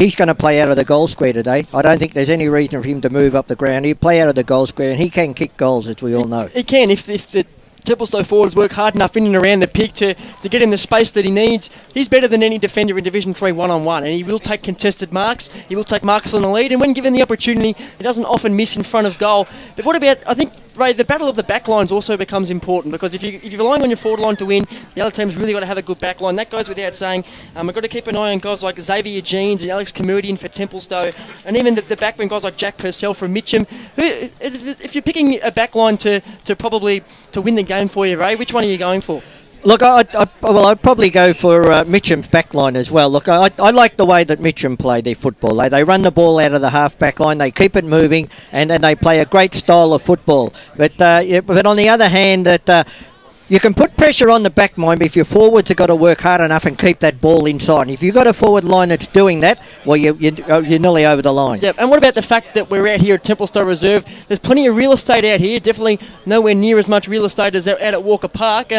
he's going to play out of the goal square today. I don't think there's any reason for him to move up the ground. He'll play out of the goal square, and he can kick goals, as we all know. He can if the Templestowe forwards work hard enough in and around the pig to get him the space that he needs. He's better than any defender in Division 3 one-on-one, and he will take contested marks. He will take marks on the lead, and when given the opportunity, he doesn't often miss in front of goal. But what about, I think, Ray, the battle of the back lines also becomes important, because if you're relying on your forward line to win, the other team's really got to have a good back line. That goes without saying. We've got to keep an eye on guys like Xavier Jeans and Alex Comedian for Templestowe, and even the backman guys like Jack Purcell from Mitchum. If you're picking a back line to win the game for you, Ray, which one are you going for? Look, I'd probably go for Mitchum's backline as well. Look, I like the way that Mitchum play their football. They run the ball out of the half back line, they keep it moving, and they play a great style of football. But on the other hand, you can put pressure on the back line, but if your forwards have got to work hard enough and keep that ball inside. If you've got a forward line that's doing that, well, you're nearly over the line. Yeah, and what about the fact that we're out here at Templestowe Reserve? There's plenty of real estate out here, definitely nowhere near as much real estate as out at Walker Park.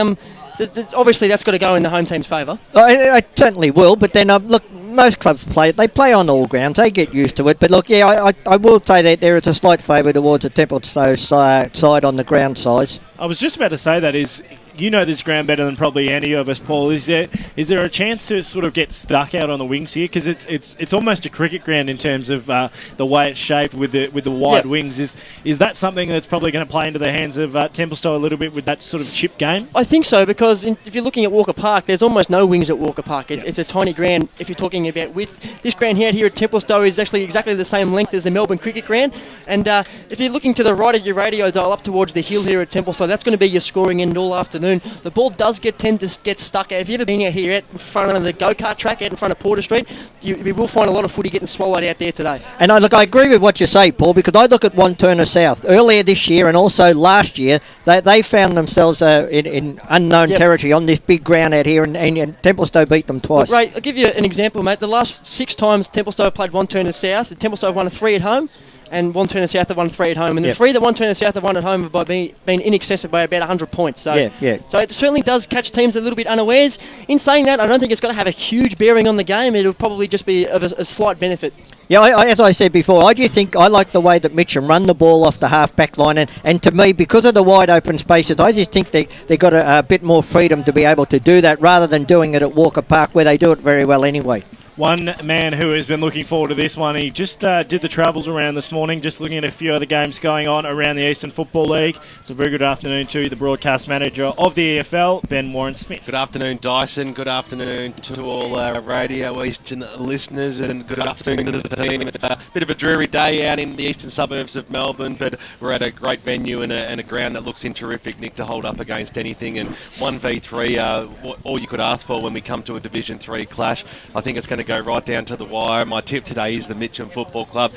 Obviously, that's got to go in the home team's favour. It certainly will, but then, look, most clubs they play on all grounds. They get used to it. But look, yeah, I will say that there is a slight favour towards the Templestowe side on the ground size. I was just about to say that is, you know this ground better than probably any of us, Paul. Is there a chance to sort of get stuck out on the wings here? Because it's almost a cricket ground in terms of the way it's shaped with the wide wings. Is that something that's probably going to play into the hands of Templestowe a little bit with that sort of chip game? I think so, because if you're looking at Walker Park, there's almost no wings at Walker Park. It's a tiny ground if you're talking about width. This ground here at Templestowe is actually exactly the same length as the Melbourne cricket ground. And if you're looking to the right of your radio dial up towards the hill here at Templestowe, that's going to be your scoring end all afternoon. The ball does tend to get stuck out. If you've ever been out here in front of the go-kart track out in front of Porter Street, you will find a lot of footy getting swallowed out there today. And I agree with what you say, Paul, because I look at Wanturna South. Earlier this year and also last year, they found themselves in unknown territory on this big ground out here, and Templestowe beat them twice. Ray, I'll give you an example, mate. The last 6 times Templestowe played Wanturna South, Templestowe won 3 at home, and Wanturna South have won 3 at home. And the 3 that Wanturna South have won at home have been in excess of by about 100 points. So it certainly does catch teams a little bit unawares. In saying that, I don't think it's going to have a huge bearing on the game. It'll probably just be of a slight benefit. Yeah, as I said before, I like the way that Mitchum run the ball off the half-back line, and to me, because of the wide open spaces, I just think they got a bit more freedom to be able to do that rather than doing it at Walker Park, where they do it very well anyway. One man who has been looking forward to this one, he just did the travels around this morning, just looking at a few other games going on around the Eastern Football League. It's a very good afternoon to the broadcast manager of the EFL, Ben Warren-Smith. Good afternoon, Dyson. Good afternoon to all our Radio Eastern listeners, and good afternoon to the team. It's a bit of a dreary day out in the eastern suburbs of Melbourne, but we're at a great venue and a ground that looks in terrific nick to hold up against anything. And 1v3, all you could ask for when we come to a Division 3 clash. I think it's going to go right down to the wire. My tip today is the Mitchum Football Club.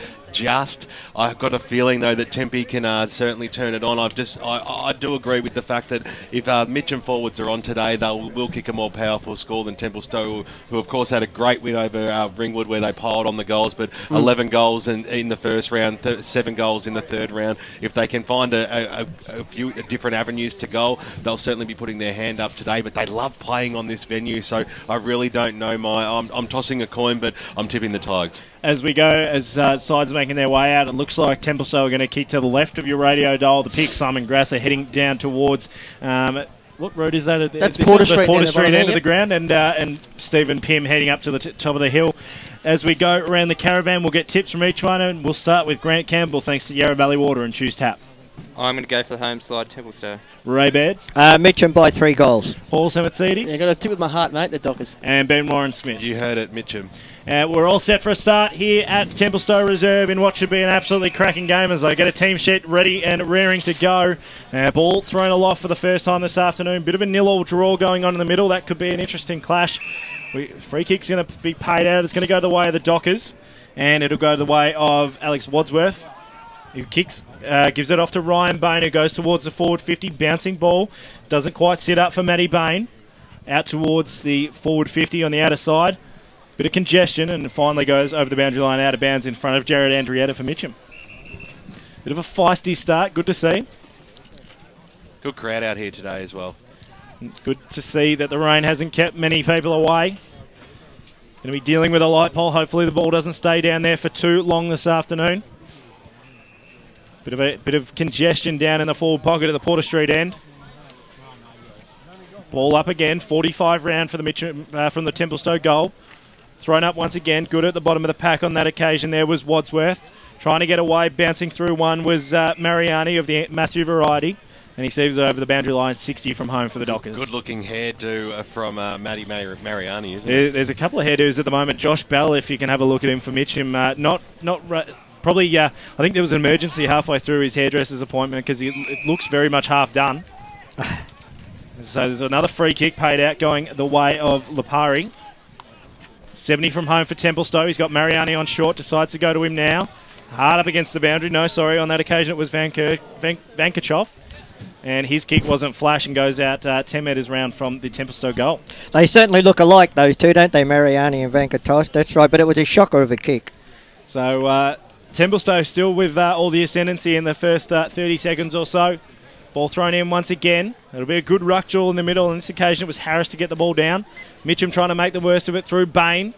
I've got a feeling though that Tempe can certainly turn it on. I do agree with the fact that if Mitchum forwards are on today, they will kick a more powerful score than Templestowe, who of course had a great win over Ringwood where they piled on the goals, but 11 goals in the first round, 7 goals in the third round. If they can find a few different avenues to goal, they'll certainly be putting their hand up today. But they love playing on this venue, so I really don't know. I'm tossing a coin, but I'm tipping the Tigers. As we go, as sides making their way out, it looks like Templestowe are going to keep to the left of your radio dial. The Pig, Simon Grasser, heading down towards... what road is that? That's Porter Street. Porter Street end of the ground, and Stephen Pym heading up to the top of the hill. As we go around the caravan, we'll get tips from each one, and we'll start with Grant Campbell, thanks to Yarra Valley Water and Choose Tap. I'm going to go for the home side, Templestowe. Ray Baird. Mitchum by 3 goals. Paul Samatsidis. Yeah, got a tip with my heart, mate, the Dockers. And Ben Warren-Smith. You heard it, Mitchum. We're all set for a start here at Templestowe Reserve in what should be an absolutely cracking game as they get a team sheet ready and raring to go. Ball thrown aloft for the first time this afternoon. Bit of a 0-0 draw going on in the middle. That could be an interesting clash. Free kick's going to be paid out. It's going to go the way of the Dockers, and it'll go the way of Alex Wadsworth. He kicks, gives it off to Ryan Bain, who goes towards the forward 50. Bouncing ball. Doesn't quite sit up for Matty Bain. Out towards the forward 50 on the outer side. Bit of congestion, and finally goes over the boundary line out of bounds in front of Jared Andrietta for Mitchum. Bit of a feisty start. Good to see. Good crowd out here today as well. It's good to see that the rain hasn't kept many people away. Going to be dealing with a light pole. Hopefully the ball doesn't stay down there for too long this afternoon. Bit of congestion down in the forward pocket at the Porter Street end. Ball up again. 45 round for the Mitchum, from the Templestowe goal. Thrown up once again. Good at the bottom of the pack on that occasion. There was Wadsworth. Trying to get away. Bouncing through one was Mariani of the Matthew variety. And he saves it over the boundary line, 60 from home for the Dockers. Good looking hairdo from Matty Mariani, isn't it? There's a couple of hairdos at the moment. Josh Bell, if you can have a look at him for Mitchum, probably, I think there was an emergency halfway through his hairdresser's appointment because it looks very much half done. So there's another free kick paid out going the way of Lipari. 70 from home for Templestowe. He's got Mariani on short, decides to go to him now. Hard up against the boundary. No, sorry, on that occasion it was Vankerchoff. And his kick wasn't flash and goes out 10 metres round from the Templestowe goal. They certainly look alike, those two, don't they, Mariani and Vankerchoff? That's right, but it was a shocker of a kick. So Templestowe still with all the ascendancy in the first 30 seconds or so. Ball thrown in once again. It'll be a good ruck duel in the middle. On this occasion, it was Harris to get the ball down. Mitchum trying to make the worst of it through Bain.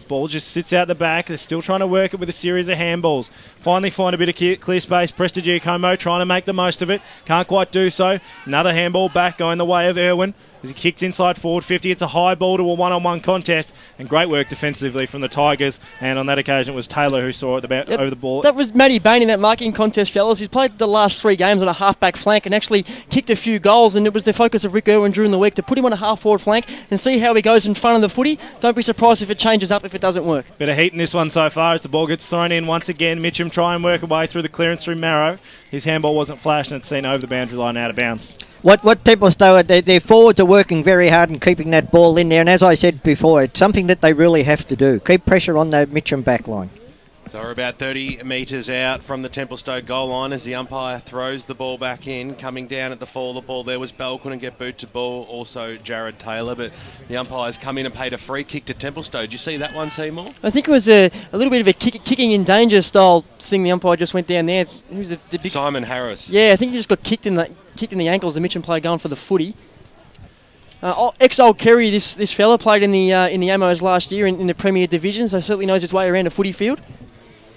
Ball just sits out the back. They're still trying to work it with a series of handballs. Finally find a bit of clear space. Prestigiacomo trying to make the most of it. Can't quite do so. Another handball back going the way of Irwin. As he kicks inside forward 50, it's a high ball to a one-on-one contest, and great work defensively from the Tigers. And on that occasion, it was Taylor who saw it over the ball. That was Matty Bain in that marking contest, fellas. He's played the last 3 games on a half-back flank and actually kicked a few goals, and it was the focus of Rick Irwin during the week to put him on a half-forward flank and see how he goes in front of the footy. Don't be surprised if it changes up if it doesn't work. Bit of heat in this one so far as the ball gets thrown in once again. Mitchum try and work away through the clearance through Marrow. His handball wasn't flashed and it's seen over the boundary line out of bounds. What Templestowe, their forwards are working very hard and keeping that ball in there, and as I said before, it's something that they really have to do. Keep pressure on the Mitchum back line. So we're about 30 metres out from the Templestowe goal line as the umpire throws the ball back in. Coming down at the fall of the ball there was Bell, couldn't get boot to ball, also Jared Taylor, but the umpires come in and paid a free kick to Templestowe. Did you see that one, Seymour? I think it was a little bit of a kicking in danger style thing. The umpire just went down there. Who's the big Simon Harris. Yeah, I think he just got kicked in the ankles. The Mitchum player going for the footy. Ex-Old Kerry, this fella played in the Amos last year in the Premier Division, so certainly knows his way around a footy field.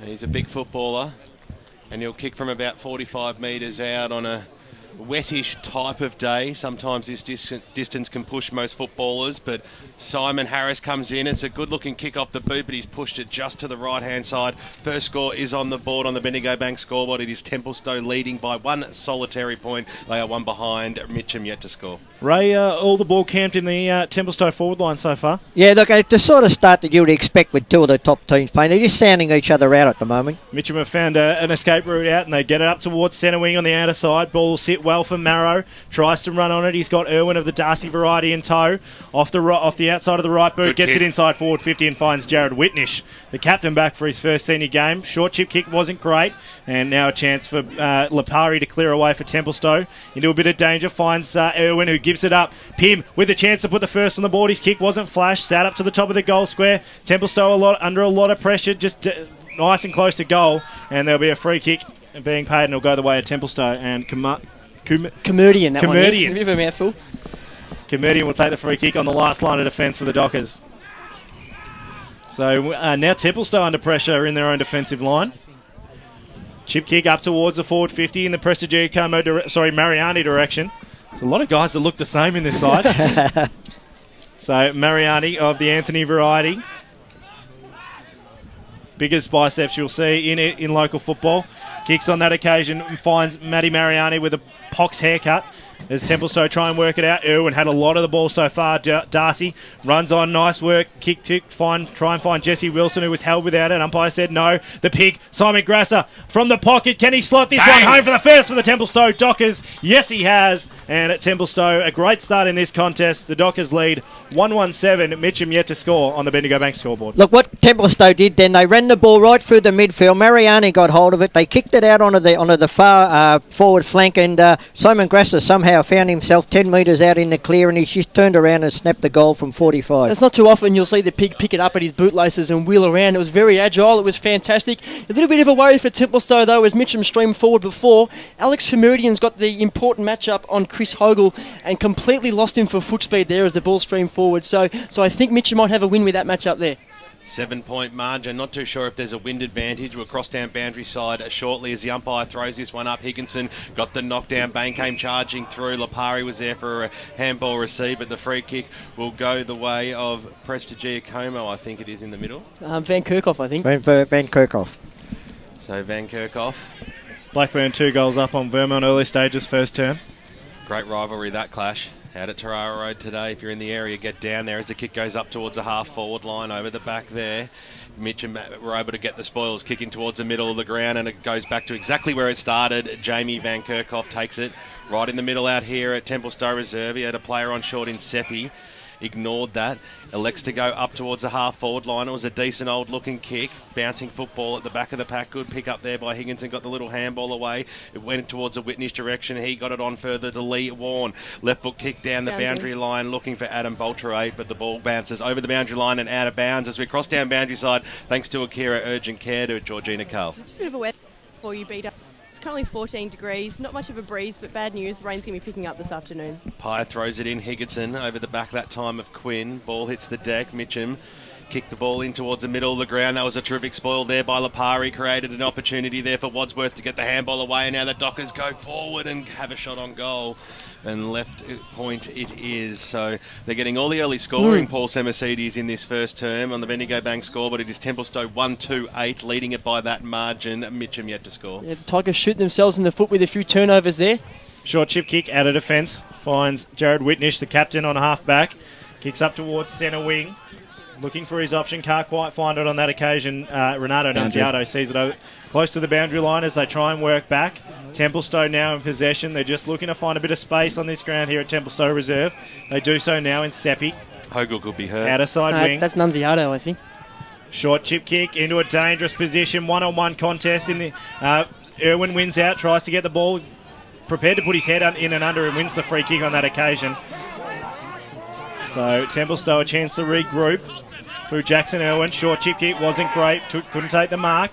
He's a big footballer, and he'll kick from about 45 metres out on a wettish type of day. Sometimes this distance can push most footballers, but Simon Harris comes in. It's a good looking kick off the boot, but he's pushed it just to the right hand side. First score is on the board on the Bendigo Bank scoreboard. It is Templestowe leading by 1 solitary point. They are 1 behind. Mitchum yet to score. Ray, all the ball camped in the Templestowe forward line so far. Yeah, look, it's the sort of start that you would expect with 2 of the top teams playing. They're just sounding each other out at the moment. Mitchum have found an escape route out, and they get it up towards centre wing on the outer side. Ball will sit well for Marrow. Tries to run on it. He's got Irwin of the Darcy variety in tow. Off the outside of the right boot. Gets it inside forward 50 and finds Jared Whitnish, the captain, back for his first senior game. Short chip kick wasn't great. And now a chance for Lipari to clear away for Templestowe. Into a bit of danger. Finds Irwin, who gives it up. Pim with a chance to put the first on the board. His kick wasn't flashed. Sat up to the top of the goal square. Templestowe under a lot of pressure. Just nice and close to goal. And there'll be a free kick being paid, and it'll go the way of Templestowe. And Comedian, that one. Yes. A bit of a mouthful. Comedian will take the free kick on the last line of defence for the Dockers. So now Templestowe under pressure in their own defensive line. Chip kick up towards the forward 50 in the Prestigiacomo, Mariani direction. There's a lot of guys that look the same in this side. So Mariani of the Anthony variety. Biggest biceps you'll see in local football. Kicks on that occasion and finds Matty Mariani with a pox haircut. As Templestowe try and work it out. Irwin had a lot of the ball so far. Darcy runs on, nice work. Kick, try and find Jesse Wilson, who was held without it. Umpire said no. The pig, Simon Grasser from the pocket. Can he slot this one home for the first for the Templestowe Dockers? Yes, he has. And at Templestowe, a great start in this contest. The Dockers lead 1-1-7. Mitchum yet to score on the Bendigo Bank scoreboard. Look, what Templestowe did then, they ran the ball right through the midfield. Mariani got hold of it. They kicked it out onto the far forward flank, and Simon Grasser somehow somehow found himself 10 metres out in the clear, and he's just turned around and snapped the goal from 45. It's not too often you'll see the pig pick it up at his bootlaces and wheel around. It was very agile. It was fantastic. A little bit of a worry for Templestowe, though, as Mitchum streamed forward before. Alex Hamuridian's got the important matchup on Chris Hogle and completely lost him for foot speed there as the ball streamed forward. So I think Mitchum might have a win with that matchup there. 7-point margin. Not too sure if there's a wind advantage. We'll cross down boundary side shortly as the umpire throws this one up. Higginson got the knockdown. Bain came charging through. Lipari was there for a handball receive, but the free kick will go the way of Prestigiacomo, I think it is, in the middle. Van Kerkhoff, I think. Van Kerkhoff. So Van Kerkhoff. Blackburn 2 goals up on Vermont early stages first term. Great rivalry, that clash. Out at Tarara Road today. If you're in the area, get down there as the kick goes up towards the half-forward line over the back there. Mitchum were able to get the spoils, kicking towards the middle of the ground, and it goes back to exactly where it started. Jamie Van Kerkhoff takes it right in the middle out here at Templestowe Reserve. He had a player on short in Seppi. Ignored that, elects to go up towards the half-forward line. It was a decent old-looking kick, bouncing football at the back of the pack. Good pick up there by Higginson, got the little handball away. It went towards the Whitnish direction. He got it on further to Lee Warren. Left foot kick down the boundary line, looking for Adam Bolterate, but the ball bounces over the boundary line and out of bounds as we cross down boundary side, thanks to Akira Urgent Care to Georgina Cull. Just a bit of a weather for you, Beta. It's currently 14 degrees, not much of a breeze, but bad news, rain's going to be picking up this afternoon. Pye throws it in, Higginson over the back that time of Quinn. Ball hits the deck, Mitchum kicked the ball in towards the middle of the ground. That was a terrific spoil there by Lipari. Created an opportunity there for Wadsworth to get the handball away, and now the Dockers go forward and have a shot on goal. And left point it is. So they're getting all the early scoring, Paul Semasides, in this first term on the Bendigo Bank score, but it is Templestowe 1-2-8, leading it by that margin. Mitchum yet to score. Yeah, the Tigers shoot themselves in the foot with a few turnovers there. Short chip kick out of defence. Finds Jared Whitnish, the captain, on half back. Kicks up towards centre wing. Looking for his option, can't quite find it on that occasion. Renato Nunziato sees it over, close to the boundary line as they try and work back. Templestowe now in possession. They're just looking to find a bit of space on this ground here at Templestowe Reserve. They do so now in Seppi. Hogle could be hurt. Outer side wing. That's Nunziato, I think. Short chip kick into a dangerous position. One-on-one contest. In the Irwin wins out, tries to get the ball. Prepared to put his head in and under and wins the free kick on that occasion. So Templestowe a chance to regroup. Through Jackson Irwin, short chip kick wasn't great, couldn't take the mark.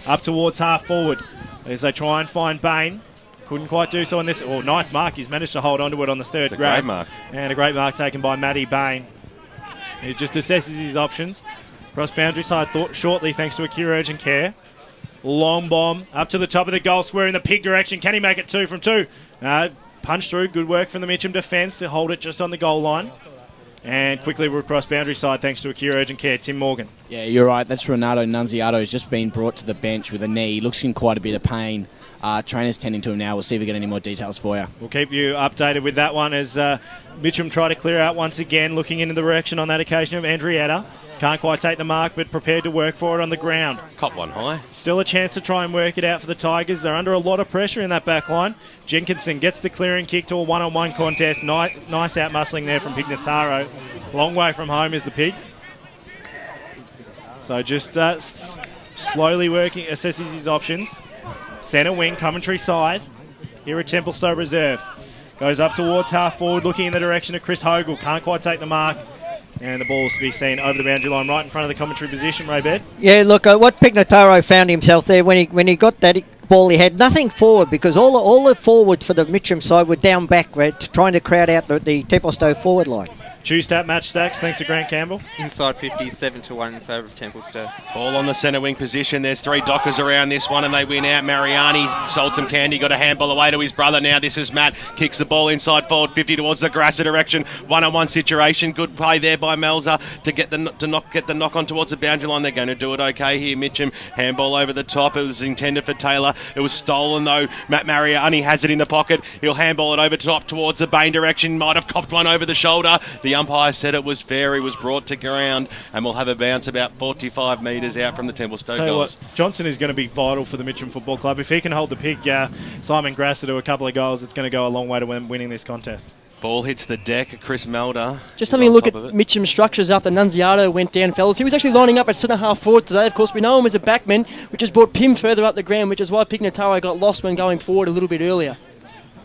Up towards half forward as they try and find Bain. Couldn't quite do so on this. Oh, nice mark. He's managed to hold onto it on the third grab. Great mark. And a great mark taken by Matty Bain. He just assesses his options. Cross boundary side shortly thanks to Akira Urgent Care. Long bomb up to the top of the goal square in the pig direction. Can he make it 2 from 2? Punch through. Good work from the Mitchum defence to hold it just on the goal line. And quickly we'll cross boundary side thanks to Akira Urgent Care. Tim Morgan. Yeah, you're right. That's Renato Nunziato who's just been brought to the bench with a knee. He looks in quite a bit of pain. Trainers tending to him now. We'll see if we get any more details for you. We'll keep you updated with that one as Mitchum try to clear out once again, looking into the direction on that occasion of Andrietta. Can't quite take the mark, but prepared to work for it on the ground. Cop one high. Still a chance to try and work it out for the Tigers. They're under a lot of pressure in that back line. Jenkinson gets the clearing kick to a one-on-one contest. Nice out-muscling there from Pignotaro. Long way from home is the pig. So just slowly working, assesses his options. Centre wing, Coventry side. Here at Templestowe Reserve. Goes up towards half forward, looking in the direction of Chris Hogle. Can't quite take the mark. And the ball is to be seen over the boundary line right in front of the commentary position, Ray Baird. Yeah, look, what Pignotaro found himself there when he got that ball, he had nothing forward because all the forwards for the Mitchum side were down back, trying to crowd out the Templestowe forward line. Tuesday match stacks, thanks to Grant Campbell. Inside 50, 7-1 in favour of Templestowe. Ball on the centre wing position. There's 3 Dockers around this one and they win out. Mariani sold some candy, got a handball away to his brother. Now this is Matt. Kicks the ball inside forward 50 towards the Grasser direction. One-on-one situation. Good play there by Melzer to get the knock on towards the boundary line. They're going to do it okay here. Mitchum, handball over the top. It was intended for Taylor. It was stolen though. Matt Mariani has it in the pocket. He'll handball it over top towards the Bain direction. Might have copped one over the shoulder. The umpire said it was fair. He was brought to ground and we'll have a bounce about 45 metres out from the Templestowe goals. Johnson is going to be vital for the Mitchum Football Club. If he can hold the pig, Simon Grasser to a couple of goals, it's going to go a long way to winning this contest. Ball hits the deck. Chris Melder. Just having a look at Mitchum's structures after Nunziato went down, fellas. He was actually lining up at centre half forward today. Of course, we know him as a backman, which has brought Pim further up the ground, which is why Pignotaro got lost when going forward a little bit earlier.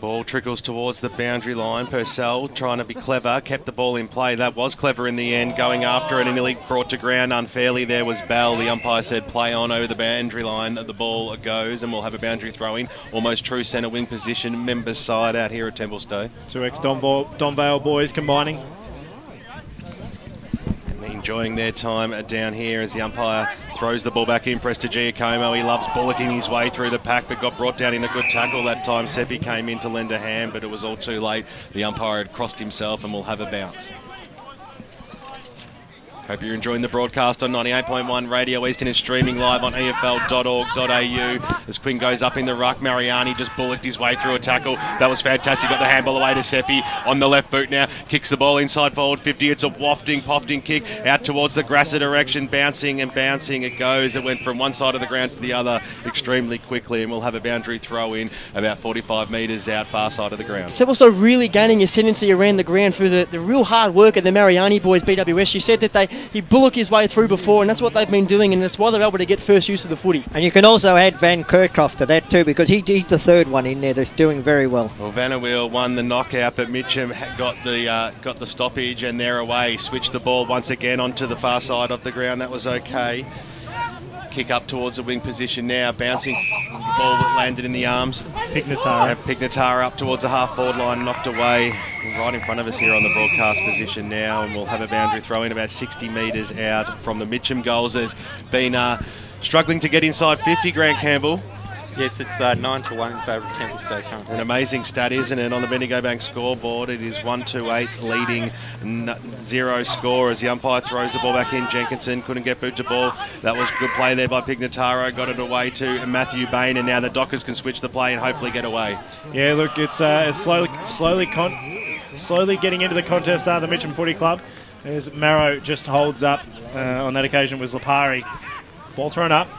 Ball trickles towards the boundary line. Purcell trying to be clever, kept the ball in play. That was clever in the end, going after it and nearly brought to ground unfairly. There was Bell. The umpire said play on over the boundary line. The ball goes and we'll have a boundary throw-in. Almost true centre wing position. Members side out here at Templestowe. Two ex-Don Vale boys combining. Enjoying their time down here as the umpire throws the ball back in. Prestigiacomo, he loves bullocking his way through the pack, but got brought down in a good tackle that time. Seppi came in to lend a hand, but it was all too late. The umpire had crossed himself and will have a bounce. Hope you're enjoying the broadcast on 98.1 Radio Eastern and streaming live on efl.org.au. As Quinn goes up in the ruck, Mariani just bullocked his way through a tackle. That was fantastic. Got the handball away to Seppi on the left boot now. Kicks the ball inside forward 50. It's a pofting kick out towards the Grasser direction. Bouncing and bouncing it goes. It went from one side of the ground to the other extremely quickly, and we'll have a boundary throw in about 45 metres out far side of the ground. Templestowe really gaining ascendancy around the ground through the real hard work of the Mariani boys, BWS. You said that he bullocked his way through before, and that's what they've been doing, and that's why they're able to get first use of the footy. And you can also add Van Kerkhoff to that too, because he's the third one in there that's doing very well. Well, Vanderweel won the knockout, but Mitchum got the stoppage, and they're away. Switched the ball once again onto the far side of the ground. That was okay. Kick up towards the wing position now, bouncing the ball that landed in the arms. Pignotaro up towards the half-forward line, knocked away right in front of us here on the broadcast position now, and we'll have a boundary throw in about 60 metres out from the Mitchum goals. They've been struggling to get inside 50, Grant Campbell. Yes, it's 9-1 in favour of Templestowe currently. An amazing stat, isn't it? On the Bendigo Bank scoreboard, it is 1-2-8 leading 0 score as the umpire throws the ball back in. Jenkinson couldn't get boot to ball. That was good play there by Pignotaro. Got it away to Matthew Bain, and now the Dockers can switch the play and hopefully get away. Yeah, look, it's slowly getting into the contest. The Mitchum Footy Club as Marrow just holds up. On that occasion was Lipari. Ball thrown up.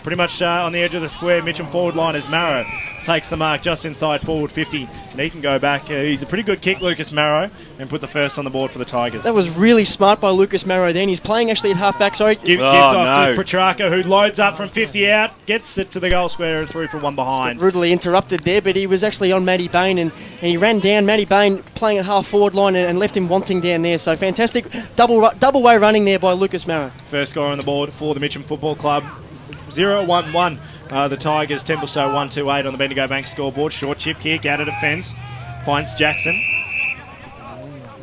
Pretty much on the edge of the square. Mitchum forward line as Marrow takes the mark just inside forward 50, and he can go back. He's a pretty good kick, Lucas Marrow, and put the first on the board for the Tigers. That was really smart by Lucas Marrow then. He's playing actually at half-back, sorry. Gives off to Petrarca, who loads up from 50 out, gets it to the goal square and through for one behind. Brutally interrupted there, but he was actually on Matty Bain, and he ran down Matty Bain playing at half-forward line and left him wanting down there. So fantastic double way running there by Lucas Marrow. First score on the board for the Mitchum Football Club. 0-1-1. The Tigers, Templestowe 1-2-8 on the Bendigo Bank scoreboard. Short chip kick out of defence. Finds Jackson.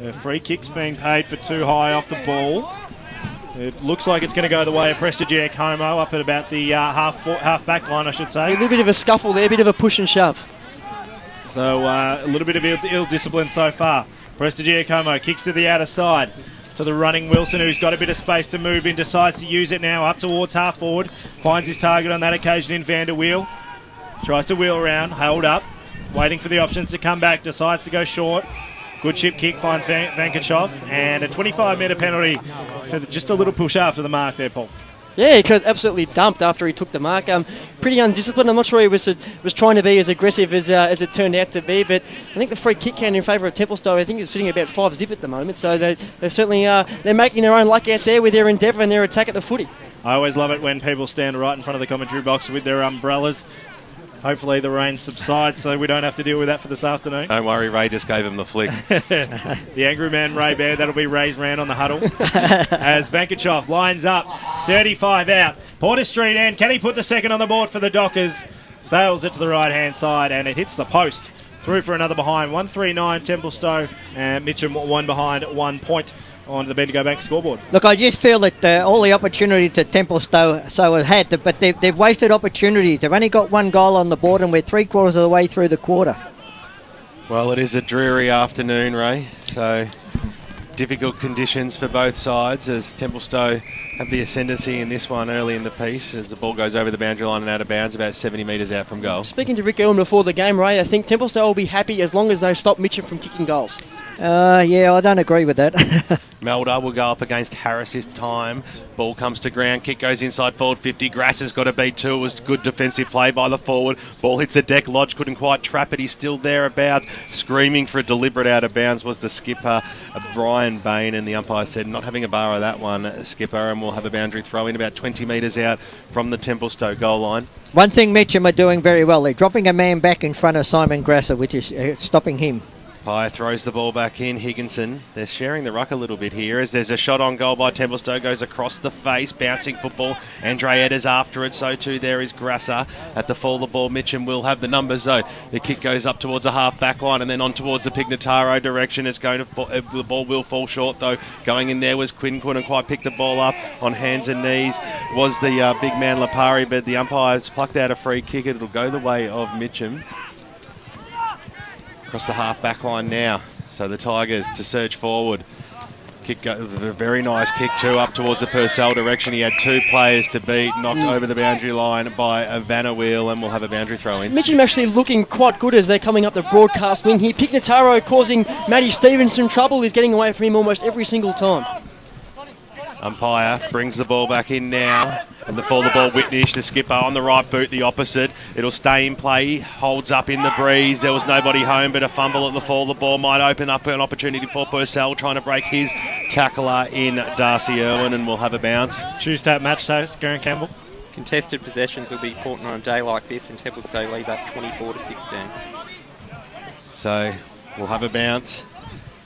The free kick's being paid for too high off the ball. It looks like it's going to go the way of Prestigiacomo up at about the half back line, I should say. A little bit of a scuffle there, a bit of a push and shove. So a little bit of ill discipline so far. Prestigiacomo kicks to the outer side. To the running Wilson, who's got a bit of space to move in, decides to use it now up towards half forward. Finds his target on that occasion in Vanderweel. Tries to wheel around, hold up, waiting for the options to come back, decides to go short. Good chip kick, finds Vankachov, and a 25-metre penalty for just a little push after the mark there, Paul. Yeah, he absolutely dumped after he took the mark. Pretty undisciplined. I'm not sure he was trying to be as aggressive as it turned out to be, but I think the free kick count in favour of Templestowe, I think it's sitting about 5-zip at the moment, so they're certainly they're making their own luck out there with their endeavour and their attack at the footy. I always love it when people stand right in front of the commentary box with their umbrellas. Hopefully the rain subsides so we don't have to deal with that for this afternoon. Don't worry, Ray just gave him the flick. The angry man, Ray Baird, that'll be Ray's rant on the huddle. As Vankachov lines up, 35 out. Porter Street end, can he put the second on the board for the Dockers? Sails it to the right-hand side and it hits the post. Through for another behind. 139 Templestowe and Mitchum one behind 1 point on the Bendigo Bank scoreboard. Look, I just feel that all the opportunities that Templestowe have had, but they've wasted opportunities. They've only got one goal on the board and we're 3/4 of the way through the quarter. Well, it is a dreary afternoon, Ray, so difficult conditions for both sides as Templestowe have the ascendancy in this one early in the piece as the ball goes over the boundary line and out of bounds about 70 metres out from goal. Speaking to Rick Elm before the game, Ray, I think Templestowe will be happy as long as they stop Mitchum from kicking goals. Yeah, I don't agree with that. Melda will go up against Harris this time. Ball comes to ground. Kick goes inside forward 50. Grass has got to beat two. It was good defensive play by the forward. Ball hits the deck. Lodge couldn't quite trap it. He's still thereabouts. Screaming for a deliberate out of bounds was the skipper, Brian Bain, and the umpire said not having a bar of that one, skipper, and we'll have a boundary throw in about 20 metres out from the Templestowe goal line. One thing Mitchum are doing very well, they're dropping a man back in front of Simon Grasser, which is stopping him. Pye throws the ball back in. Higginson, they're sharing the ruck a little bit here as there's a shot on goal by Templestowe, goes across the face, bouncing football. Andre Edders after it, so too there is Grasser. At the fall of the ball, Mitchum will have the numbers though. The kick goes up towards the half back line and then on towards the Pignotaro direction. It's going to the ball will fall short though. Going in there was Quinn, couldn't quite pick the ball up on hands and knees. Was the big man Lapari, but the umpires plucked out a free kick. It'll go the way of Mitchum. Across the half back line now. So the Tigers to surge forward. Kick a very nice kick too up towards the Purcell direction. He had two players to beat, knocked over the boundary line by Vanderweel, and we'll have a boundary throw in. Mitchum actually looking quite good as they're coming up the broadcast wing here. Pignotaro causing Matty Stevenson trouble. He's getting away from him almost every single time. Umpire brings the ball back in now. And the fall of the ball, Whitnish, the skipper on the right boot, the opposite. It'll stay in play, holds up in the breeze. There was nobody home, but a fumble at the fall of the ball might open up an opportunity for Purcell trying to break his tackler in Darcy Irwin, and we'll have a bounce. Tuesday match status, Garen Campbell. Contested possessions will be important on a day like this, and Templestowe lead up 24-16. So we'll have a bounce.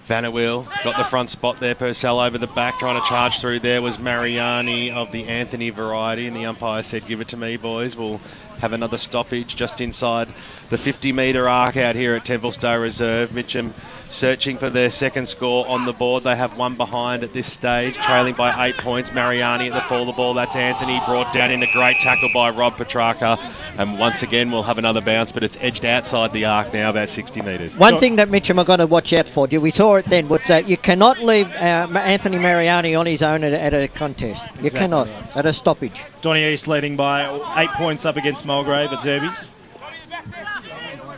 Vanderweel got the front spot there. Purcell over the back, trying to charge through there was Mariani of the Anthony variety, and the umpire said, give it to me, boys. We'll have another stoppage just inside the 50-metre arc out here at Templestowe Reserve. Mitchum searching for their second score on the board. They have one behind at this stage, trailing by 8 points. Mariani at the fall of the ball. That's Anthony, brought down in a great tackle by Rob Petrarca. And once again, we'll have another bounce, but it's edged outside the arc now, about 60 metres. One thing that Mitchum are going to watch out for, we saw it then, was that you cannot leave Anthony Mariani on his own at a contest. You cannot, at a stoppage. Donny East leading by 8 points up against Mulgrave at Zerbies.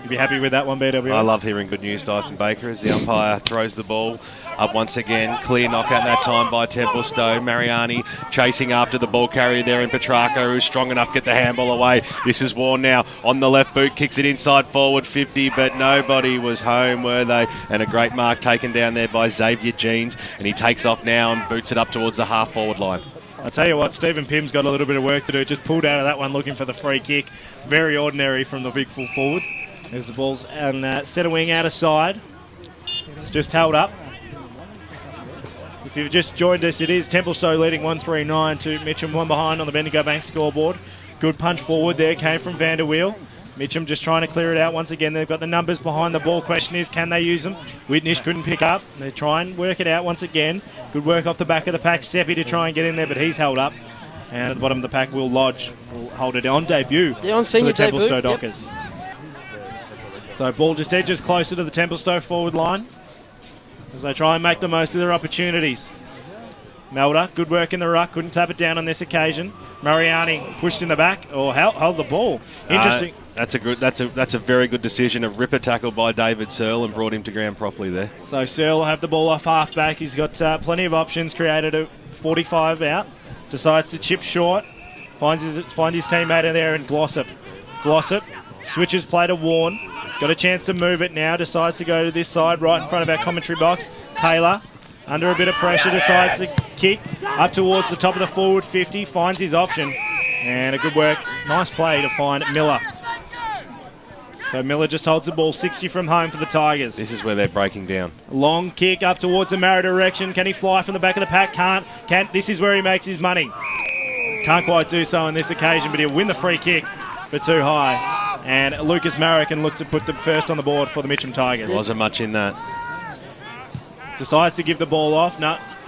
You'd be happy with that one, BW? I love hearing good news, Dyson Baker, as the umpire throws the ball up once again. Clear knockout that time by Templestowe. Mariani chasing after the ball carrier there in Petrarca, who's strong enough to get the handball away. This is Warren now on the left boot, kicks it inside forward 50, but nobody was home, were they? And a great mark taken down there by Xavier Jeans, and he takes off now and boots it up towards the half forward line. I tell you what, Stephen Pym's got a little bit of work to do. Just pulled out of that one looking for the free kick. Very ordinary from the big full forward. There's the ball's on centre wing out of side. It's just held up. If you've just joined us, it is Templestowe leading 139 to Mitchum, one behind on the Bendigo Bank scoreboard. Good punch forward there, came from Vanderweel. Mitchum just trying to clear it out once again. They've got the numbers behind the ball. Question is, can they use them? Whitnish couldn't pick up. They try and work it out once again. Good work off the back of the pack. Seppi to try and get in there, but he's held up. And at the bottom of the pack, Will Lodge will hold it on debut. Yeah, on senior for the Templestowe debut. Dockers. Yep. So ball just edges closer to the Templestowe forward line as they try and make the most of their opportunities. Melda, good work in the ruck, couldn't tap it down on this occasion. Mariani pushed in the back, or held the ball. Interesting. That's a very good decision. A ripper tackle by David Searle and brought him to ground properly there. So Searle will have the ball off half back. He's got plenty of options. Created a 45 out. Decides to chip short. Finds his teammate in there and Glossop. Glossop switches play to Warren. Got a chance to move it now. Decides to go to this side, right in front of our commentary box. Taylor, under a bit of pressure, decides to kick up towards the top of the forward 50. Finds his option. And a good work. Nice play to find Miller. So Miller just holds the ball 60 from home for the Tigers. This is where they're breaking down. Long kick up towards the Mara direction. Can he fly from the back of the pack? Can't. This is where he makes his money. Can't quite do so on this occasion, but he'll win the free kick, but too high. And Lucas Mara can look to put the first on the board for the Mitchum Tigers. Wasn't much in that. Decides to give the ball off.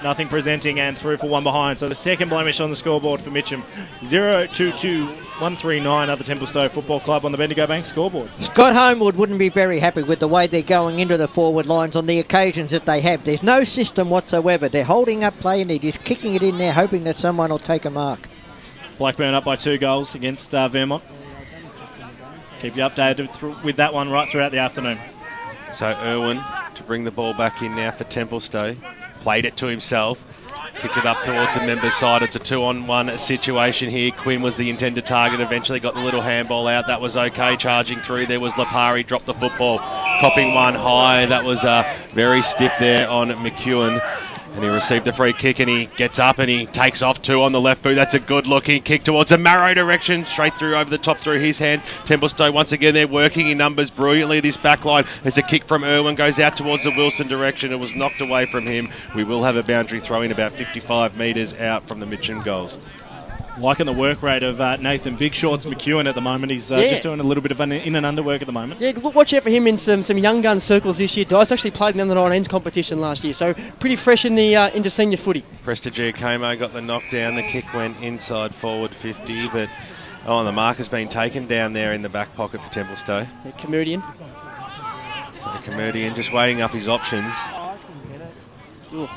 Nothing presenting and through for one behind. So the second blemish on the scoreboard for Mitchum. 0-2-2-139 at the Templestowe Football Club on the Bendigo Bank scoreboard. Scott Homewood wouldn't be very happy with the way they're going into the forward lines on the occasions that they have. There's no system whatsoever. They're holding up play and they're just kicking it in there, hoping that someone will take a mark. Blackburn up by 2 goals against Vermont. Keep you updated with that one right throughout the afternoon. So Irwin to bring the ball back in now for Templestowe. Played it to himself. Kicked it up towards the members' side. It's a 2-on-1 situation here. Quinn was the intended target. Eventually got the little handball out. That was okay. Charging through there was Lapari. Dropped the football. Copping one high. That was very stiff there on McEwen. And he received a free kick and he gets up and he takes off 2 on the left boot. That's a good looking kick towards the Marrow direction. Straight through over the top through his hands. Templestowe once again, they're working in numbers brilliantly. This back line, there's a kick from Irwin, goes out towards the Wilson direction. It was knocked away from him. We will have a boundary throw in about 55 metres out from the Mitchum goals. Liking the work rate of Nathan Big Shorts McEwen at the moment. He's just doing a little bit of in and under work at the moment. Yeah, look, watch out for him in some young gun circles this year. Dice actually played in the under-19s competition last year, so pretty fresh in the into senior footy. Prestigiacomo got the knockdown. The kick went inside forward 50, but the mark has been taken down there in the back pocket for Templestowe. Yeah, Comedian. So Comedian just weighing up his options.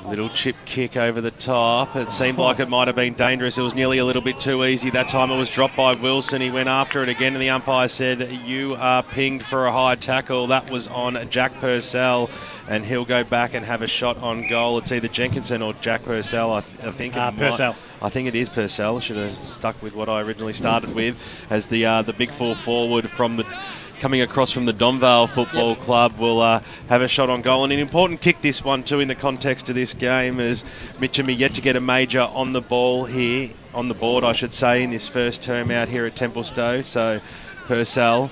Little chip kick over the top. It seemed like it might have been dangerous. It was nearly a little bit too easy. That time it was dropped by Wilson. He went after it again and the umpire said, you are pinged for a high tackle. That was on Jack Purcell and he'll go back and have a shot on goal. It's either Jenkinson or Jack Purcell. I think Purcell. I think it is Purcell. I should have stuck with what I originally started with as the big full forward from the coming across from the Domvale Football Club will have a shot on goal. And an important kick this one too in the context of this game, as Mitchum are yet to get a major on the ball here, on the board I should say, in this first term out here at Templestowe. So Purcell,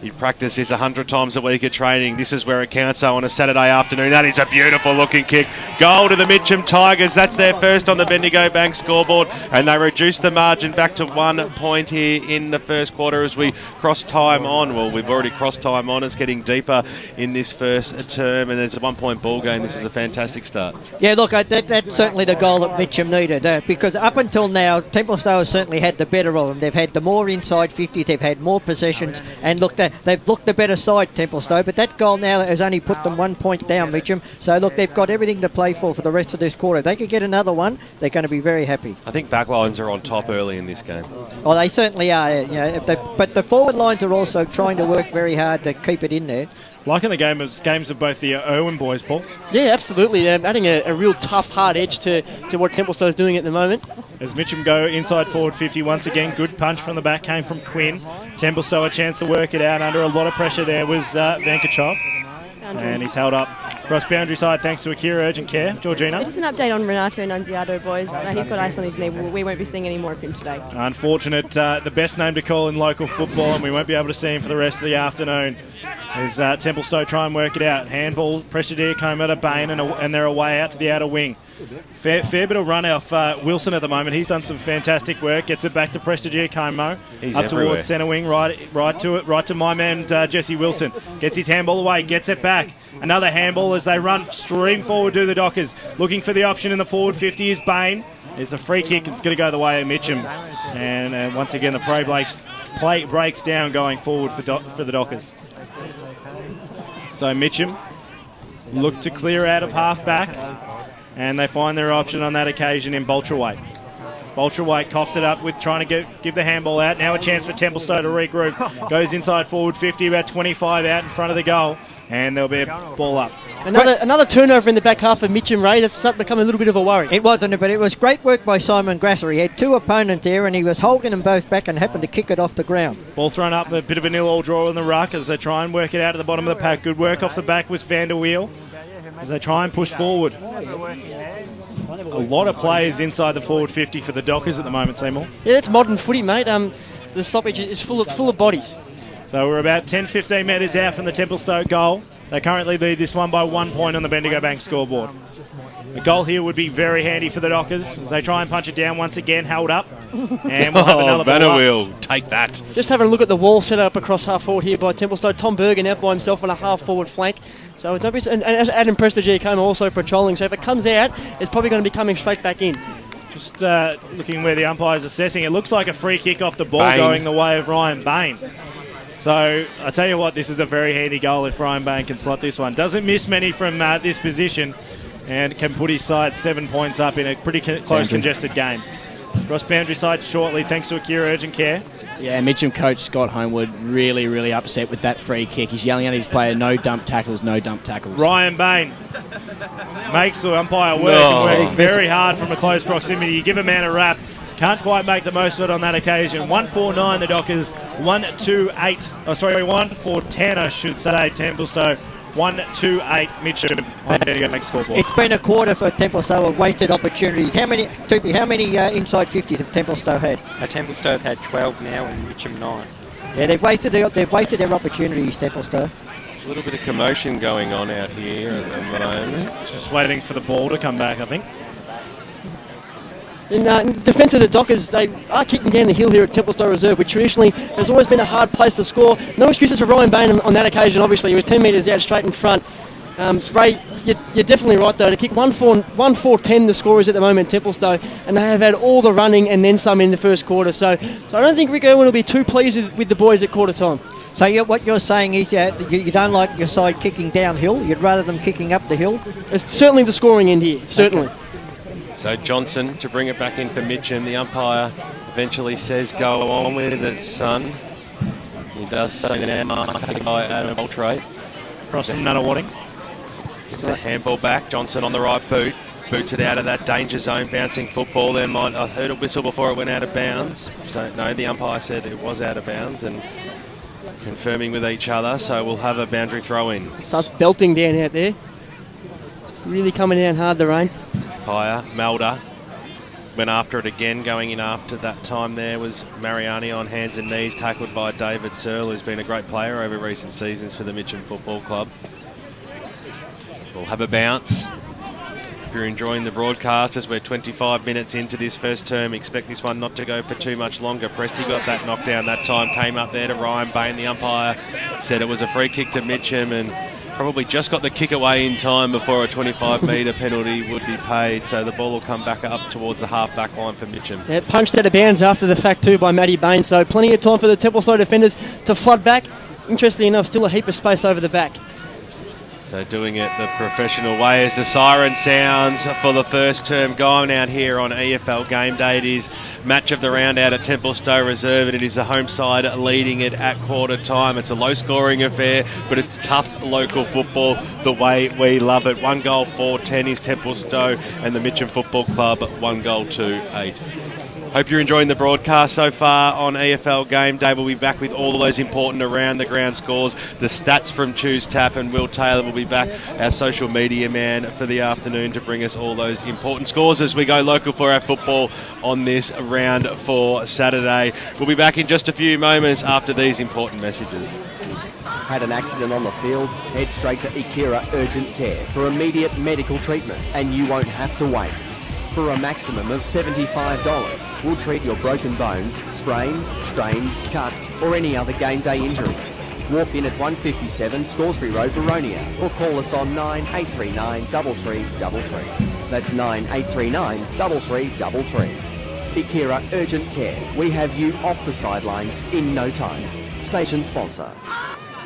you practice this 100 times a week at training. This is where it counts though on a Saturday afternoon. That is a beautiful looking kick. Goal to the Mitchum Tigers. That's their first on the Bendigo Bank scoreboard. And they reduce the margin back to 1 point here in the first quarter as we cross time on. Well, we've already crossed time on. It's getting deeper in this first term. And there's a 1 point ball game. This is a fantastic start. Yeah, look, that's certainly the goal that Mitchum needed. Because up until now, Templestowe has certainly had the better of them. They've had the more inside 50. They've had more possessions. And look, they've looked the better side, Templestowe, but that goal now has only put them 1 point down, Mitchum. So, look, they've got everything to play for the rest of this quarter. If they could get another one, they're going to be very happy. I think backlines are on top early in this game. Oh, they certainly are. But the forward lines are also trying to work very hard to keep it in there. Liking the games of both the Irwin boys, Paul. Yeah, absolutely. Adding a real tough, hard edge to what Templestowe is doing at the moment. As Mitchum go inside forward 50 once again, good punch from the back came from Quinn. Templestowe a chance to work it out under a lot of pressure there was Vankachov. And he's held up cross boundary side thanks to Akira Urgent Care. Georgina? Just an update on Renato Nunziato, boys. He's got ice on his knee. We won't be seeing any more of him today. Unfortunate, the best name to call in local football, and we won't be able to see him for the rest of the afternoon. As Templestowe try and work it out. Handball, pressure there, come out of Bain, and they're away out to the outer wing. Fair bit of run off Wilson at the moment. He's done some fantastic work. Gets it back to Prestigiacomo. He's up everywhere. Towards centre wing, right to my man Jesse Wilson. Gets his handball away, gets it back. Another handball as they run stream forward to the Dockers. Looking for the option in the forward 50 is Bain. There's a free kick. It's going to go the way of Mitchum. And once again, the play breaks down going forward for the Dockers. So Mitchum look to clear out of half-back, and they find their option on that occasion in Boltrawaite. Boltrawaite coughs it up with trying to give the handball out. Now a chance for Templestowe to regroup. Goes inside forward 50, about 25 out in front of the goal, and there'll be a ball up. Another turnover in the back half of Mitchum, Ray. That's starting to become a little bit of a worry. It wasn't, but it was great work by Simon Grasser. He had two opponents there, and he was holding them both back and happened to kick it off the ground. Ball thrown up, a bit of a 0-0 draw in the ruck as they try and work it out at the bottom of the pack. Good work off the back with Van der Weel as they try and push forward. A lot of players inside the forward 50 for the Dockers at the moment, Seymour. Yeah, that's modern footy, mate. The stoppage is full of bodies. So we're about 10-15 metres out from the Templestowe goal. They currently lead this one by 1 point on the Bendigo Bank scoreboard. A goal here would be very handy for the Dockers as they try and punch it down once again, held up. And we'll have another Van der ball up. Weel, take that. Just having a look at the wall set up across half forward here by Templestowe. Tom Bergen out by himself on a half forward flank. So don't be, and Adam Prestigiacomo also patrolling. So if it comes out, it's probably going to be coming straight back in. Just looking where the umpire's assessing, it looks like a free kick off the ball Bain. going the way of Ryan Bain. So I tell you what, this is a very handy goal if Ryan Bain can slot this one. Doesn't miss many from this position and can put his side 7 points up in a pretty close, congested game. Cross boundary side shortly thanks to Akira Urgent Care. Yeah, Mitchum coach Scott Homewood really, really upset with that free kick. He's yelling at his player, no dump tackles, no dump tackles. Ryan Bain makes the umpire work and work very hard from a close proximity. You give a man a rap, can't quite make the most of it on that occasion. 1-4-9 the Dockers, 1-4-10 I should say, Templestowe. 1-2-8 Mitchum. I'm going to go next scoreboard. It's been a quarter for Templestowe of wasted opportunities. How many inside 50s have Templestowe had? Templestowe have had 12 now and Mitchum 9. Yeah, they've wasted their opportunities, Templestowe. A little bit of commotion going on out here at the moment. Just waiting for the ball to come back, I think. In defence of the Dockers, they are kicking down the hill here at Templestowe Reserve, which traditionally has always been a hard place to score. No excuses for Ryan Bain on that occasion, obviously. He was 10 metres out straight in front. Ray, you're definitely right, though. To kick 1-4-10 the score is at the moment, Templestowe, and they have had all the running and then some in the first quarter. So I don't think Rick Irwin will be too pleased with the boys at quarter time. So what you're saying is you don't like your side kicking downhill? You'd rather them kicking up the hill? It's certainly the scoring end here, certainly. Okay. So Johnson to bring it back in for Mitchum. The umpire eventually says, go on with it, son. He does say now, taken by Adam Altrate. Cross from Nunawading. It's a handball back. Johnson on the right boot. Boots it out of that danger zone, bouncing football. I heard a whistle before it went out of bounds. So, no, the umpire said it was out of bounds and confirming with each other. So we'll have a boundary throw in. Starts belting down out there. Really coming down hard, the rain. Higher, Melda went after it again. Going in after that time there was Mariani on hands and knees, tackled by David Searle, who's been a great player over recent seasons for the Mitchum Football Club. We'll have a bounce. If you're enjoying the broadcast, as we're 25 minutes into this first term, expect this one not to go for too much longer. Presti got that knockdown that time, came up there to Ryan Bain. The umpire said it was a free kick to Mitchum and probably just got the kick away in time before a 25-metre penalty would be paid. So the ball will come back up towards the half-back line for Mitchum. Yeah, punched out of bounds after the fact too by Matty Bain. So plenty of time for the Templestowe defenders to flood back. Interestingly enough, still a heap of space over the back. So doing it the professional way as the siren sounds for the first term going out here on EFL Gameday. It is match of the round out at Templestowe Reserve, and it is the home side leading it at quarter time. It's a low scoring affair, but it's tough local football the way we love it. 1 goal 4-10 is Templestowe, and the Mitchum Football Club 1 goal 2-8. Hope you're enjoying the broadcast so far on EFL Gameday. We'll be back with all of those important around the ground scores, the stats from Choose Tap, and Will Taylor will be back, our social media man for the afternoon, to bring us all those important scores as we go local for our football on this round for Saturday. We'll be back in just a few moments after these important messages. Had an accident on the field? Head straight to Ikira Urgent Care for immediate medical treatment, and you won't have to wait. For a maximum of $75, we'll treat your broken bones, sprains, strains, cuts, or any other game day injuries. Walk in at 157 Scoresby Road, Baronia, or call us on 9839 3333. That's 9839 3333. Ikira Urgent Care. We have you off the sidelines in no time. Station sponsor.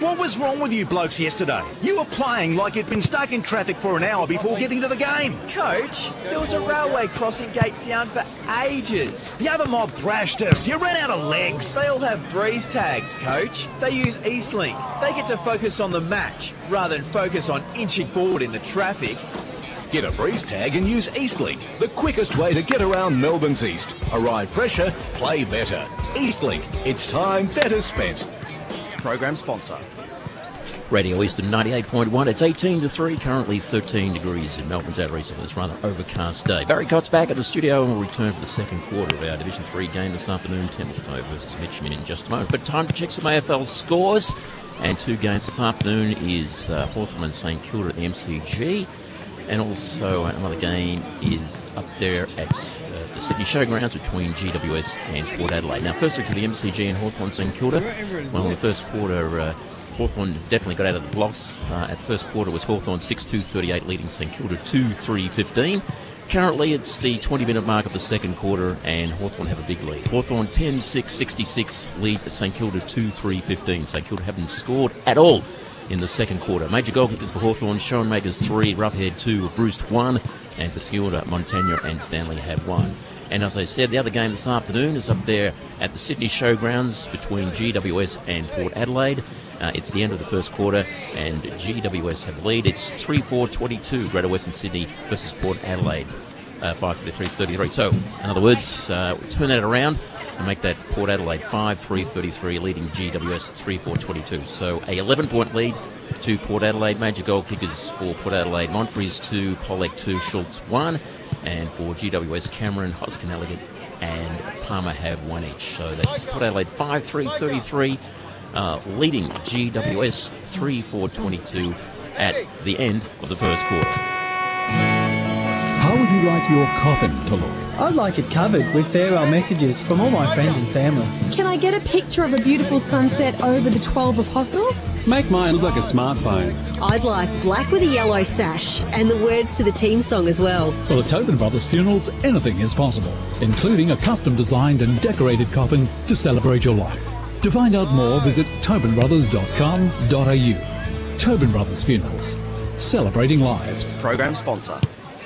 What was wrong with you blokes yesterday? You were playing like you'd been stuck in traffic for an hour before getting to the game. Coach, there was a railway crossing gate down for ages. The other mob thrashed us. You ran out of legs. They all have breeze tags, Coach. They use Eastlink. They get to focus on the match rather than focus on inching forward in the traffic. Get a breeze tag and use Eastlink, the quickest way to get around Melbourne's east. Arrive fresher, play better. Eastlink, it's time better spent. Program sponsor. Radio Eastern 98.1. It's 18-3, currently 13 degrees in Melbourne's outer east on this rather overcast day. Barry Cott's back at the studio and will return for the second quarter of our Division 3 game this afternoon, Templestowe versus Mitchum in just a moment. But time to check some AFL scores. And 2 games this afternoon is Hawthorn and St Kilda at the MCG. And also another game is up there at the Sydney Showgrounds between GWS and Port Adelaide. Now, firstly to the MCG and Hawthorn St Kilda. Well, in the first quarter, Hawthorn definitely got out of the blocks. At the first quarter was Hawthorn 6-2-38, leading St Kilda 2-3-15. Currently, it's the 20-minute mark of the second quarter, and Hawthorn have a big lead. Hawthorn 10-6-66, lead St Kilda 2-3-15. St Kilda haven't scored at all in the second quarter. Major goal kickers for Hawthorn, Schoenmakers 3, Roughhead 2, Bruce 1, and for Skilda, Montagna and Stanley have 1. And as I said, the other game this afternoon is up there at the Sydney Showgrounds between GWS and Port Adelaide. It's the end of the first quarter, and GWS have the lead. It's 3-4-22, Greater Western Sydney versus Port Adelaide, 5-33-33. So, in other words, turn that around and make that Port Adelaide 5-3-33, leading GWS 3-4-22. So, a 11-point lead to Port Adelaide. Major goal kickers for Port Adelaide: Monfries 2, Pollack 2, Schultz 1. And for GWS, Cameron, Hoskin, Elegant, and Palmer have 1 each. So that's Port Adelaide 5-3-33, leading GWS 3-4-22 at the end of the first quarter. How would you like your coffin to look? I'd like it covered with farewell messages from all my friends and family. Can I get a picture of a beautiful sunset over the 12 apostles? Make mine look like a smartphone. I'd like black with a yellow sash and the words to the team song as well. For the Tobin Brothers funerals, anything is possible, including a custom-designed and decorated coffin to celebrate your life. To find out more, visit tobinbrothers.com.au. Tobin Brothers Funerals, celebrating lives. Program sponsor.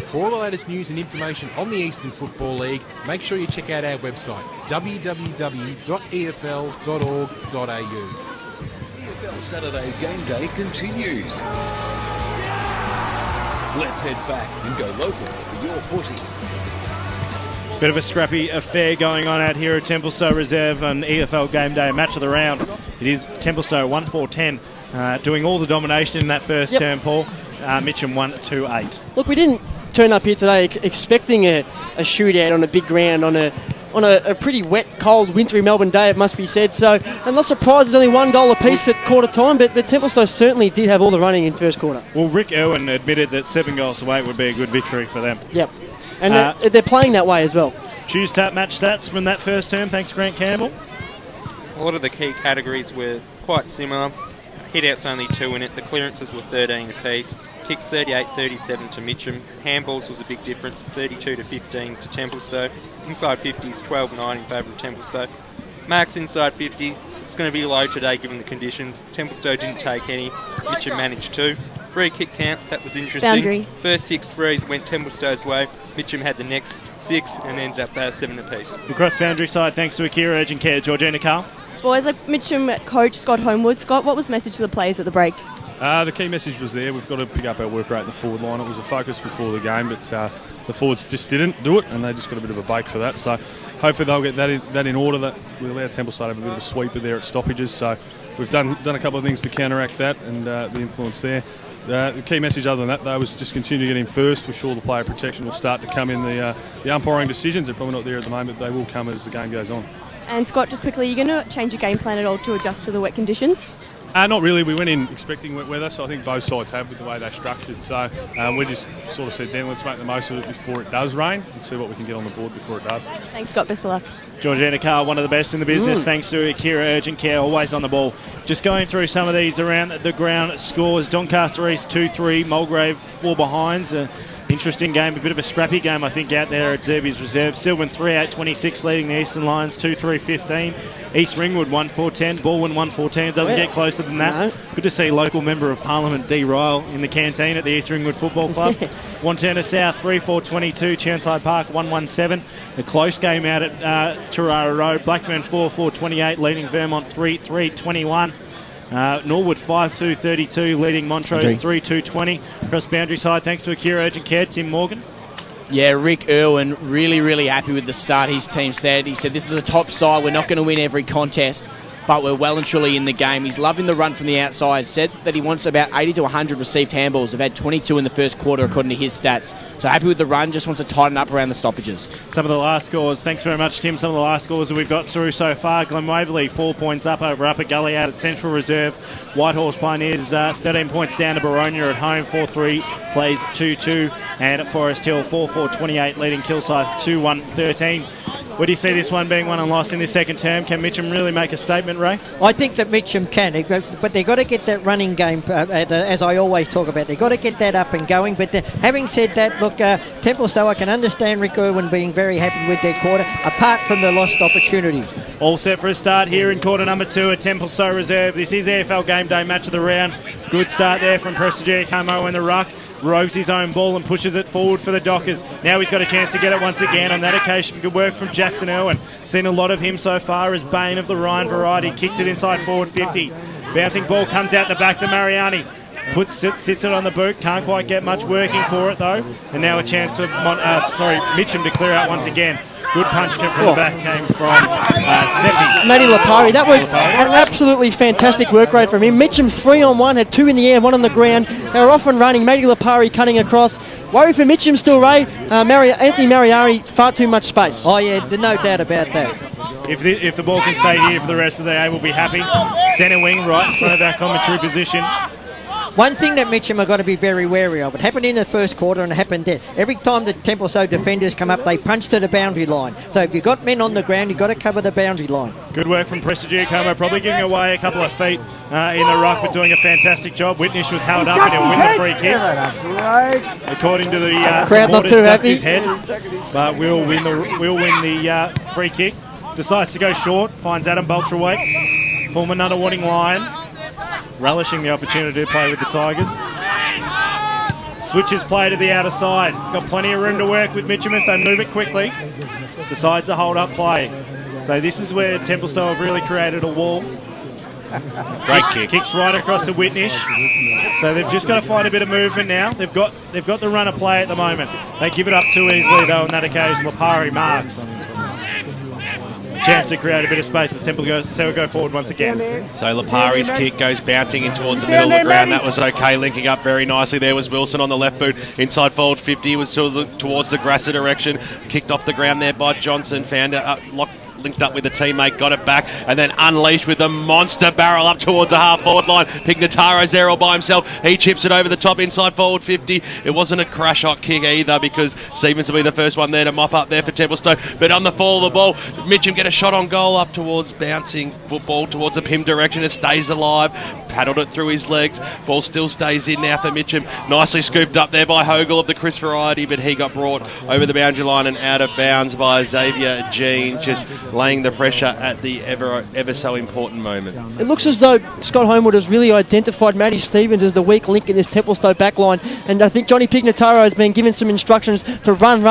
For all the latest news and information on the Eastern Football League, make sure you check out our website, www.efl.org.au. EFL Saturday Game Day continues. Let's head back and go local for your footy. Bit of a scrappy affair going on out here at Templestowe Reserve on EFL Game Day, match of the round. It is Templestowe 1-4-10, doing all the domination in that first term, Paul. Mitchum 1-2-8. Look, we didn't turn up here today expecting a shootout on a big ground on a pretty wet, cold, wintry Melbourne day, it must be said. So I'm not surprised there's only $1 apiece at quarter time, but Templestowe certainly did have all the running in first quarter. Well, Rick Irwin admitted that 7 goals to 8 would be a good victory for them. Yep. And they're playing that way as well. Choose tap match stats from that first term. Thanks, Grant Campbell. A lot of the key categories were quite similar. Hit-outs only 2 in it. The clearances were 13 apiece. Kicks 38-37 to Mitchum. Handballs was a big difference, 32-15 to Templestowe. Inside 50s, 12-9 in favour of Templestowe. Marks inside 50, it's going to be low today given the conditions. Templestowe didn't take any. Mitchum managed 2. Free kick count, that was interesting. Boundary. First 6 frees went Templestowe's way. Mitchum had the next 6 and ended up 7 apiece. Across boundary side, thanks to Akira Urgent Care. Georgina Carl. Boys, like Mitchum coach Scott Homewood. Scott, what was the message to the players at the break? The key message was there. We've got to pick up our work rate in the forward line. It was a focus before the game, but the forwards just didn't do it, and they just got a bit of a bake for that. So hopefully they'll get that in order. That we'll allow Templestowe to have a bit of a sweeper there at stoppages. So we've done a couple of things to counteract that and the influence there. The key message other than that, though, was just continue to get in first. We're sure the player protection will start to come in the umpiring decisions. They're probably not there at the moment, but they will come as the game goes on. And Scott, just quickly, you're going to change your game plan at all to adjust to the wet conditions? Not really. We went in expecting wet weather, so I think both sides have with the way they're structured. So we just sort of said, then let's make the most of it before it does rain and see what we can get on the board before it does. Thanks, Scott. Best of luck. Georgina Carr, one of the best in the business, thanks to Akira Urgent Care, always on the ball. Just going through some of these around the ground scores. Doncaster East 2-3, Mulgrave 4 behinds. Interesting game, a bit of a scrappy game, I think, out there at Derby's Reserve. Sylvan 3-8-26, leading the Eastern Lions 2-3-15. East Ringwood 1-4-10, Baldwin 1-4-10. Doesn't get closer than that. No. Good to see local Member of Parliament D. Ryle in the canteen at the East Ringwood Football Club. Wanturna South 3-4-22, Churnside Park 1-1-7. A close game out at Turara Road. Blackburn 4-4-28, leading Vermont 3-3-21. Norwood 5-2-32, leading Montrose 3-2-20. Cross boundary side, thanks to Akira Urgent Care. Tim Morgan. Yeah, Rick Irwin really happy with the start his team said. He said, this is a top side. We're not going to win every contest, but we're well and truly in the game. He's loving the run from the outside. Said that he wants about 80 to 100 received handballs. They've had 22 in the first quarter, according to his stats. So happy with the run, just wants to tighten up around the stoppages. Some of the last scores, thanks very much, Tim. Some of the last scores that we've got through so far. Glen Waverley 4 points up over Upper Gully out at Central Reserve. Whitehorse Pioneers 13 points down to Baronia at home. 4-3 plays 2-2. And at Forest Hill 4-4-28, leading Kilsyth 2-1-13. Where do you see this one being won and lost in this second term? Can Mitchum really make a statement, Ray? I think that Mitchum can, but they've got to get that running game, as I always talk about. They've got to get that up and going. But having said that, look, Templestowe, I can understand Rick Irwin being very happy with their quarter, apart from the lost opportunities. All set for a start here in quarter number 2 at Templestowe Reserve. This is EFL Game Day, match of the round. Good start there from Prestigia Como in the ruck. roves his own ball and pushes it forward for the Dockers. Now he's got a chance to get it once again. On that occasion, good work from Jackson Irwin. Seen a lot of him so far as Bane of the Rhine variety. Kicks it inside forward 50. Bouncing ball comes out the back to Mariani. Sits it on the boot. Can't quite get much working for it though. And now a chance for Mitchum to clear out once again. Good punch from the back came from Seppi. Matty Lipari, that was an absolutely fantastic work rate from him. Mitchum 3-on-1, had 2 in the air, 1 on the ground. They were off and running. Matty Lipari cutting across. Worry for Mitchum still, Ray. Anthony Mariari, far too much space. Oh yeah, no doubt about that. If the ball can stay here for the rest of the day, we'll be happy. Centre wing, right in front of our commentary position. One thing that Mitchum have got to be very wary of, it happened in the first quarter and it happened there. Every time the Templestowe defenders come up, they punch to the boundary line. So if you've got men on the ground, you've got to cover the boundary line. Good work from Prestigiacomo, probably giving away a couple of feet in the ruck, but doing a fantastic job. Whitnish was held up and he'll win the free kick. According to the crowd, not too happy. His head, but we'll win the free kick. Decides to go short, finds Adam Baltrawait, former Nunawading Lion. Relishing the opportunity to play with the Tigers. Switches play to the outer side. Got plenty of room to work with Mitchum if they move it quickly. Decides to hold up play. So this is where Templestowe have really created a wall. Great kick. Kicks right across to Whitnish. So they've just got to find a bit of movement now. They've got the run of play at the moment. They give it up too easily though on that occasion. Lipari marks. Chance to create a bit of space as Templestowe go forward once again. So Lipari's kick goes bouncing in towards the middle of the ground. That was okay, linking up very nicely. There was Wilson on the left boot. Inside forward 50 was towards the Grasser direction. Kicked off the ground there by Johnson. Found it linked up with a teammate, got it back, and then unleashed with a monster barrel up towards the half-forward line. Pignataro's there all by himself. He chips it over the top inside forward 50. It wasn't a crash-hot kick either because Stevens will be the first one there to mop up there for Templestowe. But on the fall of the ball, Mitchum get a shot on goal up towards bouncing football towards the Pim direction. It stays alive. Paddled it through his legs. Ball still stays in now for Mitchum. Nicely scooped up there by Hogle of the Chris variety, but he got brought over the boundary line and out of bounds by Xavier Jean, just laying the pressure at the ever so important moment. It looks as though Scott Homewood has really identified Matty Stevens as the weak link in this Templestowe backline, and I think Johnny Pignotaro has been given some instructions to run.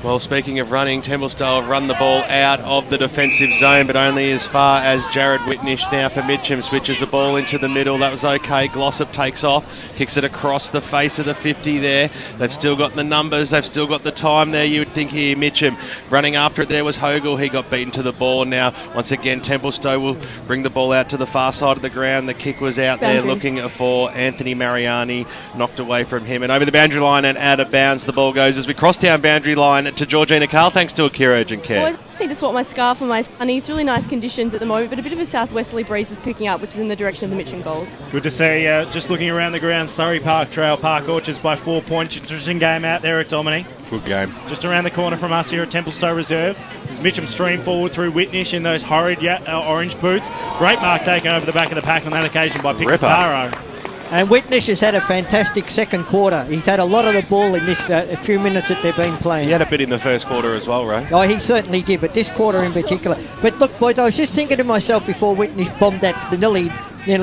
Well, speaking of running, Templestowe have run the ball out of the defensive zone, but only as far as Jared Whitnish now for Mitchum. Switches the ball into the middle. That was okay. Glossop takes off, kicks it across the face of the 50 there. They've still got the numbers. They've still got the time there. You would think here, Mitchum running after it there was Hogle. He got beaten to the ball. Now, once again, Templestowe will bring the ball out to the far side of the ground. The kick was out there looking for Anthony Mariani. Knocked away from him and over the boundary line and out of bounds the ball goes as we cross down boundary line to Georgina Carl, thanks to Akira Urgent Care. Well, I need to swap my scarf for my sunny. It's really nice conditions at the moment, but a bit of a southwesterly breeze is picking up, which is in the direction of the Mitchum goals. Good to see, just looking around the ground, Surrey Park Trail, Park Orchards by 4 points. Interesting game out there at Dominic. Good game. Just around the corner from us here at Templestowe Reserve. As Mitchum stream forward through Whitnish in those horrid orange boots. Great mark taken over the back of the pack on that occasion by Pignotaro. And Whitnish has had a fantastic second quarter. He's had a lot of the ball in this a few minutes that they've been playing. He had a bit in the first quarter as well, Ray. Oh, he certainly did, but this quarter in particular. But look, boys, I was just thinking to myself before Whitnish bombed that nearly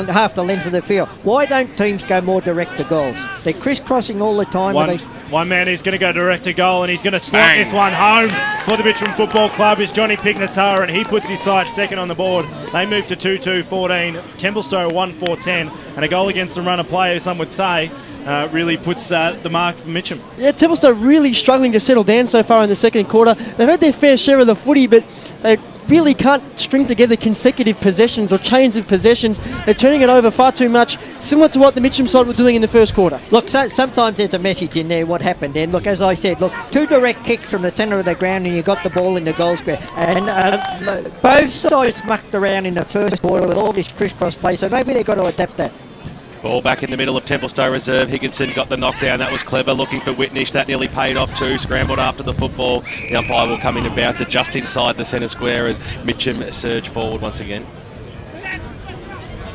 half the length of the field. Why don't teams go more direct to goals? They're crisscrossing all the time. One man who's going to go direct to goal and he's going to slot this one home for the Mitchum Football Club is Johnny Pignotaro, and he puts his side second on the board. They move to 2-2-14. Templestowe 1-4-10, and a goal against the run of play, some would say, really puts the mark for Mitchum. Yeah, Templestowe really struggling to settle down so far in the second quarter. They've had their fair share of the footy, but they really can't string together consecutive possessions or chains of possessions. They're turning it over far too much, similar to what the Mitchum side were doing in the first quarter. Look, sometimes there's a message in there what happened then. Look, as I said, look, 2 direct kicks from the centre of the ground and you got the ball in the goal square. And both sides mucked around in the first quarter with all this crisscross play, so maybe they've got to adapt that. Ball back in the middle of Templestowe Reserve. Higginson got the knockdown. That was clever. Looking for Whitnish. That nearly paid off too. Scrambled after the football. The umpire will come in and bounce it just inside the centre square as Mitchum surge forward once again.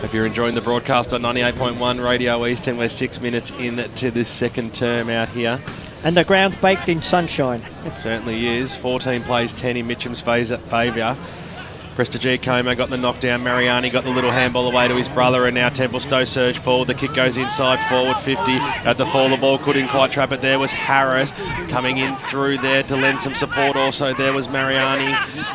Hope you're enjoying the broadcast on 98.1 Radio East, and we're 6 minutes into this second term out here. And the ground's baked in sunshine. It certainly is. 14 plays 10 in Mitchum's favour. Prestigiacomo got the knockdown. Mariani got the little handball away to his brother, and now Templestowe surge forward. The kick goes inside forward 50. At the fall, the ball couldn't quite trap it. There was Harris coming in through there to lend some support. Also, there was Mariani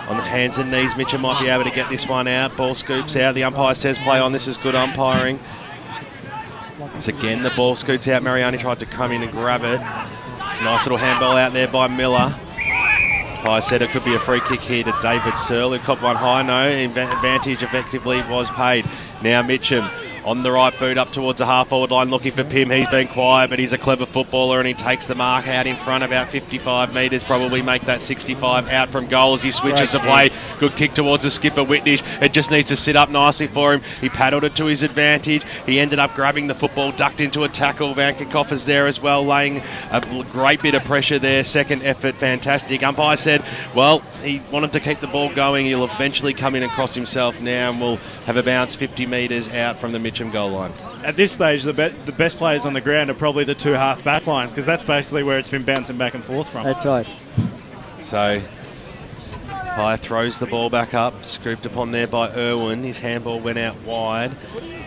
on the hands and knees. Mitchum might be able to get this one out. Ball scoops out. The umpire says play on. This is good umpiring. Once again, the ball scoots out. Mariani tried to come in and grab it. Nice little handball out there by Miller. I said it could be a free kick here to David Searle, who caught one high. No, advantage effectively was paid. Now Mitchum on the right boot up towards the half-forward line looking for Pim. He's been quiet, but he's a clever footballer, and he takes the mark out in front about 55 metres, probably make that 65 out from goal as he switches the play. Good kick towards the skipper, Whitnish. It just needs to sit up nicely for him. He paddled it to his advantage. He ended up grabbing the football, ducked into a tackle. Vankerkopf is there as well, laying a great bit of pressure there. Second effort, fantastic. Umpire said, well, he wanted to keep the ball going. He'll eventually come in and cross himself now, and we'll have a bounce 50 metres out from the Mitchum goal line. At this stage, the best players on the ground are probably the two half back lines, because that's basically where it's been bouncing back and forth from. That's right. So Pye throws the ball back up, scooped upon there by Irwin. His handball went out wide.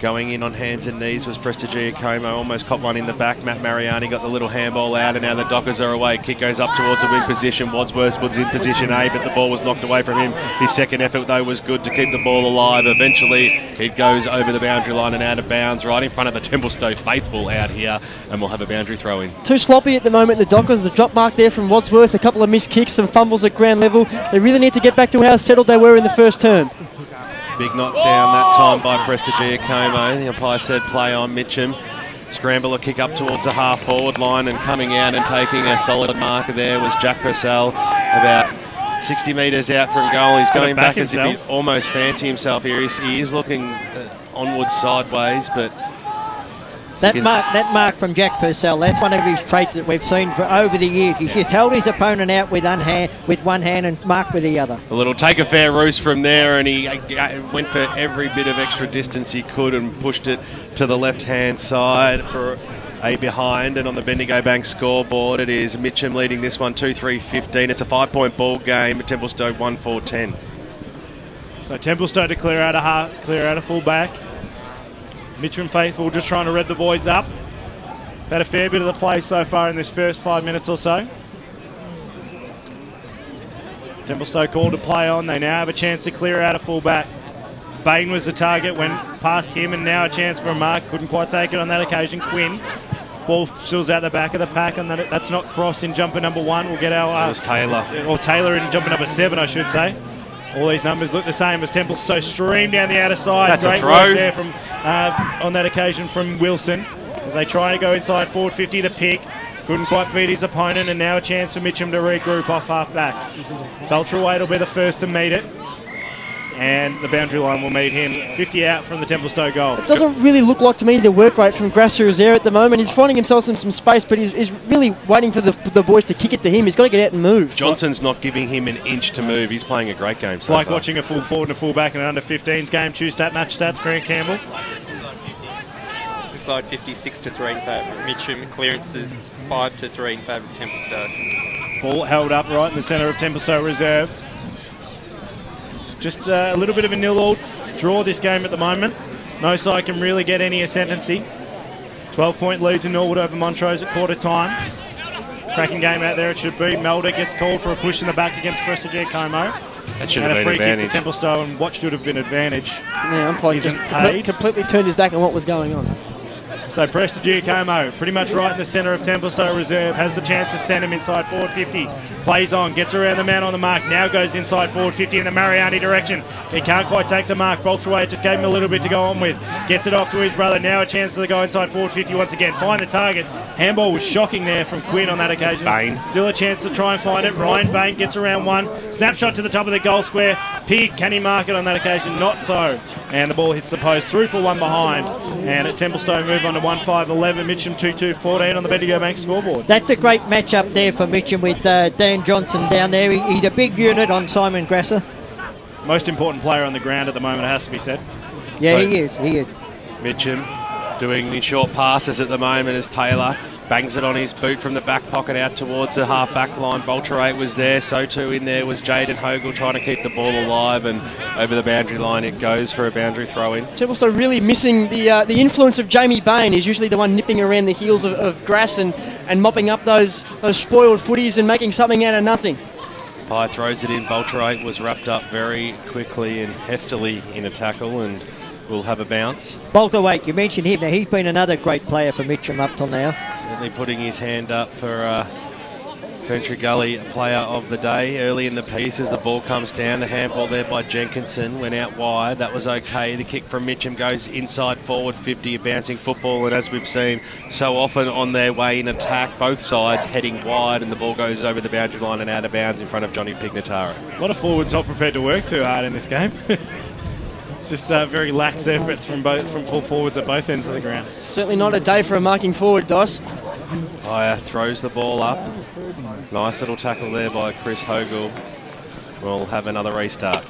Going in on hands and knees was Prestigiacomo, almost caught one in the back. Matt Mariani got the little handball out, and now the Dockers are away. Kick goes up towards the wing position. Wadsworth was in position A, but the ball was knocked away from him. His second effort, though, was good to keep the ball alive. Eventually, it goes over the boundary line and out of bounds, right in front of the Templestowe faithful out here, and we'll have a boundary throw in. Too sloppy at the moment, the Dockers. The drop mark there from Wadsworth, a couple of missed kicks, some fumbles at ground level. They really need to get back to how settled they were in the first term. Big knockdown that time by Prestigiacomo. The umpire said play on. Mitchum. Scramble a kick up towards the half-forward line, and coming out and taking a solid marker there was Jack Purcell, about 60 metres out from goal. He's going back as if he almost fancy himself here. He is looking onwards sideways, but that mark from Jack Purcell, that's one of his traits that we've seen for over the years. He just held his opponent out with one hand and marked with the other. A little take a fair roost from there, and he went for every bit of extra distance he could and pushed it to the left-hand side for a behind. And on the Bendigo Bank scoreboard, it is Mitchum leading this one 2-3-15. It's a 5-point ball game. Templestowe 1-4-10. So Templestowe to clear out a full back. Mitchum faithful just trying to rev the boys up. Had a fair bit of the play so far in this first 5 minutes or so. Templestowe called to play on. They now have a chance to clear out a full back. Bain was the target, went past him, and now a chance for a mark. Couldn't quite take it on that occasion. Quinn. Ball spills out the back of the pack, and that's not crossed in jumper number 1. We'll get our... it was Taylor. Or Taylor in jumper number 7, I should say. All these numbers look the same as Templestowe stream down the outer side. That's Great a throw. work there from on that occasion from Wilson. As they try to go inside forward 50 to pick. Couldn't quite beat his opponent, and now a chance for Mitchum to regroup off half back. Beltraway will be the first to meet it. And the boundary line will meet him. 50 out from the Templestowe goal. It doesn't really look like to me the work rate from Grasser is there at the moment. He's finding himself in some space, but he's really waiting for the boys to kick it to him. He's got to get out and move. Johnson's not giving him an inch to move. He's playing a great game. It's like watching a full forward and a full back in an under 15s game. Tuesday match stats, Grant Campbell. Side 56-3 in favour of Mitchum. Clearances 5-3 in favour of Templestowe. Ball held up right in the centre of Templestowe reserve. Just a little bit of a 0-0 draw this game at the moment. No side can really get any ascendancy. 12-point lead to Norwood over Montrose at quarter time. Cracking game out there it should be. Melder gets called for a push in the back against Prestigiacomo. That should have been a free advantage. kick to Templestowe, and what should have been advantage. Yeah, umpire just completely turned his back on what was going on. So Prestigiacomo, pretty much right in the centre of Templestowe reserve, has the chance to send him inside forward 50. Plays on, gets around the man on the mark, now goes inside forward 50 in the Mariani direction. He can't quite take the mark. Boltraway just gave him a little bit to go on with. Gets it off to his brother, now a chance to go inside forward 50 once again. Find the target. Handball was shocking there from Quinn on that occasion. Bain. Still a chance to try and find it. Ryan Bain gets around one. Snapshot to the top of the goal square. Pig, can he mark it on that occasion? Not so. And the ball hits the post, through for one behind. And at Templestowe move on to 1-5-11. Mitchum 2-2-14 on the Bendigo Bank scoreboard. That's a great match up there for Mitchum with Dan Johnson down there. He's a big unit on Simon Grasser. Most important player on the ground at the moment, it has to be said. Yeah, so he is. Mitchum doing the short passes at the moment as Taylor bangs it on his boot from the back pocket out towards the half-back line. Bolterate was there, so too in there was Jaden Hogle trying to keep the ball alive, and over the boundary line it goes for a boundary throw-in. Templestowe really missing the influence of Jamie Bain. He's usually the one nipping around the heels of Grass and mopping up those spoiled footies and making something out of nothing. Pye throws it in. Bolterate was wrapped up very quickly and heftily in a tackle, and will have a bounce. Bolterwaite, you mentioned him. Now, he's been another great player for Mitchum up till now. Certainly putting his hand up for Country Gully player of the day. Early in the piece as the ball comes down, the handball there by Jenkinson went out wide. That was okay. The kick from Mitchum goes inside forward 50, a bouncing football, and as we've seen so often on their way in attack, both sides heading wide, and the ball goes over the boundary line and out of bounds in front of Johnny Pignotaro. A lot of forwards not prepared to work too hard in this game. It's just very lax efforts from full forwards at both ends of the ground. Certainly not a day for a marking forward, Dos. Pye throws the ball up. Nice little tackle there by Chris Hogle. We'll have another restart.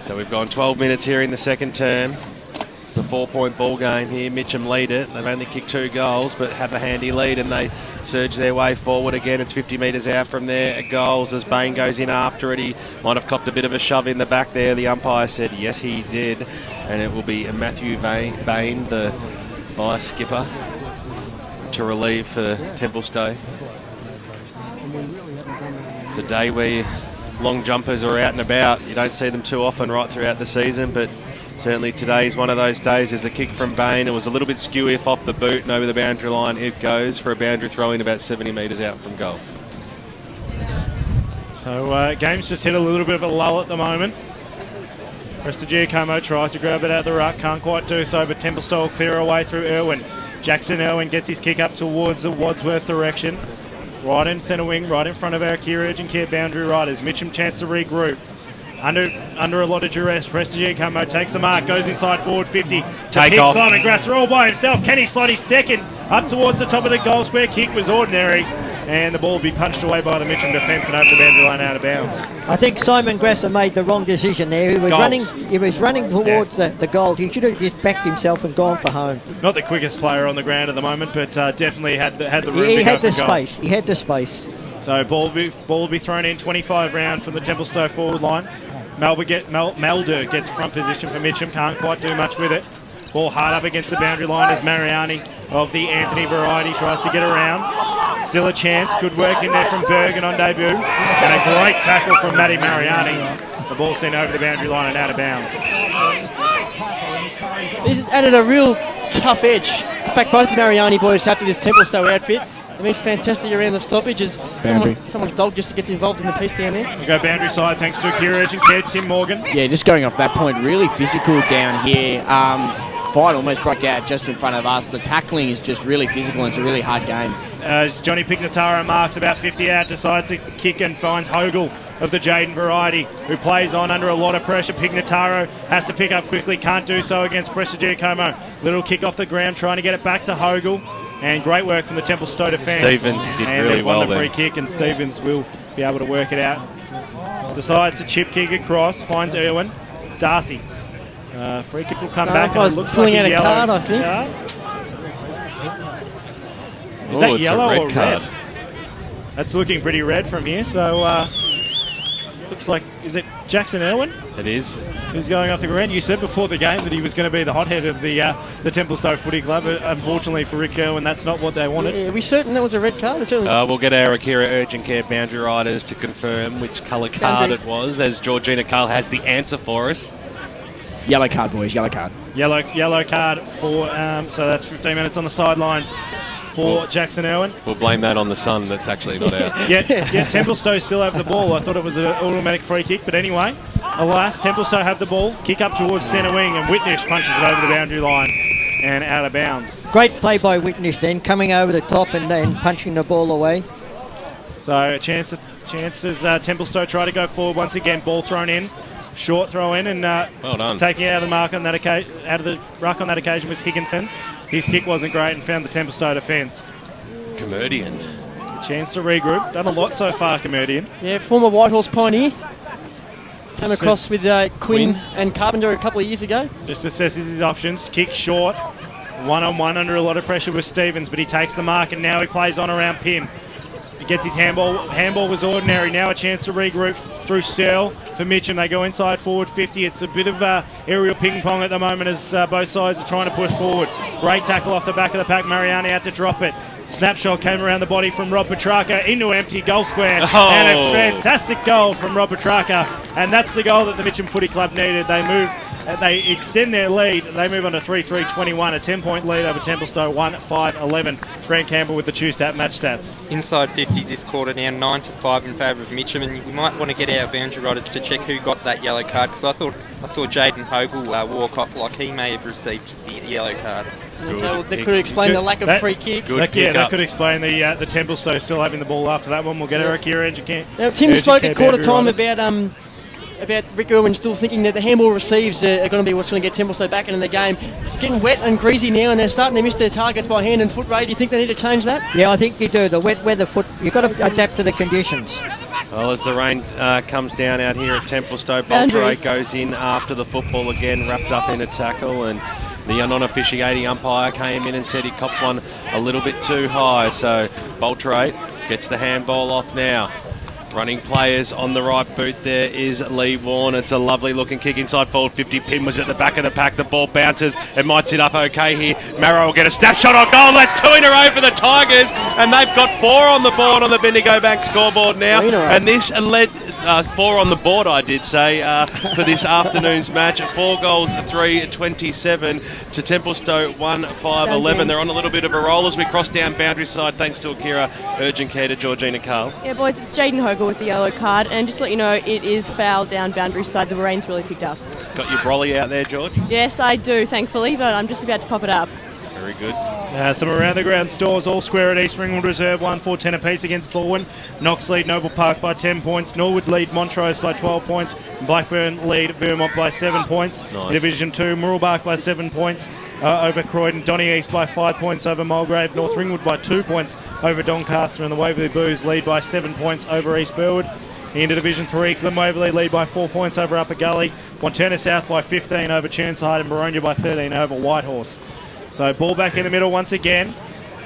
So we've gone 12 minutes here in the second term. It's a 4-point ball game here. Mitchum lead it. They've only kicked 2 goals, but have a handy lead, and they surge their way forward again. It's 50 metres out from there at goals as Bain goes in after it. He might have copped a bit of a shove in the back there. The umpire said yes, he did, and it will be Matthew Bain, the vice skipper, to relieve for Templestowe. It's a day where long jumpers are out and about. You don't see them too often right throughout the season, but certainly today is one of those days. There's a kick from Bain. It was a little bit skewy off the boot and over the boundary line. It goes for a boundary throw in about 70 metres out from goal. So game's just hit a little bit of a lull at the moment. Prestigiacomo tries to grab it out of the ruck, can't quite do so, but Templestowe will clear away through Irwin. Jackson Irwin gets his kick up towards the Wadsworth direction. Right in centre wing, right in front of our key urgent care boundary riders. Mitchum chance to regroup. Under a lot of duress, Prestigiacomo takes the mark, goes inside forward 50. Take off. Simon Grasser all by himself. Can he slot his second up towards the top of the goal square? Kick was ordinary, and the ball will be punched away by the Mitchum defence and over the boundary line out of bounds. I think Simon Grasser made the wrong decision there. He was running towards the goal. He should have just backed himself and gone for home. Not the quickest player on the ground at the moment, but definitely had the room. He had the space. He had the space. So ball will be thrown in 25 round from the Templestowe forward line. Melder gets front position for Mitchum, can't quite do much with it. Ball hard up against the boundary line as Mariani of the Anthony variety tries to get around. Still a chance, good work in there from Bergen on debut, and a great tackle from Matty Mariani. The ball sent over the boundary line and out of bounds. He's added a real tough edge. In fact, both Mariani boys have to this Templestowe outfit. They been fantastic around the stoppages. Someone's dog just gets involved in the piece down there. We go boundary side thanks to Akira Urgent Care, Tim Morgan. Yeah, just going off that point, really physical down here. Fight almost broke out just in front of us. The tackling is just really physical and it's a really hard game. As Johnny Pignotaro marks about 50 out, decides to kick and finds Hogle of the Jaden variety, who plays on under a lot of pressure. Pignotaro has to pick up quickly, can't do so against Prestigiacomo. Little kick off the ground, trying to get it back to Hogle. And great work from the Templestowe defence. Stevens did really well there. And the free kick, and Stevens will be able to work it out. Decides to chip kick across, finds Irwin. Darcy. Free kick will come back. And it looks pulling like out a card, I think. Is that yellow or red? That's looking pretty red from here. So looks like, is it Jackson Irwin? It is. Who's going off the ground? You said before the game that he was going to be the hothead of the Templestowe Footy Club. Unfortunately for Rick Irwin, that's not what they wanted. Yeah, are we certain that was a red card? We'll get our Akira Urgent Care boundary riders to confirm which colour card it was, as Georgina Carl has the answer for us. Yellow card, boys, yellow card. Yellow card for, so that's 15 minutes on the sidelines for Jackson Irwin. We'll blame that on the sun that's actually not out. yeah, Templestowe still have the ball. I thought it was an automatic free kick, but anyway, alas, Templestowe have the ball, kick up towards centre wing, and Whitnish punches it over the boundary line and out of bounds. Great play by Whitnish then, coming over the top and then punching the ball away. So chances Templestowe try to go forward once again, ball thrown in. Short throw in, and well done. Taking out of the mark on that out of the ruck on that occasion was Higginson. His kick wasn't great and found the Templestowe defence. Comedian. A chance to regroup. Done a lot so far, Comedian. Yeah, former Whitehorse pioneer. Came across with Quinn and Carpenter a couple of years ago. Just assesses his options. Kick short. 1-on-1 under a lot of pressure with Stevens, but he takes the mark and now he plays on around Pym. He gets his handball. Handball was ordinary. Now a chance to regroup through Searle for Mitchum. They go inside forward 50. It's a bit of aerial ping-pong at the moment as both sides are trying to push forward. Great tackle off the back of the pack. Mariani had to drop it. Snapshot came around the body from Rob Petrarca into empty goal square. And a fantastic goal from Rob Petrarca. And that's the goal that the Mitchum Footy Club needed. They extend their lead. They move on to 3-3-21, a 10-point lead over Templestowe, 1-5-11. Grant Campbell with the Tuesday match stats. Inside 50s this quarter now, 9-5 in favour of Mitchum, and we might want to get our boundary riders to check who got that yellow card, because I saw Jaden Hogle walk off like he may have received the yellow card. That could explain the lack of free kick. That could explain the Templestowe still having the ball after that one. We'll get Eric here. Now, Tim spoke at quarter time about Rick Irwin still thinking that the handball receives are going to be what's going to get Templestowe back into the game. It's getting wet and greasy now, and they're starting to miss their targets by hand and foot. Ray, do you think they need to change that? Yeah, I think you do. The wet weather foot, you've got to adapt to the conditions. Well, as the rain comes down out here at Templestowe, Bolteray goes in after the football again, wrapped up in a tackle, and the non-officiating umpire came in and said he copped one a little bit too high. So Bolteray gets the handball off now. Running players on the right boot there is Lee Warren. It's a lovely looking kick inside forward 50. Pym was at the back of the pack. The ball bounces. It might sit up okay here. Marrow will get a snapshot on goal. That's 2 in a row for the Tigers. And they've got 4 on the board on the Bendigo Bank scoreboard now. And this led 4 on the board, I did say, for this afternoon's match. 4 goals, 3-27 to Templestowe, 1-5-11. They're on a little bit of a roll as we cross down boundary side thanks to Akira. Urgent care to Georgina Carl. Yeah, boys, it's Jaden Hogle with the yellow card, and just to let you know, it is foul down boundary side. The rain's really picked up. Got your brolly out there, George? Yes, I do, thankfully, but I'm just about to pop it up. Very good. Some around the ground stores all square at East Ringwood Reserve, 1-4-10 apiece against Bulwen. Knox lead Noble Park by 10 points. Norwood lead Montrose by 12 points. Blackburn lead Vermont by 7 points. Nice. In Division 2, Murrelbach by 7 points over Croydon. Donny East by 5 points over Mulgrave. North Ringwood by 2 points over Doncaster. And the Waverley Blues lead by 7 points over East Burwood. Into Division 3, Glen Waverley lead by 4 points over Upper Gully. Montana South by 15 over Churnside, and Baronia by 13 over Whitehorse. So ball back in the middle once again.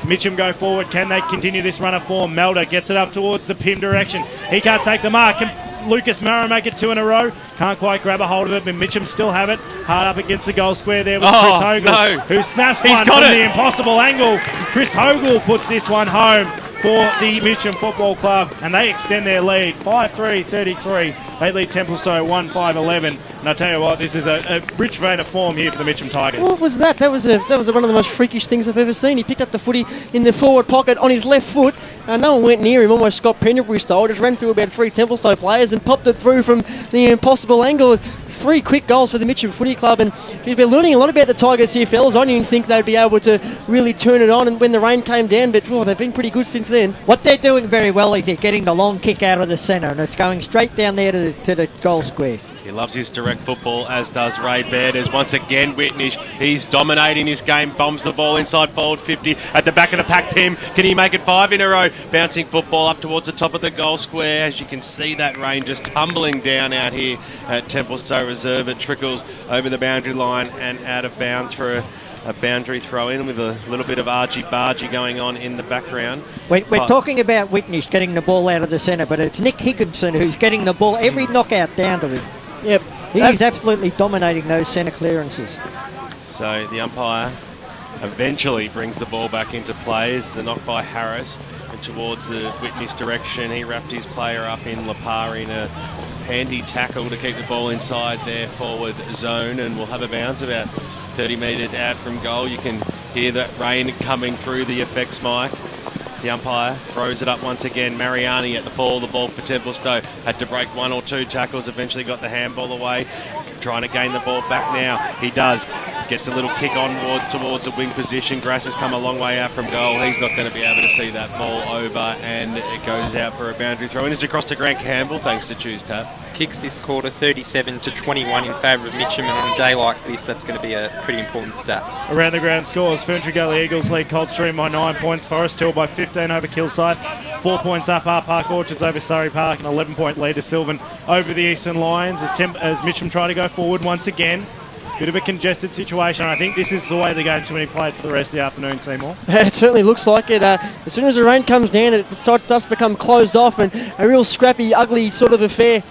Mitchum go forward. Can they continue this run of form? Melder gets it up towards the Pym direction. He can't take the mark. Can Lucas Murrow make it 2 in a row? Can't quite grab a hold of it, but Mitchum still have it. Hard up against the goal square there with Chris Hogle, who snaps one from the impossible angle. Chris Hogle puts this one home for the Mitchum Football Club, and they extend their lead 5-3-33. They lead Templestowe 1-5-11. And I tell you what, this is a rich vein of form here for the Mitchum Tigers. What was that? That was one of the most freakish things I've ever seen. He picked up the footy in the forward pocket on his left foot. No one went near him, almost Scott Pendlebury style. Just ran through about 3 Templestowe players and popped it through from the impossible angle. 3 quick goals for the Mitchum Footy Club, and we've been learning a lot about the Tigers here, fellas. I didn't think they'd be able to really turn it on and when the rain came down, but they've been pretty good since then. What they're doing very well is they're getting the long kick out of the centre, and it's going straight down there to the goal square. He loves his direct football, as does Ray Baird. As once again, Whitnish, he's dominating this game, bombs the ball inside forward 50 at the back of the pack. Pym, can he make it 5 in a row? Bouncing football up towards the top of the goal square. As you can see, that rain just tumbling down out here at Templestowe Reserve. It trickles over the boundary line and out of bounds for a boundary throw in with a little bit of argy-bargy going on in the background. We're talking about Whitnish getting the ball out of the centre, but it's Nick Higginson who's getting the ball every knockout down to him. Yep. He's absolutely dominating those centre clearances. So the umpire eventually brings the ball back into play as the knock by Harris and towards the Whitnish direction. He wrapped his player up in Lapari in a handy tackle to keep the ball inside their forward zone, and we'll have a bounce about 30 metres out from goal. You can hear that rain coming through the effects mic. The umpire throws it up once again. Mariani at the ball. The ball for Templestowe. Had to break 1 or 2 tackles. Eventually got the handball away. Trying to gain the ball back now. He does. Gets a little kick onwards towards the wing position. Grass has come a long way out from goal. He's not going to be able to see that ball over, and it goes out for a boundary throw. And it's across to Grant Campbell thanks to Choose Tab. Kicks this quarter 37-21 in favour of Mitchum, and on a day like this, that's going to be a pretty important stat. Around the ground scores, Ferntree Gully Eagles lead Coldstream by 9 points, Forest Hill by 15 over Kilsyth, 4 points up Park Orchards over Surrey Park, an 11-point lead to Sylvan over the Eastern Lions as Mitchum try to go forward once again. Bit of a congested situation. I think this is the way the game's going to be played for the rest of the afternoon, Seymour. It certainly looks like it. As soon as the rain comes down, it starts to become closed off and a real scrappy, ugly sort of affair.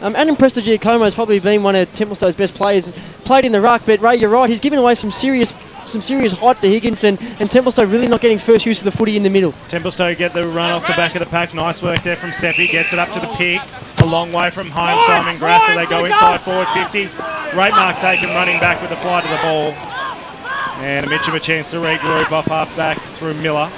Adam Prestigiacomo has probably been one of Templestowe's best players. Played in the ruck, but Ray, you're right. He's given away some serious height to Higgins, and Templestowe really not getting first use of the footy in the middle. Templestowe get the run off the back of the pack. Nice work there from Seppi. Gets it up to the pig. A long way from home. Simon Grasser. They go inside forward 50. Great mark taken running back with the fly to the ball. And Mitchum a chance to regroup off half back through Miller.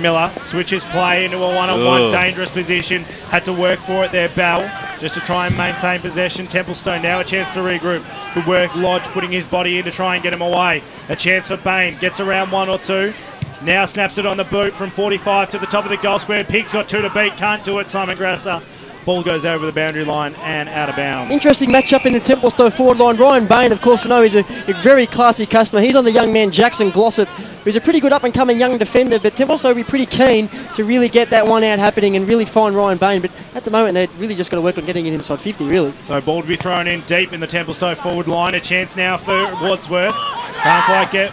Miller switches play into a one-on-one dangerous position. Had to work for it there, Bell, just to try and maintain possession. Templestowe now a chance to regroup. Good work, Lodge putting his body in to try and get him away. A chance for Bain, gets around one or two. Now snaps it on the boot from 45 to the top of the goal square. Pig's got two to beat, can't do it, Simon Grasser. Ball goes over the boundary line and out of bounds. Interesting matchup in the Templestowe forward line. Ryan Bain, of course, we know he's a very classy customer. He's on the young man Jackson Glossop, who's a pretty good up-and-coming young defender, but Templestowe will be pretty keen to really get that one out happening and really find Ryan Bain. But at the moment, they've really just got to work on getting it inside 50, really. So ball to be thrown in deep in the Templestowe forward line. A chance now for Wadsworth. Can't quite get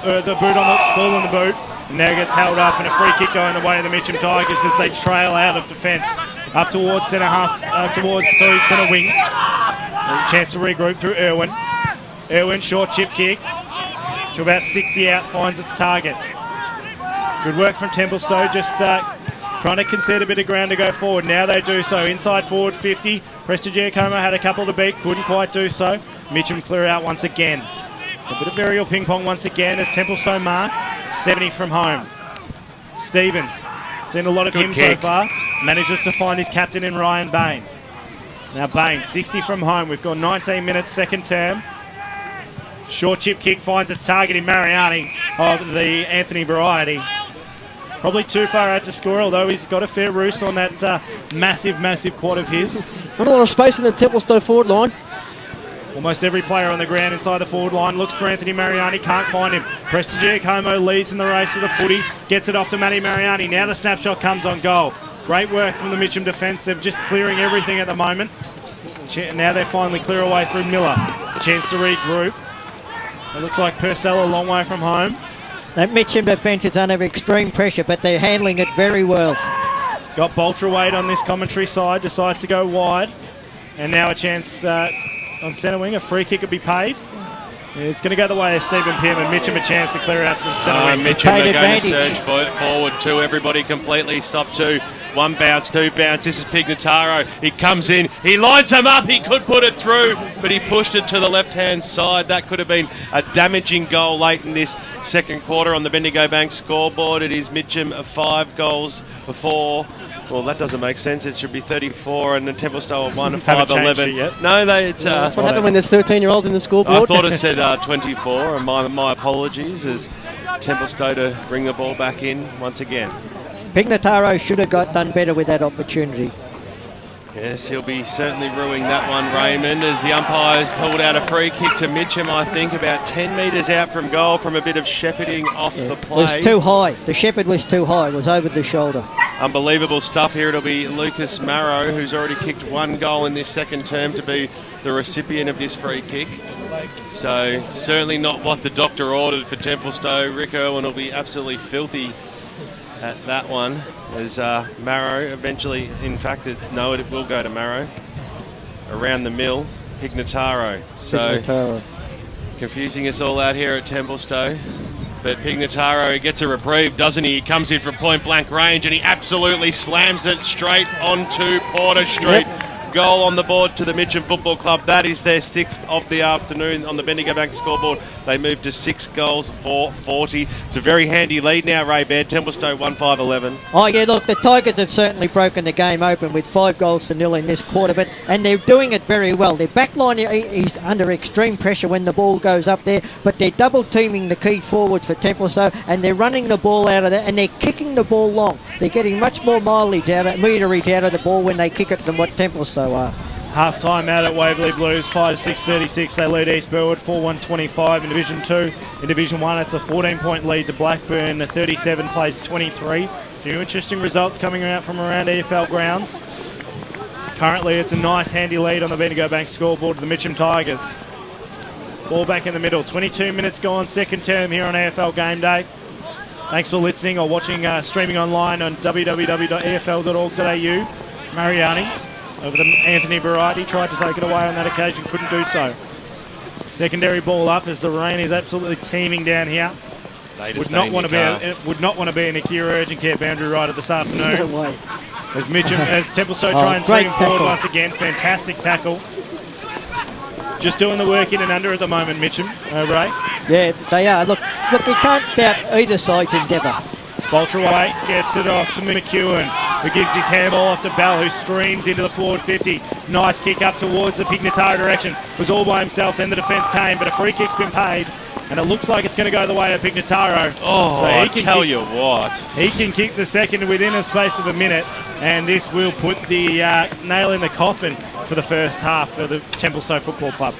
the boot on the ball in the boot. And now gets held up and a free kick going the way of the Mitchum Tigers as they trail out of defence. Up towards centre centre wing. A chance to regroup through Irwin. Irwin, short chip kick. To about 60 out, finds its target. Good work from Templestowe, just trying to concede a bit of ground to go forward. Now they do so. Inside forward 50. Prestigiacomo had a couple to beat, couldn't quite do so. Mitchum clear out once again. So a bit of aerial ping pong once again as Templestowe mark. 70 from home. Stevens, seen a lot of him so far. Manages to find his captain in Ryan Bain. Now Bain, 60 from home. We've got 19 minutes, second term. Short chip kick finds its target in Mariani of the Anthony variety. Probably too far out to score, although he's got a fair roost on that massive quad of his. Not a lot of space in the Templestowe forward line. Almost every player on the ground inside the forward line looks for Anthony Mariani, can't find him. Prestigiacomo leads in the race to the footy, gets it off to Matty Mariani. Now the snapshot comes on goal. Great work from the Mitchum defence. They're just clearing everything at the moment. Now they finally clear away through Miller. A chance to regroup. It looks like Purcell a long way from home. That Mitchum defence is under extreme pressure, but they're handling it very well. Got Bolterweight on this commentary side, decides to go wide. And now a chance on centre wing. A free kick could be paid. It's going to go the way of Stephen Pym, and Mitchum a chance to clear out from centre wing. Mitchum are going to surge forward too. Everybody completely stopped too. One bounce, two bounce. This is Pignotaro. He comes in. He lines him up. He could put it through, but he pushed it to the left-hand side. That could have been a damaging goal late in this second quarter on the Bendigo Bank scoreboard. It is Mitchum 5 goals for 4. Well, that doesn't make sense. It should be 34, and the Templestowe 1 and 5 11. No, it's that's what happened when there's 13-year-olds in the scoreboard. I thought it said 24, and my apologies as Templestowe to bring the ball back in once again. Pignotaro should have done better with that opportunity. Yes, he'll be certainly ruining that one, Raymond, as the umpires pulled out a free kick to Mitchum, I think, about 10 metres out from goal from a bit of shepherding off the play. It was too high. The shepherd was too high. It was over the shoulder. Unbelievable stuff here. It'll be Lucas Marrow, who's already kicked 1 goal in this second term, to be the recipient of this free kick. So certainly not what the doctor ordered for Templestowe. Rick Irwin will be absolutely filthy at that one, as Marrow eventually, in fact, it will go to Marrow. Around the mill, Pignotaro. So confusing us all out here at Templestowe. But Pignotaro gets a reprieve, doesn't he? He comes in from point blank range and he absolutely slams it straight onto Porter Street. Yep. Goal on the board to the Mitchum Football Club. That is their 6th of the afternoon on the Bendigo Bank scoreboard. They move to 6 goals for 40. It's a very handy lead now, Ray Baird. Templestowe 1-5-11. Oh, yeah, look, the Tigers have certainly broken the game open with 5 goals to 0 in this quarter, and they're doing it very well. Their backline is under extreme pressure when the ball goes up there, but they're double-teaming the key forwards for Templestowe, and they're running the ball out of there, and they're kicking the ball long. They're getting much more meterage out of the ball when they kick it than what Templestowe are. Half time out at Waverley Blues, 5-6-36. They lead East Burwood 4-1-25 in Division 2. In Division 1, it's a 14-point lead to Blackburn. The 37 plays 23. Few interesting results coming out from around EFL grounds. Currently, it's a nice, handy lead on the Bendigo Bank scoreboard to the Mitchum Tigers. Ball back in the middle. 22 minutes gone, second term here on AFL Game Day. Thanks for listening or watching, streaming online on www.efl.org.au. Mariani over to Anthony Variety, tried to take it away on that occasion, couldn't do so. Secondary ball up as the rain is absolutely teeming down here. Would not want to be an Akira urgent care boundary rider this afternoon. No way. As Mitchum, as Templestowe try and great take him forward tackle. once again. Fantastic tackle. Just doing the work in and under at the moment, Mitchum. Ray. Yeah, they are. Look, you can't doubt either side's endeavour. Boltraway gets it off to McEwen, who gives his handball off to Bell, who streams into the forward 50. Nice kick up towards the Pignotaro direction. Was all by himself, then the defence came, but a free kick's been paid. And it looks like it's going to go the way of Pignotaro. Oh, so I tell you what. He can kick the second within a space of a minute, and this will put the nail in the coffin for the first half for the Templestowe Football Club.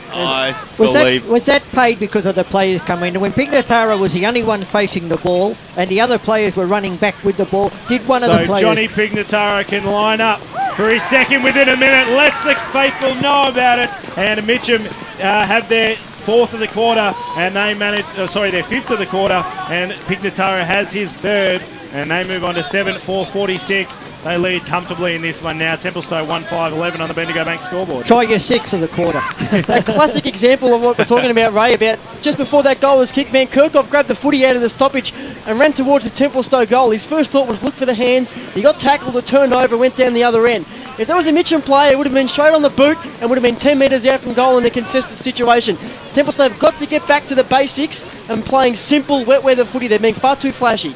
Was that paid because of the players coming in? When Pignotaro was the only one facing the ball and the other players were running back with the ball, did one of the players... Johnny Pignotaro can line up for his second within a minute. Lets the faithful know about it. And Mitchum have their fourth of the quarter, and they manage, their fifth of the quarter, and Pignotaro has his third, and they move on to 7-4-46. They lead comfortably in this one now. Templestowe 1-5-11 on the Bendigo Bank scoreboard. Try your sixth of the quarter. A classic example of what we're talking about, Ray, about just before that goal was kicked. Van Kerkhoff grabbed the footy out of the stoppage and ran towards the Templestowe goal. His first thought was look for the hands. He got tackled, it turned over, went down the other end. If there was a Mitchum player, it would have been straight on the boot and would have been 10 metres out from goal in a contested situation. Templestowe have got to get back to the basics and playing simple, wet weather footy. They're being far too flashy.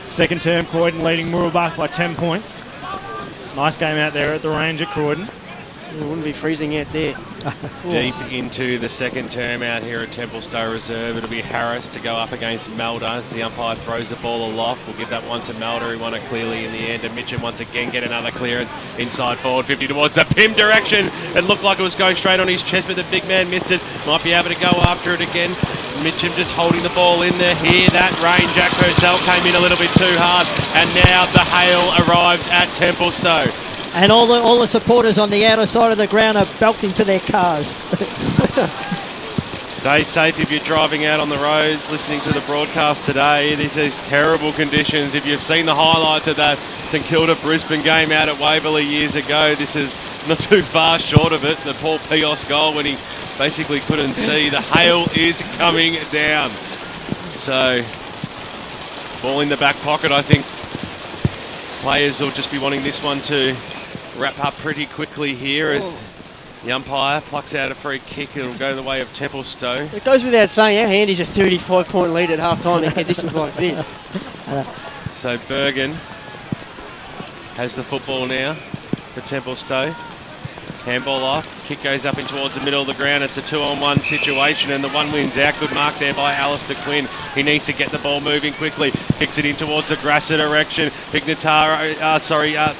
Second term, Croydon leading Mooroolbark by 10 points. Nice game out there at the range at Croydon. It wouldn't be freezing out there. Deep into the second term out here at Templestowe Reserve. It'll be Harris to go up against Melder as the umpire throws the ball aloft. We'll give that one to Melder, who won it clearly in the end. And Mitchum once again get another clearance inside forward 50 towards the Pim direction. It looked like it was going straight on his chest, but the big man missed it. Might be able to go after it again. Mitchum just holding the ball in there. Here, that rain, Jack Purcell came in a little bit too hard. And now the hail arrives at Templestowe. And all the supporters on the outer side of the ground are belting to their cars. Stay safe if you're driving out on the roads, listening to the broadcast today. This is terrible conditions. If you've seen the highlights of that St Kilda Brisbane game out at Waverley years ago, this is not too far short of it. The Paul Pios goal when he basically couldn't see. The hail is coming down. So, ball in the back pocket. I think players will just be wanting this one to wrap up pretty quickly here as the umpire plucks out a free kick. It'll go the way of Templestowe. It goes without saying how handy is a 35-point lead at half-time in conditions like this. So Bergen has the football now for Templestowe. Handball off. Kick goes up in towards the middle of the ground. It's a 2-on-1 situation and the one wins out. Good mark there by Alistair Quinn. He needs to get the ball moving quickly. Kicks it in towards the Grasser direction. Prestigia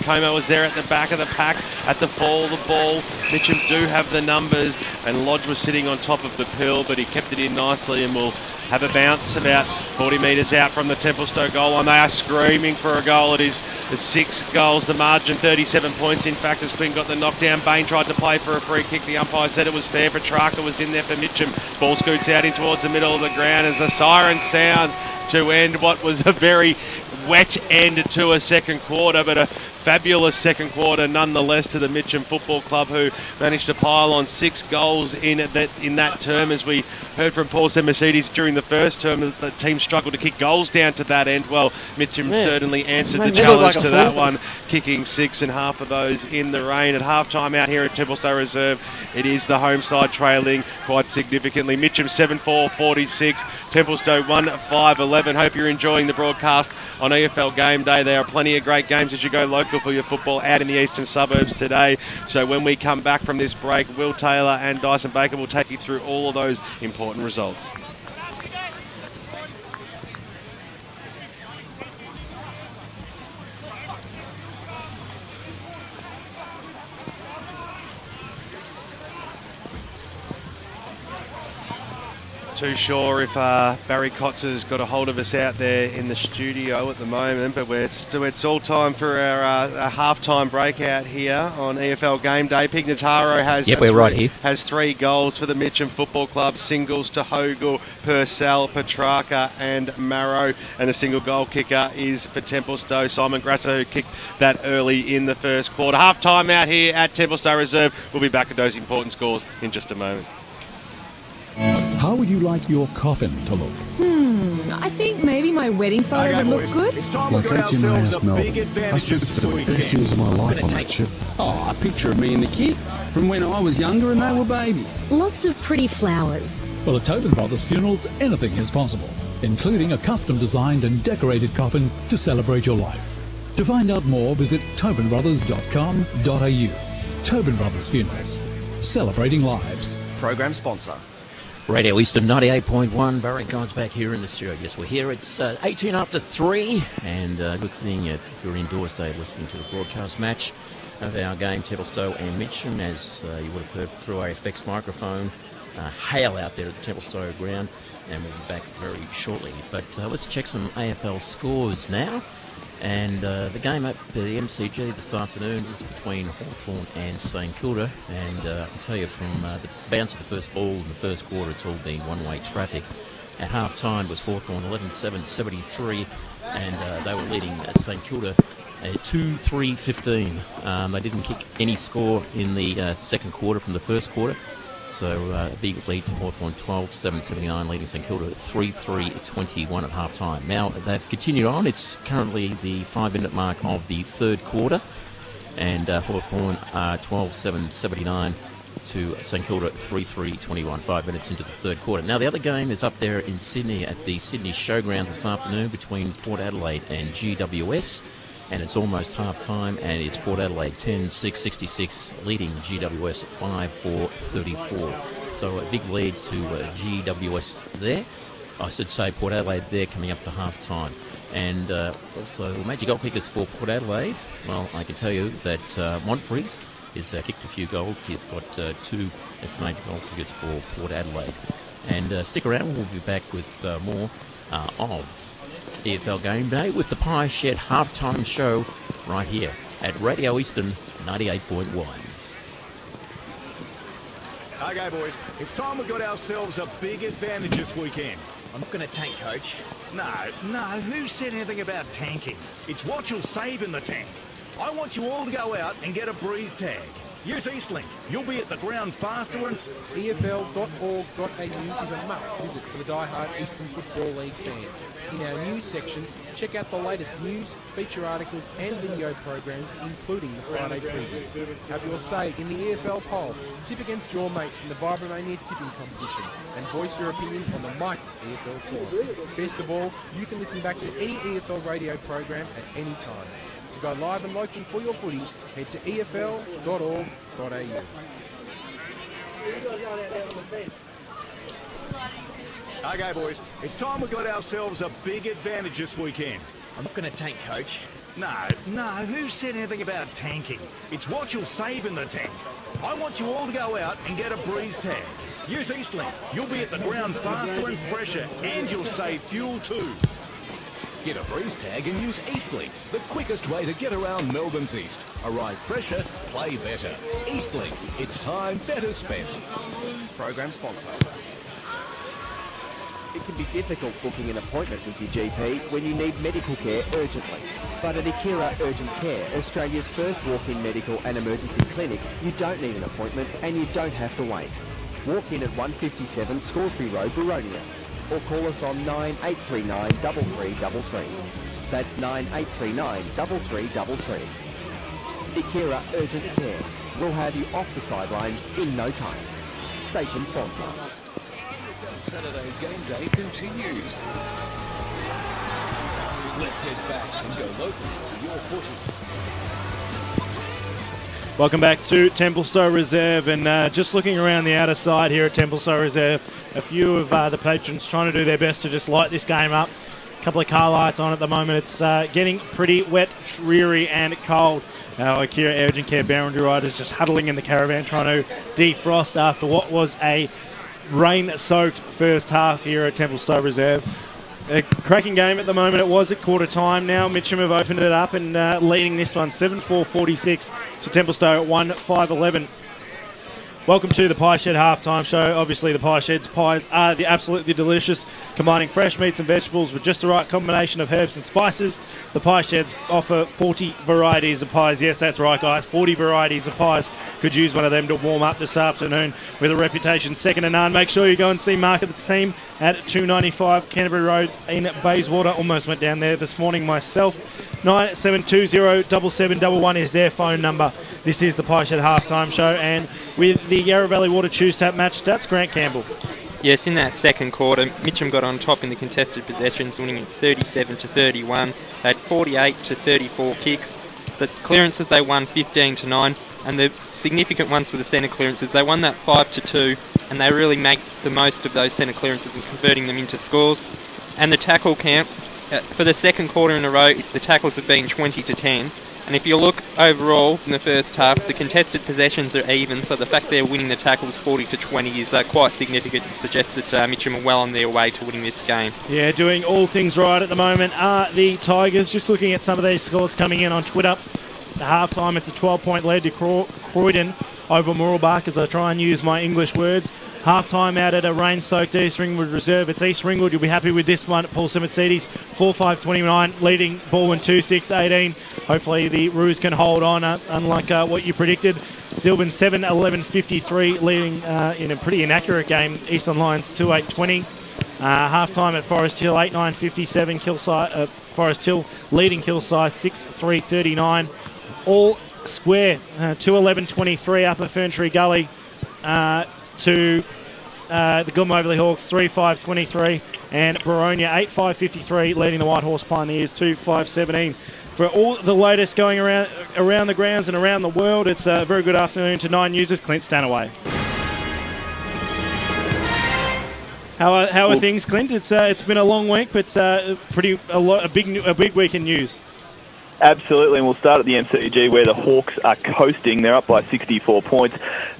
Como was there at the back of the pack at the fall of the ball. Mitchum do have the numbers and Lodge was sitting on top of the pill, but he kept it in nicely and will have a bounce about 40 metres out from the Templestowe goal line. They are screaming for a goal. It is the 6 goals, the margin 37 points. In fact, as Quinn got the knockdown, Bain tried to play for a free kick. The umpire said it was fair. Petrarca was in there for Mitchum. Ball scoots out in towards the middle of the ground as the siren sounds to end what was a very wet end to a second quarter, but a fabulous second quarter nonetheless to the Mitchum Football Club, who managed to pile on 6 goals in that term. As we heard from Paul Mercedes during the first term, the team struggled to kick goals down to that end. Well, Mitchum certainly answered the challenge to that one, kicking 6 and half of those in the rain. At half-time out here at Templestowe Reserve, it is the home side trailing quite significantly. Mitchum 7-4-46, Templestowe 1-5-11. Hope you're enjoying the broadcast on EFL Game Day. There are plenty of great games as you go local for your football out in the eastern suburbs today. So when we come back from this break, Will Taylor and Dyson Baker will take you through all of those important results. Not too sure if Barry Kotz has got a hold of us out there in the studio at the moment, but it's all time for our half-time breakout here on EFL Gameday. Pignotaro has 3 goals for the Mitchum Football Club, singles to Hogle, Purcell, Petrarca and Marrow, and the single goal kicker is for Templestowe, Simon Grasso, who kicked that early in the first quarter. Half-time out here at Templestowe Reserve. We'll be back with those important scores in just a moment. How would you like your coffin to look? I think maybe my wedding photo would look good. Like HMAS Melbourne. I spent the best years of my life on that ship. Oh, a picture of me and the kids from when I was younger and they were babies. Lots of pretty flowers. Well, at Tobin Brothers Funerals, anything is possible, including a custom-designed and decorated coffin to celebrate your life. To find out more, visit tobinbrothers.com.au. Tobin Brothers Funerals, celebrating lives. Program sponsor. Radio Eastern 98.1. Barry God's back here in the studio. Yes, we're here. It's 18 after 3. And good thing if you're indoors today listening to the broadcast match of our game, Templestowe and Mitcham, as you would have heard through our FX microphone. Hail out there at the Templestowe ground. And we'll be back very shortly. But let's check some AFL scores now. And the game at the MCG this afternoon is between Hawthorn and St Kilda, and I can tell you from the bounce of the first ball in the first quarter, it's all been one-way traffic. At half-time was Hawthorn 11-7-73, and they were leading St Kilda 2-3-15. They didn't kick any score in the second quarter from the first quarter. So a big lead to Hawthorn, 12-7-79, leading St Kilda 3-3-21 at half-time. Now, they've continued on. It's currently the 5-minute mark of the third quarter. And Hawthorn are 12-7-79 to St Kilda 3-3-21, 5 minutes into the third quarter. Now, the other game is up there in Sydney at the Sydney Showground this afternoon between Port Adelaide and GWS. And it's almost half-time, and it's Port Adelaide 10-6-66, leading GWS 5-4-34. So a big lead to GWS there. I should say Port Adelaide there coming up to half-time. And also major goal kickers for Port Adelaide. Well, I can tell you that Montfries has kicked a few goals. He's got 2 as major goal kickers for Port Adelaide. And stick around, we'll be back with more of EFL Game Day with the Pie Shed halftime show right here at Radio Eastern 98.1. Okay, boys, it's time we got ourselves a big advantage this weekend. I'm not going to tank, Coach. No, who said anything about tanking? It's what you'll save in the tank. I want you all to go out and get a breeze tag. Use Eastlink. You'll be at the ground faster and... EFL.org.au is a must visit for the die-hard Eastern Football League fan. In our news section, check out the latest news, feature articles and video programs, including the Friday preview. Have your say in the EFL poll, tip against your mates in the Vibromania tipping competition, and voice your opinion on the mighty EFL forum. Best of all, you can listen back to any EFL radio program at any time. To go live and local for your footy, head to efl.org.au. Okay, boys, it's time we got ourselves a big advantage this weekend. I'm not going to tank, Coach. No, who said anything about tanking? It's what you'll save in the tank. I want you all to go out and get a breeze tag. Use Eastlink. You'll be at the ground faster and fresher, and you'll save fuel too. Get a breeze tag and use Eastlink, the quickest way to get around Melbourne's East. Arrive fresher, play better. Eastlink, it's time better spent. Program sponsor. It can be difficult booking an appointment with your GP when you need medical care urgently. But at Akira Urgent Care, Australia's first walk-in medical and emergency clinic, you don't need an appointment and you don't have to wait. Walk in at 157 Scoresby Road, Baronia, or call us on 9839 3333. That's 9839 3333. Akira Urgent Care. We'll have you off the sidelines in no time. Station sponsor. Saturday Game Day continues. Let's head back and go local for your footy. Welcome back to Templestowe Reserve, and just looking around the outer side here at Templestowe Reserve, a few of the patrons trying to do their best to just light this game up. A couple of car lights on at the moment. It's getting pretty wet, dreary and cold. Our Akira Urgent Care boundary riders just huddling in the caravan trying to defrost after what was a rain-soaked first half here at Templestowe Reserve. A cracking game at the moment. It was at quarter time now. Mitchum have opened it up and leading this one 7-4-46 to Templestowe at 1-5-11. Welcome to the Pie Shed halftime show. Obviously, the Pie Shed's pies are absolutely delicious, combining fresh meats and vegetables with just the right combination of herbs and spices. The Pie Sheds offer 40 varieties of pies. Yes, that's right, guys, 40 varieties of pies. Could use one of them to warm up this afternoon with a reputation second to none. Make sure you go and see Mark at the team at 295 Canterbury Road in Bayswater. Almost went down there this morning myself. 9720-7711 is their phone number. This is the Pie Shed halftime show, and with the Yarra Valley Water Choose Tap match stats, Grant Campbell. Yes, in that second quarter, Mitchum got on top in the contested possessions, winning it 37-31. They had 48-34 kicks. The clearances, they won 15-9, and the significant ones for the centre clearances, they won that 5-2, and they really make the most of those centre clearances and converting them into scores. And the tackle count, for the second quarter in a row, the tackles have been 20-10. And if you look overall in the first half, the contested possessions are even, so the fact they're winning the tackles 40-20 is quite significant and suggests that Mitchum are well on their way to winning this game. Yeah, doing all things right at the moment are the Tigers. Just looking at some of these scores coming in on Twitter. At half-time, it's a 12-point lead to Croydon over Moorabah, as I try and use my English words. Half-time out at a rain-soaked East Ringwood Reserve. It's East Ringwood. You'll be happy with this one. Paul Simonsidis, 4-5-29, leading Baldwin 2-6-18. Hopefully the Roos can hold on, unlike what you predicted. Sylvan 7-11-53, leading in a pretty inaccurate game. Eastern Lions 2-8-20. Half-time at Forest Hill, 8-9-57. Forest Hill leading Kilsyth 6-3-39. All square, 2-11-23, Upper Ferntree Gully to the Goulburn Overley Hawks 3-5-23, and Baronia 8-5-53, leading the White Horse Pioneers 2-5-17. For all the latest going around the grounds and around the world, it's a very good afternoon to 9 News', Clint Stanaway. How are things, Clint? It's been a long week, but a big week in news. Absolutely, and we'll start at the MCG where the Hawks are coasting. They're up by 64 points,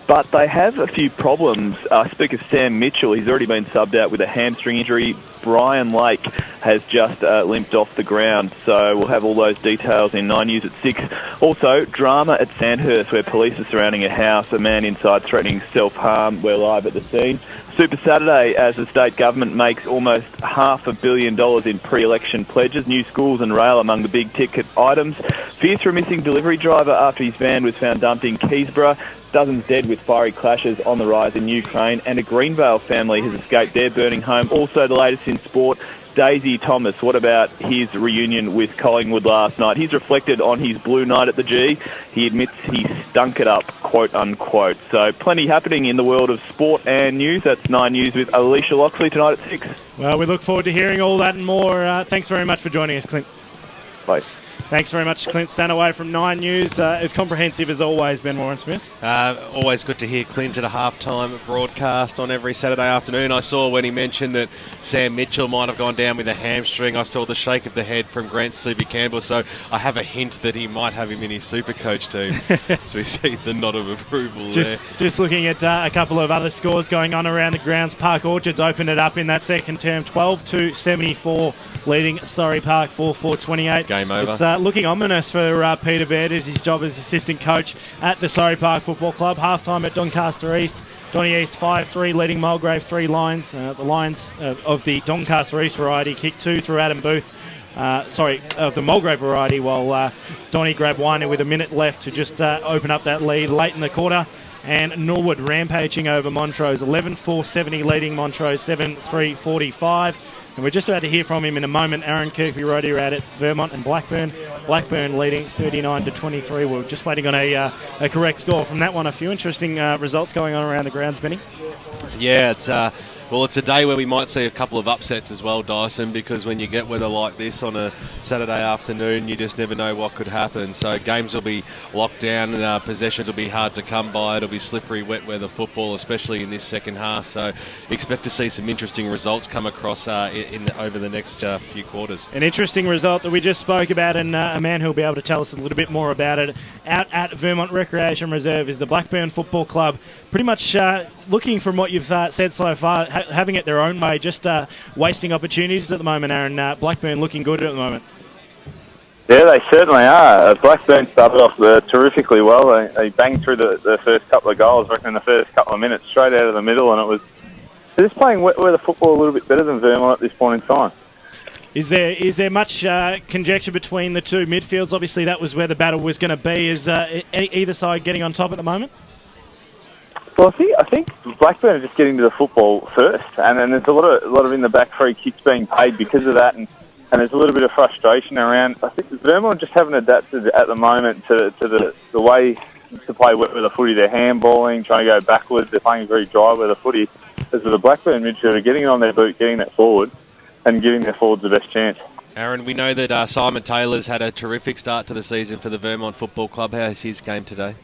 but they have a few problems. I speak of Sam Mitchell. He's already been subbed out with a hamstring injury. Brian Lake has just limped off the ground, so we'll have all those details in 9 News at 6. Also, drama at Sandhurst where police are surrounding a house. A man inside threatening self-harm. We're live at the scene. Super Saturday, as the state government makes almost $500 million in pre-election pledges. New schools and rail among the big ticket items. Fears for a missing delivery driver after his van was found dumped in Keysborough. Dozens dead with fiery clashes on the rise in Ukraine. And a Greenvale family has escaped their burning home. Also the latest in sport. Daisy Thomas, what about his reunion with Collingwood last night? He's reflected on his blue night at the G. He admits he stunk it up, quote unquote. So plenty happening in the world of sport and news. That's 9 News with Alicia Loxley tonight at 6. Well, we look forward to hearing all that and more. Thanks very much for joining us, Clint. Bye. Thanks very much, Clint Stanaway from 9 News. As comprehensive as always, Ben Warren-Smith. Always good to hear Clint at a halftime broadcast on every Saturday afternoon. I saw when he mentioned that Sam Mitchell might have gone down with a hamstring. I saw the shake of the head from Grant Subi Campbell, so I have a hint that he might have him in his Supercoach team. So we see the nod of approval there. Just looking at a couple of other scores going on around the grounds. Park Orchards opened it up in that second term, 12-74, leading Surrey Park 4-4-28. Game over. It's looking ominous for Peter Baird as his job as assistant coach at the Surrey Park Football Club. Half-time at Doncaster East. Donny East 5-3, leading Mulgrave 3 Lions. The Lions of the Doncaster East variety kicked 2 through Adam Booth. Of the Mulgrave variety, while Donny grabbed 1 with a minute left to just open up that lead late in the quarter. And Norwood rampaging over Montrose, 11-4-70, leading Montrose 7-3-45. And we're just about to hear from him in a moment. Aaron Kirkby-Roddy out at Vermont and Blackburn. Blackburn leading 39-23. We're just waiting on a correct score from that one. A few interesting results going on around the grounds, Benny. Yeah, it's a day where we might see a couple of upsets as well, Dyson, because when you get weather like this on a Saturday afternoon, you just never know what could happen. So games will be locked down and possessions will be hard to come by. It'll be slippery, wet weather football, especially in this second half. So expect to see some interesting results come across over the next few quarters. An interesting result that we just spoke about, and a man who'll be able to tell us a little bit more about it out at Vermont Recreation Reserve is the Blackburn Football Club. Pretty much looking from what you've said so far, having it their own way, just wasting opportunities at the moment, Aaron. Blackburn looking good at the moment. Yeah, they certainly are. Blackburn started off terrifically well. They banged through the first couple of goals, I reckon, in the first couple of minutes, straight out of the middle, and they're just playing weather football a little bit better than Vermont at this point in time. Is there much conjecture between the two midfields? Obviously, that was where the battle was going to be. Is either side getting on top at the moment? Well, I think Blackburn are just getting to the football first, and then there's a lot of in the back free kicks being paid because of that, and there's a little bit of frustration around. I think Vermont just haven't adapted at the moment to the way to play with the footy. They're handballing, trying to go backwards. They're playing very dry with the footy. As with the Blackburn midfield are getting it on their boot, getting that forward, and giving their forwards the best chance. Aaron, we know that Simon Taylor's had a terrific start to the season for the Vermont Football Club. How is his game today?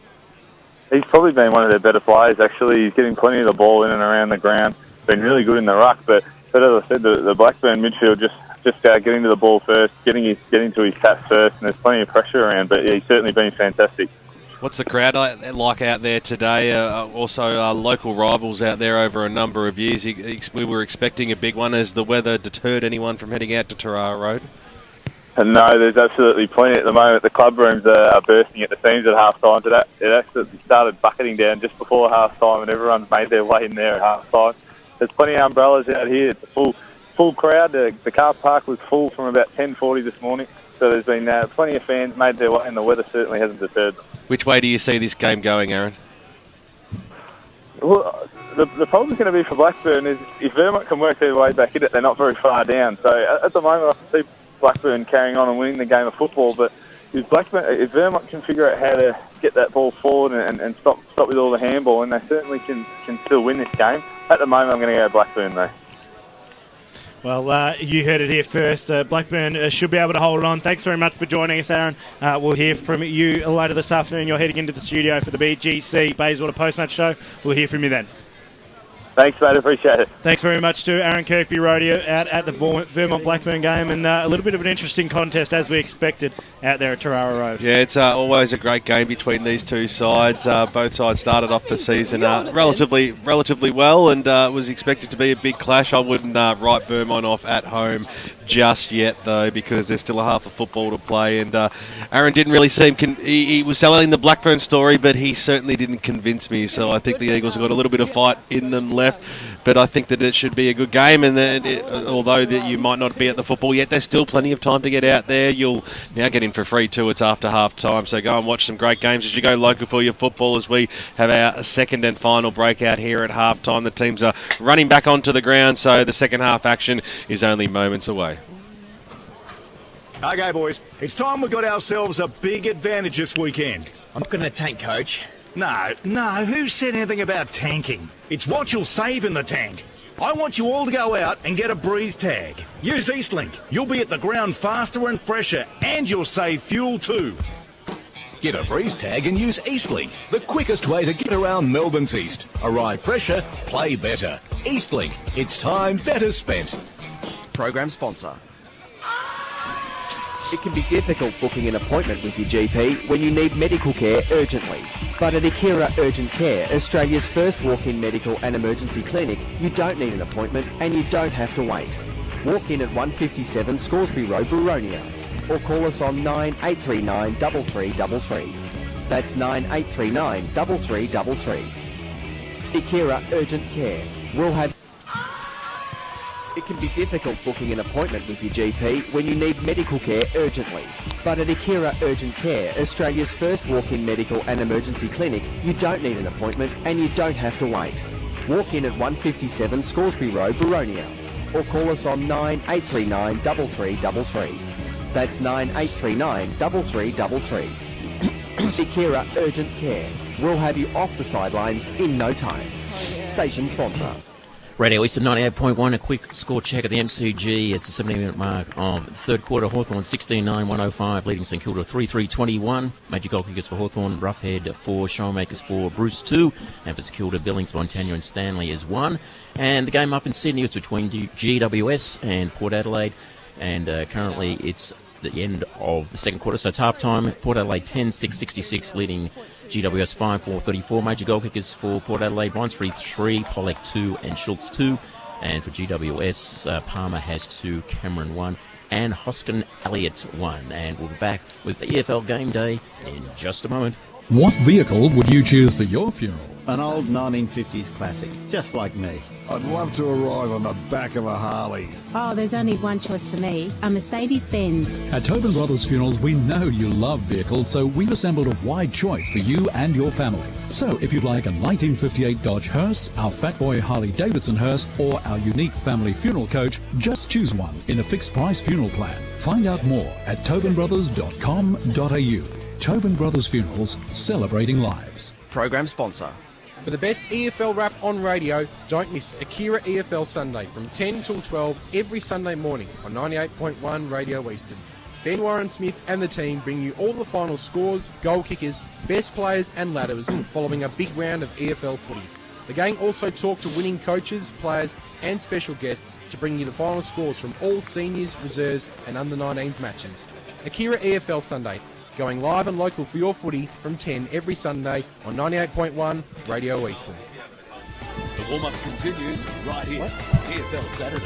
He's probably been one of their better players, actually. He's getting plenty of the ball in and around the ground. Been really good in the ruck, but as I said, the Blackburn midfield just getting to the ball first, getting to his taps first, and there's plenty of pressure around, but he's certainly been fantastic. What's the crowd like out there today? Also, local rivals out there over a number of years. We were expecting a big one. Has the weather deterred anyone from heading out to Tarara Road? No, there's absolutely plenty at the moment. The club rooms are bursting at the seams at half-time. It actually started bucketing down just before half-time, and everyone's made their way in there at half-time. There's plenty of umbrellas out here. It's a full crowd. The car park was full from about 10:40 this morning. So there's been plenty of fans made their way, and the weather certainly hasn't deterred them. Which way do you see this game going, Aaron? Well, the problem's going to be for Blackburn is if Vermont can work their way back in it, they're not very far down. So at the moment, I can see Blackburn carrying on and winning the game of football. But if Vermont can figure out how to get that ball forward and stop with all the handball, and they certainly can still win this game. At the moment, I'm going to go Blackburn, though. Well, you heard it here first. Blackburn should be able to hold on. Thanks very much for joining us, Aaron. We'll hear from you later this afternoon. You're heading into the studio for the BGC Bayswater Post Match show. We'll hear from you then. Thanks, mate. Appreciate it. Thanks very much to Aaron Kirkby Radio out at the Vermont-Blackburn game, and a little bit of an interesting contest as we expected out there at Tarara Road. Yeah, it's always a great game between these two sides. Both sides started off the season relatively well, and was expected to be a big clash. I wouldn't write Vermont off at home just yet, though, because there's still a half of football to play, and Aaron didn't really seem... he was selling the Blackburn story, but he certainly didn't convince me, so I think the Eagles have got a little bit of fight in them left, but I think that it should be a good game, and although that you might not be at the football yet, there's still plenty of time to get out there. You'll now get in for free too. It's after half time, so go and watch some great games as you go local for your football as we have our second and final breakout here at half time. The teams are running back onto the ground, so the second half action is only moments away. Okay, boys, it's time we got ourselves a big advantage this weekend. I'm not going to tank, Coach. No, who said anything about tanking? It's what you'll save in the tank. I want you all to go out and get a breeze tag. Use Eastlink. You'll be at the ground faster and fresher, and you'll save fuel too. Get a breeze tag and use Eastlink, the quickest way to get around Melbourne's east. Arrive fresher, play better. Eastlink, it's time better spent. Program sponsor. It can be difficult booking an appointment with your GP when you need medical care urgently. But at Akira Urgent Care, Australia's first walk-in medical and emergency clinic, you don't need an appointment and you don't have to wait. Walk in at 157 Scoresby Road, Buronia, or call us on 9839 3333. That's 9839 3333. Akira Urgent Care. We'll have... It can be difficult booking an appointment with your GP when you need medical care urgently. But at Akira Urgent Care, Australia's first walk-in medical and emergency clinic, you don't need an appointment and you don't have to wait. Walk in at 157 Scoresby Road, Buronia, or call us on 9839 3333. That's 9839 3333. Akira Urgent Care. We'll have you off the sidelines in no time. Station sponsor. Radio Eastern 98.1, a quick score check at the MCG. It's the 70-minute mark of the third quarter. Hawthorn 16-9-105, leading St Kilda 3-3-21. Major goal kickers for Hawthorn, Roughhead 4, Showmakers 4, Bruce 2. And for St Kilda, Billings, Montagna and Stanley is 1. And the game up in Sydney was between GWS and Port Adelaide. And currently it's the end of the second quarter, so it's half-time. Port Adelaide 10-6-66, leading GWS 5, 434. Major goal kickers for Port Adelaide, Bryansbury 3, Pollack 2 and Schultz 2. And for GWS, Palmer has 2, Cameron 1 and Hoskin Elliott 1. And we'll be back with EFL Game Day in just a moment. What vehicle would you choose for your funeral? An old 1950s classic, just like me. I'd love to arrive on the back of a Harley. Oh, there's only one choice for me, a Mercedes-Benz. At Tobin Brothers Funerals, we know you love vehicles, so we've assembled a wide choice for you and your family. So if you'd like a 1958 Dodge Hearse, our Fatboy Harley-Davidson Hearse, or our unique family funeral coach, just choose one in a fixed-price funeral plan. Find out more at tobinbrothers.com.au. Tobin Brothers Funerals, celebrating lives. Program sponsor. For the best EFL rap on radio, don't miss Akira EFL Sunday from 10 till 12 every Sunday morning on 98.1 Radio Eastern. Ben Warren Smith and the team bring you all the final scores, goal kickers, best players and ladders following a big round of EFL footy. The gang also talk to winning coaches, players and special guests to bring you the final scores from all seniors, reserves and under-19s matches. Akira EFL Sunday, going live and local for your footy from 10 every Sunday on 98.1 Radio Eastern. The warm-up continues right here. EFL Saturday.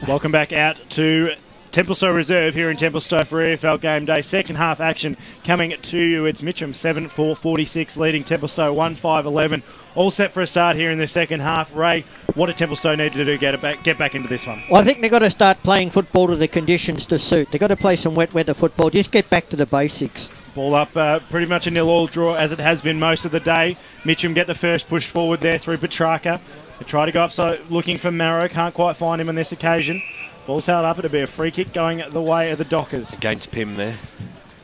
Welcome back out to Templestowe Reserve here in Templestowe for EFL Game Day. Second half action coming to you. It's Mitchum 7-4-46 leading Templestowe 1-5-11. All set for a start here in the second half. Ray, what do Templestowe need to do to get back into this one? Well, I think they've got to start playing football to the conditions to suit. They've got to play some wet weather football. Just get back to the basics. Ball up, pretty much a 0-0 draw as it has been most of the day. Mitchum get the first push forward there through Petrarca. They try to go up, so looking for Marrow. Can't quite find him on this occasion. Ball's held up. It'll be a free kick going the way of the Dockers. Against Pym there.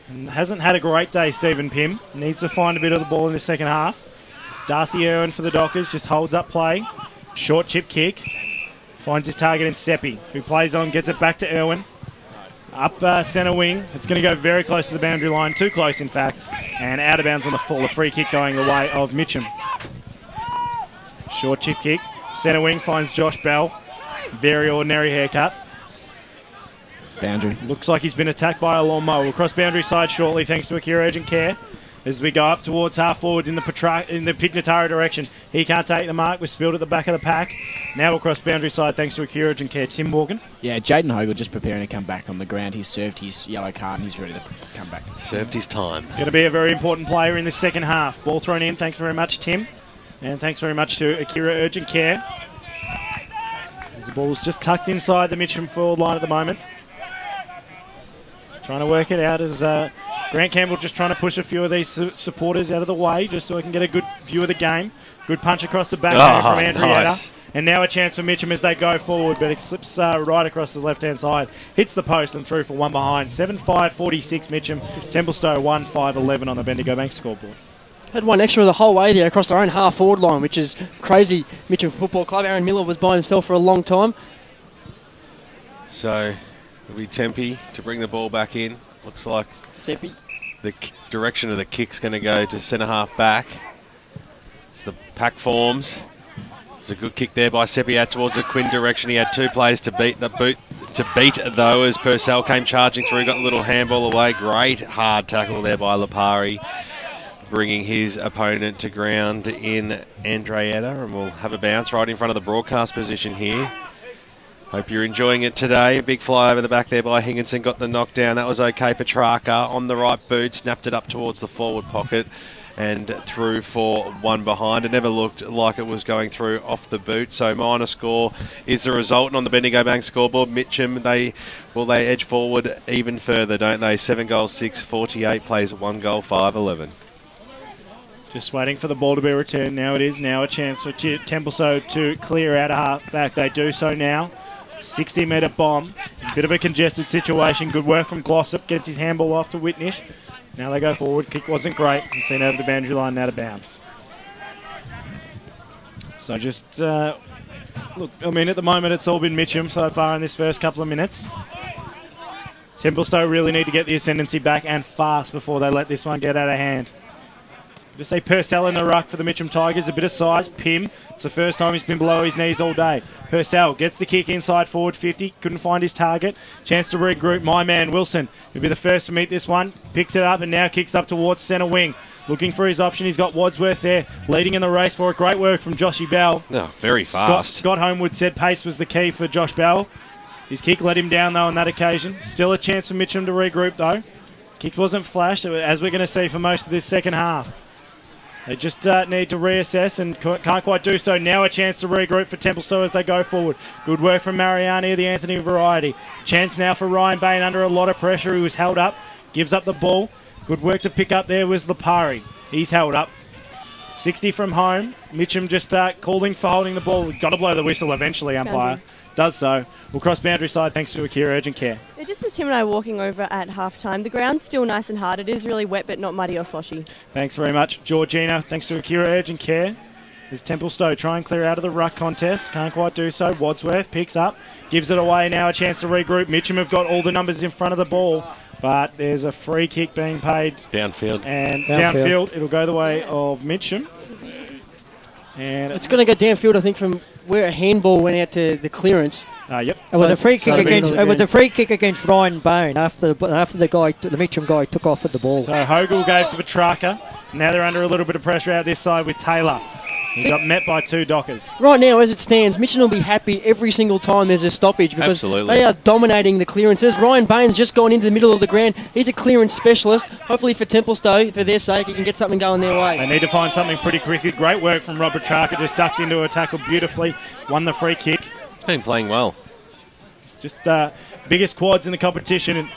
And hasn't had a great day, Stephen Pym. Needs to find a bit of the ball in the second half. Darcy Irwin for the Dockers just holds up play. Short chip kick. Finds his target in Seppi, who plays on, gets it back to Irwin. Up centre wing. It's going to go very close to the boundary line. Too close, in fact. And out of bounds on the full. A free kick going the way of Mitchum. Short chip kick. Centre wing finds Josh Bell. Very ordinary haircut. Boundary. Looks like he's been attacked by a lawnmower. We'll cross boundary side shortly thanks to Akira Urgent Care. As we go up towards half forward in the Pignotaro direction. He can't take the mark. We're spilled at the back of the pack. Now we'll cross boundary side thanks to Akira Urgent Care. Tim Morgan. Yeah, Jaden Hogle just preparing to come back on the ground. He's served his yellow card and he's ready to come back. Served his time. Going to be a very important player in the second half. Ball thrown in. Thanks very much, Tim. And thanks very much to Akira Urgent Care. As the ball's just tucked inside the Mitchum forward line at the moment. Trying to work it out as Grant Campbell just trying to push a few of these supporters out of the way just so he can get a good view of the game. Good punch across the back from Andrietta. Nice. And now a chance for Mitchum as they go forward, but it slips right across the left-hand side. Hits the post and through for one behind. 7-5-46 Mitchum. Templestowe 1-5-11 on the Bendigo Bank scoreboard. Had one extra the whole way there across their own half-forward line, which is crazy. Mitchum Football Club. Aaron Miller was by himself for a long time. So it'll be Tempe to bring the ball back in. Looks like Seppi. The direction of the kick's going to go to centre half back. It's the pack forms. It's a good kick there by Seppi out towards the Quinn direction. He had two players to beat though as Purcell came charging through. Got a little handball away. Great hard tackle there by Lipari, bringing his opponent to ground in Andrietta, and we'll have a bounce right in front of the broadcast position here. Hope you're enjoying it today. A big fly over the back there by Higginson. Got the knockdown. That was okay. Petrarca on the right boot. Snapped it up towards the forward pocket and through for one behind. It never looked like it was going through off the boot. So minor score is the result. And on the Bendigo Bank scoreboard, Mitchum, they edge forward even further, don't they? 7 goals, 6-48. Plays 1 goal, 5-11. Just waiting for the ball to be returned. Now it is. Now a chance for Templestowe to clear out a half back. They do so now. 60-metre bomb. Bit of a congested situation. Good work from Glossop. Gets his handball off to Whitnish. Now they go forward. Kick wasn't great. And seen over the boundary line, out of bounds. So just, look, I mean, at the moment it's all been Mitchum so far in this first couple of minutes. Templestowe really need to get the ascendancy back and fast before they let this one get out of hand. Just say Purcell in the ruck for the Mitchum Tigers. A bit of size. Pim. It's the first time he's been below his knees all day. Purcell gets the kick inside forward 50. Couldn't find his target. Chance to regroup. My man Wilson will be the first to meet this one. Picks it up and now kicks up towards centre wing. Looking for his option. He's got Wadsworth there leading in the race for it. Great work from Joshy Bell. Oh, very fast. Scott Homewood said pace was the key for Josh Bell. His kick let him down though on that occasion. Still a chance for Mitchum to regroup though. Kick wasn't flashed, as we're going to see for most of this second half. They just need to reassess and can't quite do so. Now a chance to regroup for Templestowe as they go forward. Good work from Mariani of the Anthony variety. Chance now for Ryan Bain under a lot of pressure. He was held up. Gives up the ball. Good work to pick up there was Lipari. He's held up. 60 from home. Mitchum just calling for holding the ball. Got to blow the whistle eventually, umpire. Does so. We'll cross boundary side thanks to Akira Urgent Care. Yeah, just as Tim and I were walking over at half-time, the ground's still nice and hard. It is really wet but not muddy or sloshy. Thanks very much, Georgina. Thanks to Akira Urgent Care. There's Templestowe try and clear out of the ruck contest. Can't quite do so. Wadsworth picks up. Gives it away now. A chance to regroup. Mitchum have got all the numbers in front of the ball. But there's a free kick being paid. Downfield. And downfield. It'll go the way of Mitchum. And it's going to go downfield, I think, from where a handball went out to the clearance. Yep. It was a free kick against. It was a free kick against Ryan Bain after the Mitchum guy took off with the ball. So Hogel gave to Petrarca. Now they're under a little bit of pressure out this side with Taylor. He got met by two Dockers. Right now, as it stands, Mitchum will be happy every single time there's a stoppage because they are dominating the clearances. Ryan Bain's just gone into the middle of the ground. He's a clearance specialist. Hopefully for Templestowe, for their sake, he can get something going their way. They need to find something pretty quickly. Great work from Robert Petrarca. Just ducked into a tackle beautifully. Won the free kick. He's been playing well. Just biggest quads in the competition. And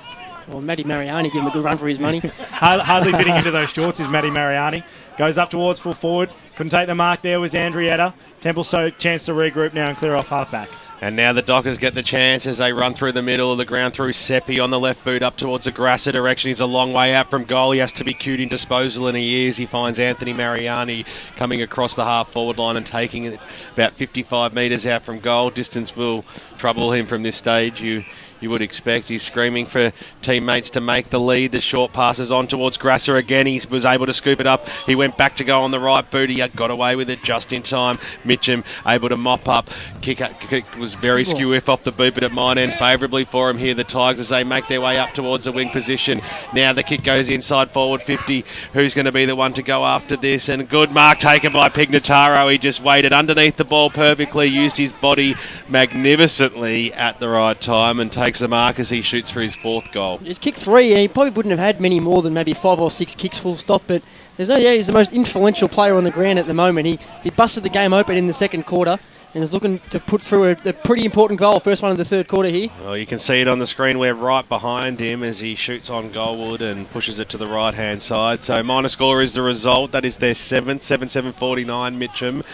well, Matty Mariani gave him a good run for his money. Hardly fitting into those shorts is Matty Mariani. Goes up towards full forward. Couldn't take the mark there was Andrietta. Templestowe chance to regroup now and clear off half-back. And now the Dockers get the chance as they run through the middle of the ground through Seppi on the left boot up towards the Grasser direction. He's a long way out from goal. He has to be cued in disposal, and he is. He finds Anthony Mariani coming across the half-forward line and taking it about 55 metres out from goal. Distance will trouble him from this stage. You would expect. He's screaming for teammates to make the lead. The short passes on towards Grasser again. He was able to scoop it up. He went back to go on the right boot. He got away with it just in time. Mitchum able to mop up. Kick was very skew-if off the boot, but it might end favourably for him here. The Tigers as they make their way up towards the wing position. Now the kick goes inside forward 50. Who's going to be the one to go after this? And good mark taken by Pignotaro. He just waited underneath the ball perfectly, used his body magnificently at the right time and takes the mark as he shoots for his fourth goal. He's kicked 3, and he probably wouldn't have had many more than maybe 5 or 6 kicks full stop, but he's the most influential player on the ground at the moment. He busted the game open in the second quarter and is looking to put through a pretty important goal, first one of the third quarter here. Well, you can see it on the screen. We're right behind him as he shoots on goalwood and pushes it to the right-hand side. So minor score is the result. That is their 7th, 7-7-49 Mitchum.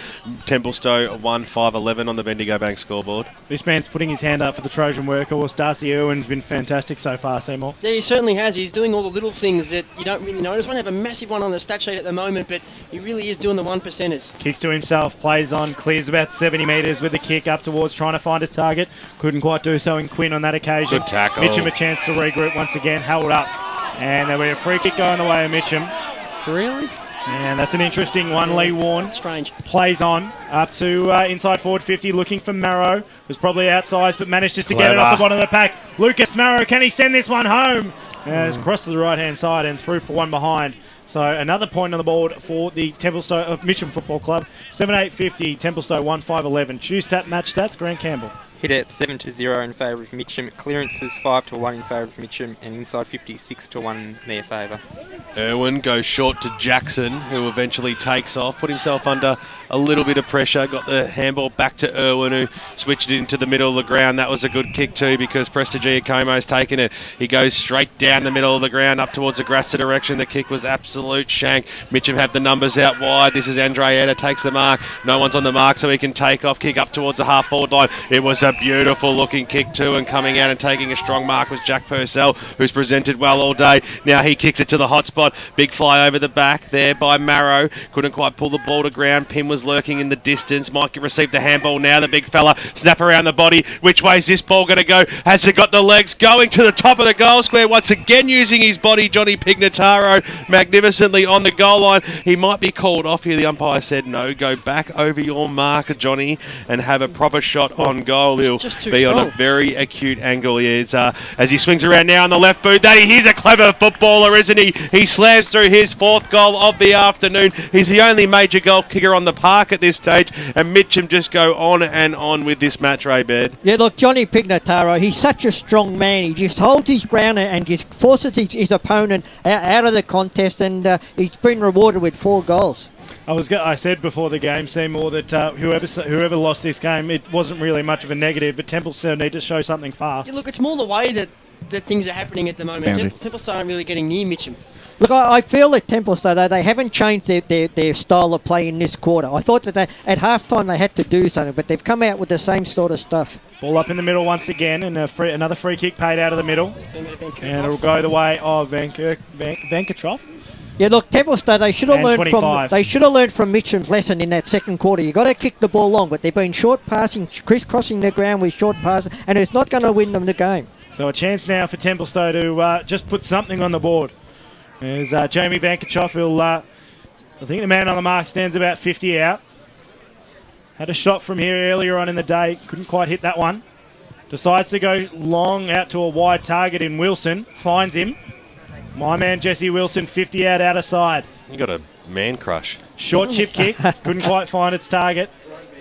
Templestowe 1-5-11 on the Bendigo Bank scoreboard. This man's putting his hand up for the Trojan workhorse. Darcy Irwin's been fantastic so far, Seymour. Yeah, he certainly has. He's doing all the little things that you don't really notice. Won't have a massive one on the stat sheet at the moment, but he really is doing the 1%ers. Kicks to himself, plays on, clears about 70 metres with the kick up towards trying to find a target. Couldn't quite do so in Quinn on that occasion. Good tackle. Mitchum a chance to regroup once again, held up. And there'll be a free kick going the way of Mitchum. Really? And that's an interesting one. Lee Warren strange. Plays on up to inside forward 50, looking for Marrow. Was probably outside, but managed just to get it off the bottom of the pack. Lucas Marrow, can he send this one home? It's crossed to the right-hand side and through for one behind. So another point on the board for the Templestowe Mitchum Football Club. 7-8-50, Templestowe 1-5-11. Choose stat match stats, Grant Campbell. Hit out 7-0 in favour of Mitchum. Clearances 5-1 in favour of Mitchum, and inside 50 6-1 in their favour. Irwin goes short to Jackson, who eventually takes off, put himself under a little bit of pressure, got the handball back to Irwin, who switched it into the middle of the ground. That was a good kick too, because Prestigiacomo's taken it. He goes straight down the middle of the ground up towards the Grasser direction. The kick was absolute shank. Mitchum have the numbers out wide. This is Andrietta, takes the mark. No one's on the mark, so he can take off, kick up towards the half-forward line. It was a a beautiful looking kick too, and coming out and taking a strong mark was Jack Purcell, who's presented well all day. Now he kicks it to the hot spot. Big fly over the back there by Marrow. Couldn't quite pull the ball to ground. Pim was lurking in the distance. Mike received the handball now. The big fella snap around the body. Which way's this ball going to go? Has it got the legs? Going to the top of the goal square once again using his body. Johnny Pignotaro magnificently on the goal line. He might be called off here. The umpire said no. Go back over your marker, Johnny, and have a proper shot on goal. He'll be on a very acute angle. He is, as he swings around now on the left boot. He's a clever footballer, isn't he? He slams through his 4th goal of the afternoon. He's the only major goal kicker on the park at this stage, and Mitchum just go on and on with this match, Ray Baird. Yeah, look, Johnny Pignotaro, he's such a strong man. He just holds his ground and just forces his opponent out of the contest, and he's been rewarded with 4 goals. I said before the game, Seymour, that whoever lost this game, it wasn't really much of a negative, but Templestowe need to show something fast. Yeah, look, it's more the way that things are happening at the moment. Templestowe aren't really getting near Mitchum. Look, I feel that Templestowe, though, they haven't changed their style of play in this quarter. I thought that at halftime they had to do something, but they've come out with the same sort of stuff. Ball up in the middle once again, and another free kick paid out of the middle. And it'll go the way of Vankertroff. Yeah, look, Templestowe, they should have learned from Mitchum's lesson in that second quarter. You've got to kick the ball long, but they've been short passing, crisscrossing the ground with short passes, and it's not going to win them the game. So a chance now for Templestowe to just put something on the board. There's Jamie Vankertroff, who'll, I think the man on the mark stands about 50 out. Had a shot from here earlier on in the day, couldn't quite hit that one. Decides to go long out to a wide target in Wilson, finds him. My man Jesse Wilson, 50 out of side. You got a man crush. Short chip kick, couldn't quite find its target.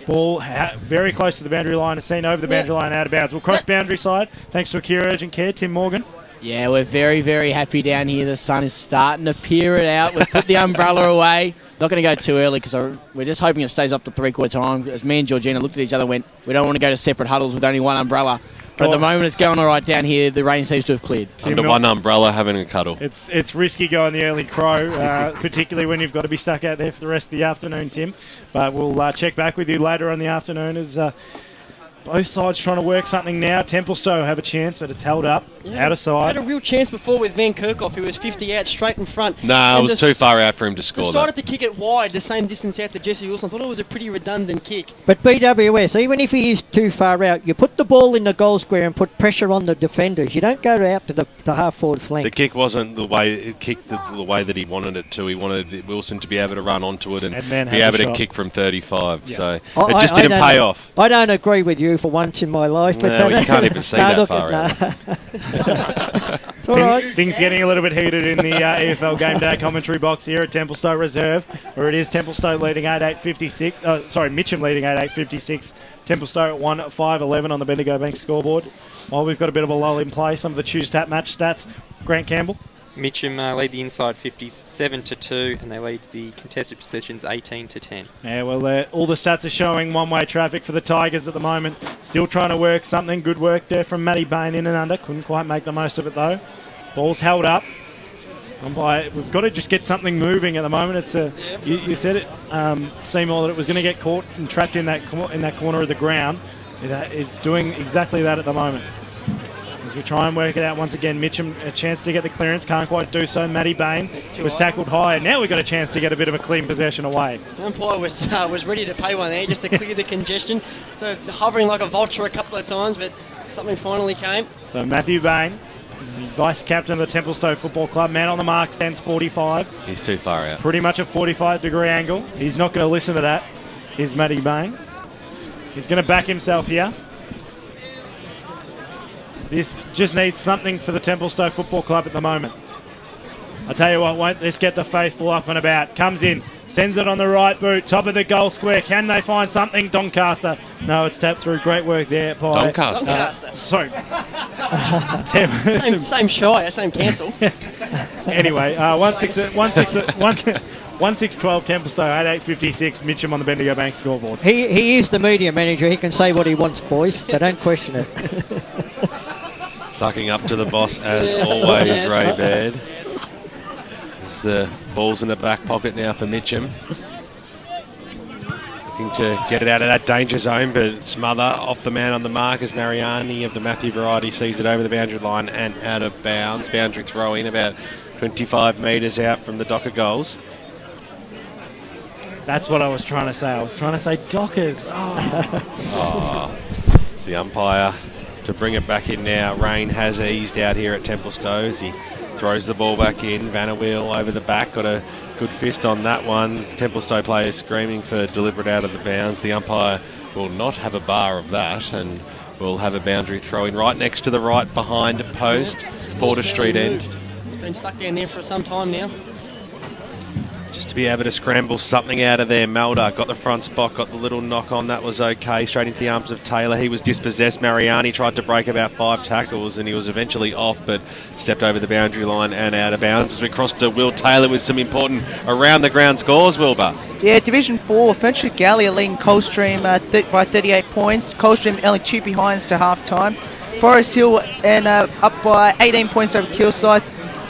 Ball very close to the boundary line. It's seen over the boundary line, out of bounds. We'll cross boundary side. Thanks to Akira Urgent Care, Tim Morgan. Yeah, we're very, very happy down here. The sun is starting to peer it out. We've put the umbrella away. Not going to go too early because we're just hoping it stays up to 3/4 time. As me and Georgina looked at each other and went, we don't want to go to separate huddles with only one umbrella. But at the moment it's going all right down here. The rain seems to have cleared. Under one umbrella having a cuddle. It's risky going the early crow, particularly when you've got to be stuck out there for the rest of the afternoon, Tim. But we'll check back with you later on the afternoon as both sides trying to work something now. Templestowe have a chance, but it's held up, out of side. Had a real chance before with Van Kerkhoff, who was 50 out straight in front. No, it was too far out for him to score. Decided to kick it wide, the same distance out to Jesse Wilson. I thought it was a pretty redundant kick. But BWS, even if he is too far out, you put the ball in the goal square and put pressure on the defenders. You don't go out to the half-forward flank. The kick wasn't the way it kicked the way that he wanted it to. He wanted Wilson to be able to run onto it and be able to kick from 35. Yeah. So it just didn't pay off. I don't agree with you for once in my life. But you can't even see that far out. It's all right. Things getting a little bit heated in the EFL Gameday commentary box here at Templestowe Reserve, where it is Templestowe leading 8-8-56. Mitchum leading 8-8-56. Templestowe at 1-5-11 on the Bendigo Bank scoreboard. While we've got a bit of a lull in play, some of the Tuesday match stats. Grant Campbell. Mitchum lead the inside 50s 7-2, and they lead the contested possessions 18-10. Yeah, well, all the stats are showing one-way traffic for the Tigers at the moment. Still trying to work something. Good work there from Matty Bain in and under. Couldn't quite make the most of it though. Ball's held up. We've got to just get something moving at the moment. It's you said it, Seymour, that it was going to get caught and trapped in that corner of the ground. It's doing exactly that at the moment. As we try and work it out once again, Mitchum a chance to get the clearance, can't quite do so. Matty Bain was tackled high, and now we've got a chance to get a bit of a clean possession away. The umpire was ready to pay one there just to clear the congestion. So hovering like a vulture a couple of times, but something finally came. So Matthew Bain, vice captain of the Templestowe Football Club, man on the mark, stands 45. He's too far out. Pretty much a 45-degree angle. He's not going to listen to that, is Matty Bain. He's going to back himself here. This just needs something for the Templestowe Football Club at the moment. I tell you what, won't this get the faithful up and about? Comes in, sends it on the right boot, top of the goal square. Can they find something? Doncaster. No, it's tapped through. Great work there by... Doncaster. Sorry. Same shy, same cancel. Anyway, 1-6-12 Templestowe, 8-8-56, Mitchum on the Bendigo Bank scoreboard. He is the media manager. He can say what he wants, boys, so don't question it. Sucking up to the boss as always, Ray Baird. As the ball's in the back pocket now for Mitchum. looking to get it out of that danger zone, but smother off the man on the mark as Mariani of the Matthew variety sees it over the boundary line and out of bounds. Boundary throw in about 25 metres out from the Docker goals. That's what I was trying to say. I was trying to say Dockers. Oh. It's the umpire to bring it back in now. Rain has eased out here at Templestowe as he throws the ball back in. Vanderweel over the back, got a good fist on that one. Templestowe players screaming for deliberate out of the bounds. The umpire will not have a bar of that and will have a boundary throw in right next to the right behind post, Porter Street end. It's been stuck down there for some time now. Just to be able to scramble something out of there. Melder got the front spot, got the little knock on, that was okay. Straight into the arms of Taylor. He was dispossessed. Mariani tried to break about 5 tackles and he was eventually off, but stepped over the boundary line and out of bounds as we crossed to Will Taylor with some important around the ground scores, Wilbur. Yeah, Division 4, Fenchurch Galley are leading Coldstream by 38 points. Coldstream only 2 behinds to half time. Forest Hill and up by 18 points over Kilsyth.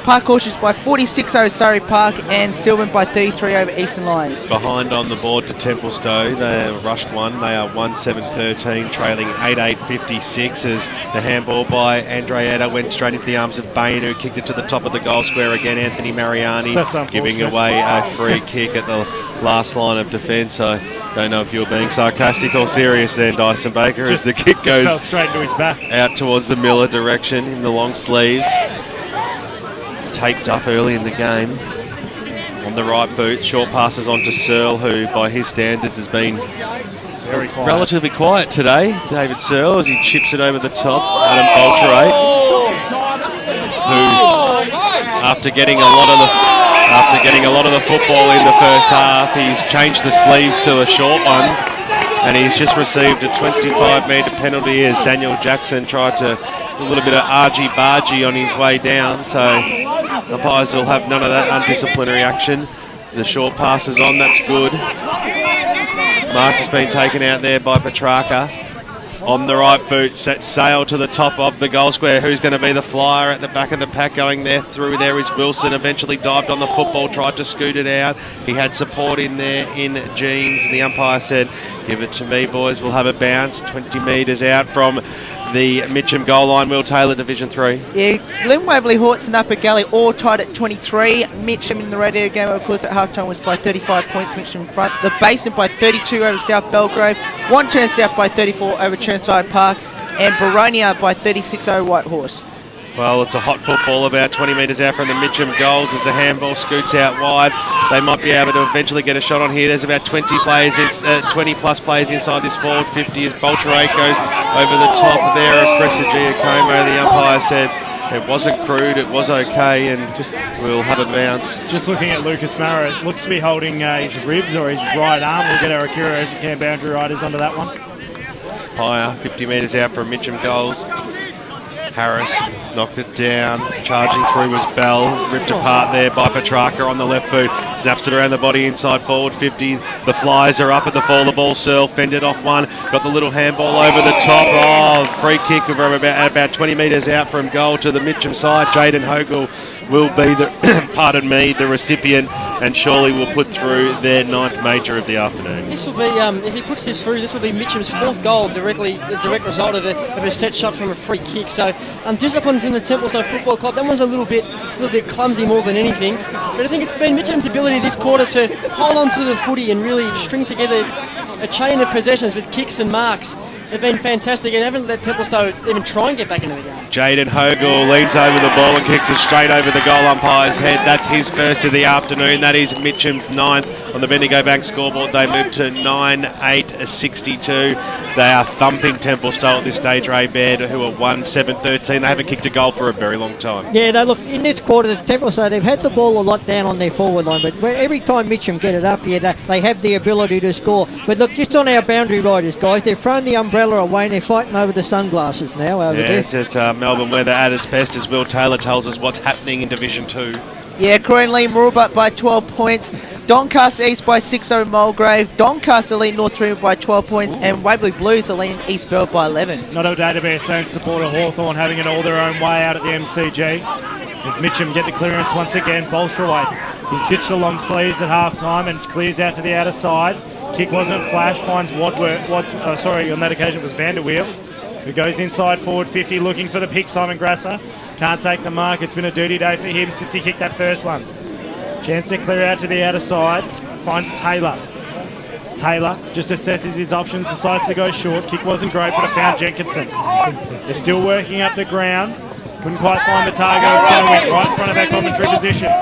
Park Orchards by 46 over Surrey Park and Sylvan by 33 over Eastern Lions. Behind on the board to Templestowe, they have rushed one. They are 1-7-13, trailing 8-8-56 as the handball by Andreetta went straight into the arms of Bain, who kicked it to the top of the goal square again. Anthony Mariani giving away a free kick at the last line of defence. I don't know if you're being sarcastic or serious there, Dyson Baker, as the kick goes fell straight into his back out towards the Miller direction in the long sleeves. Taped up early in the game on the right boot. Short passes on to Searle, who by his standards has been very quiet. Relatively quiet today. David Searle as he chips it over the top. Adam Bolterate, who after getting a lot of the football in the first half, he's changed the sleeves to the short ones. And he's just received a 25-metre penalty as Daniel Jackson tried to do a little bit of argy-bargy on his way down. So umpires will have none of that undisciplinary action. As the short passes on, that's good. Mark has been taken out there by Petrarca. On the right boot, set sail to the top of the goal square. Who's going to be the flyer at the back of the pack going there? Through there is Wilson. Eventually dived on the football, tried to scoot it out. He had support in there in jeans. And the umpire said, "Give it to me, boys. We'll have a bounce." 20 metres out from the Mitchum goal line. Will Taylor, Division 3. Yeah, Glen Waverley, Hawks and Upper Galley all tied at 23. Mitchum in the radio game, of course, at halftime was by 35 points. Mitchum in front. The Basin by 32 over South Belgrave. One South by 34 over Chernside Park. And Baronia by 36 over Whitehorse. Well, it's a hot football about 20 metres out from the Mitchum goals as the handball scoots out wide. They might be able to eventually get a shot on here. There's about 20 plus players inside this forward 50 as Bolterate goes over the top there of Cressa Giacomo. The umpire said it wasn't crude, it was okay, and we'll have a bounce. Just looking at Lucas Mara, it looks to be holding his ribs or his right arm. We'll get our Akira as you can boundary riders onto that one. Higher, 50 metres out from Mitchum goals. Harris knocked it down, charging through was Bell, ripped apart there by Petrarca on the left boot, snaps it around the body inside forward 50, the Flyers are up at the fall, the ball Searle fended off one, got the little handball over the top, free kick from about 20 metres out from goal to the Mitchum side. Jaden Hogle will be the the recipient, and surely will put through their 9th major of the afternoon. This will be, if he puts this through, this will be Mitchum's 4th goal, a direct result of a set shot from a free kick. So undisciplined from the Templestowe Football Club. That one's a little bit clumsy more than anything. But I think it's been Mitchum's ability this quarter to hold on to the footy and really string together a chain of possessions with kicks and marks. They've been fantastic and haven't let Templestowe even try and get back into the game. Jaden Hogle leans over the ball and kicks it straight over the goal umpire's head. That's his first of the afternoon. That is Mitchum's 9th on the Bendigo Bank scoreboard. They move to 9-8-62. They are thumping Templestowe at this stage, Ray Baird, who are 1-7-13. They haven't kicked a goal for a very long time. Yeah, they look, in this quarter, Templestowe, they've had the ball a lot down on their forward line, but every time Mitchum get it up here, they have the ability to score. But look, just on our boundary riders, guys, they've thrown the umbrella away and they're fighting over the sunglasses now over there. It's Melbourne weather at its best as Will Taylor tells us what's happening in Division 2. Yeah, Corinne Moorooka by 12 points. Doncaster East by 6 over Mulgrave. Doncaster lead North Freeman by 12 points. And Waverley Blues are leading East Bell by 11. Not a database saying support of Hawthorn having it all their own way out at the MCG. As Mitchum get the clearance once again, Bolterate. He's ditched the long sleeves at half time and clears out to the outer side. Kick wasn't flash, finds Wadworth. On that occasion it was Vanderweel, who goes inside forward 50, looking for the pick. Simon Grasser can't take the mark. It's been a dirty day for him since he kicked that first one. Chance to clear out to the outer side, finds Taylor. Taylor just assesses his options, decides to go short. Kick wasn't great, but it found Jenkinson. They're still working up the ground. Couldn't quite find the target, so went right in front of our commentary position.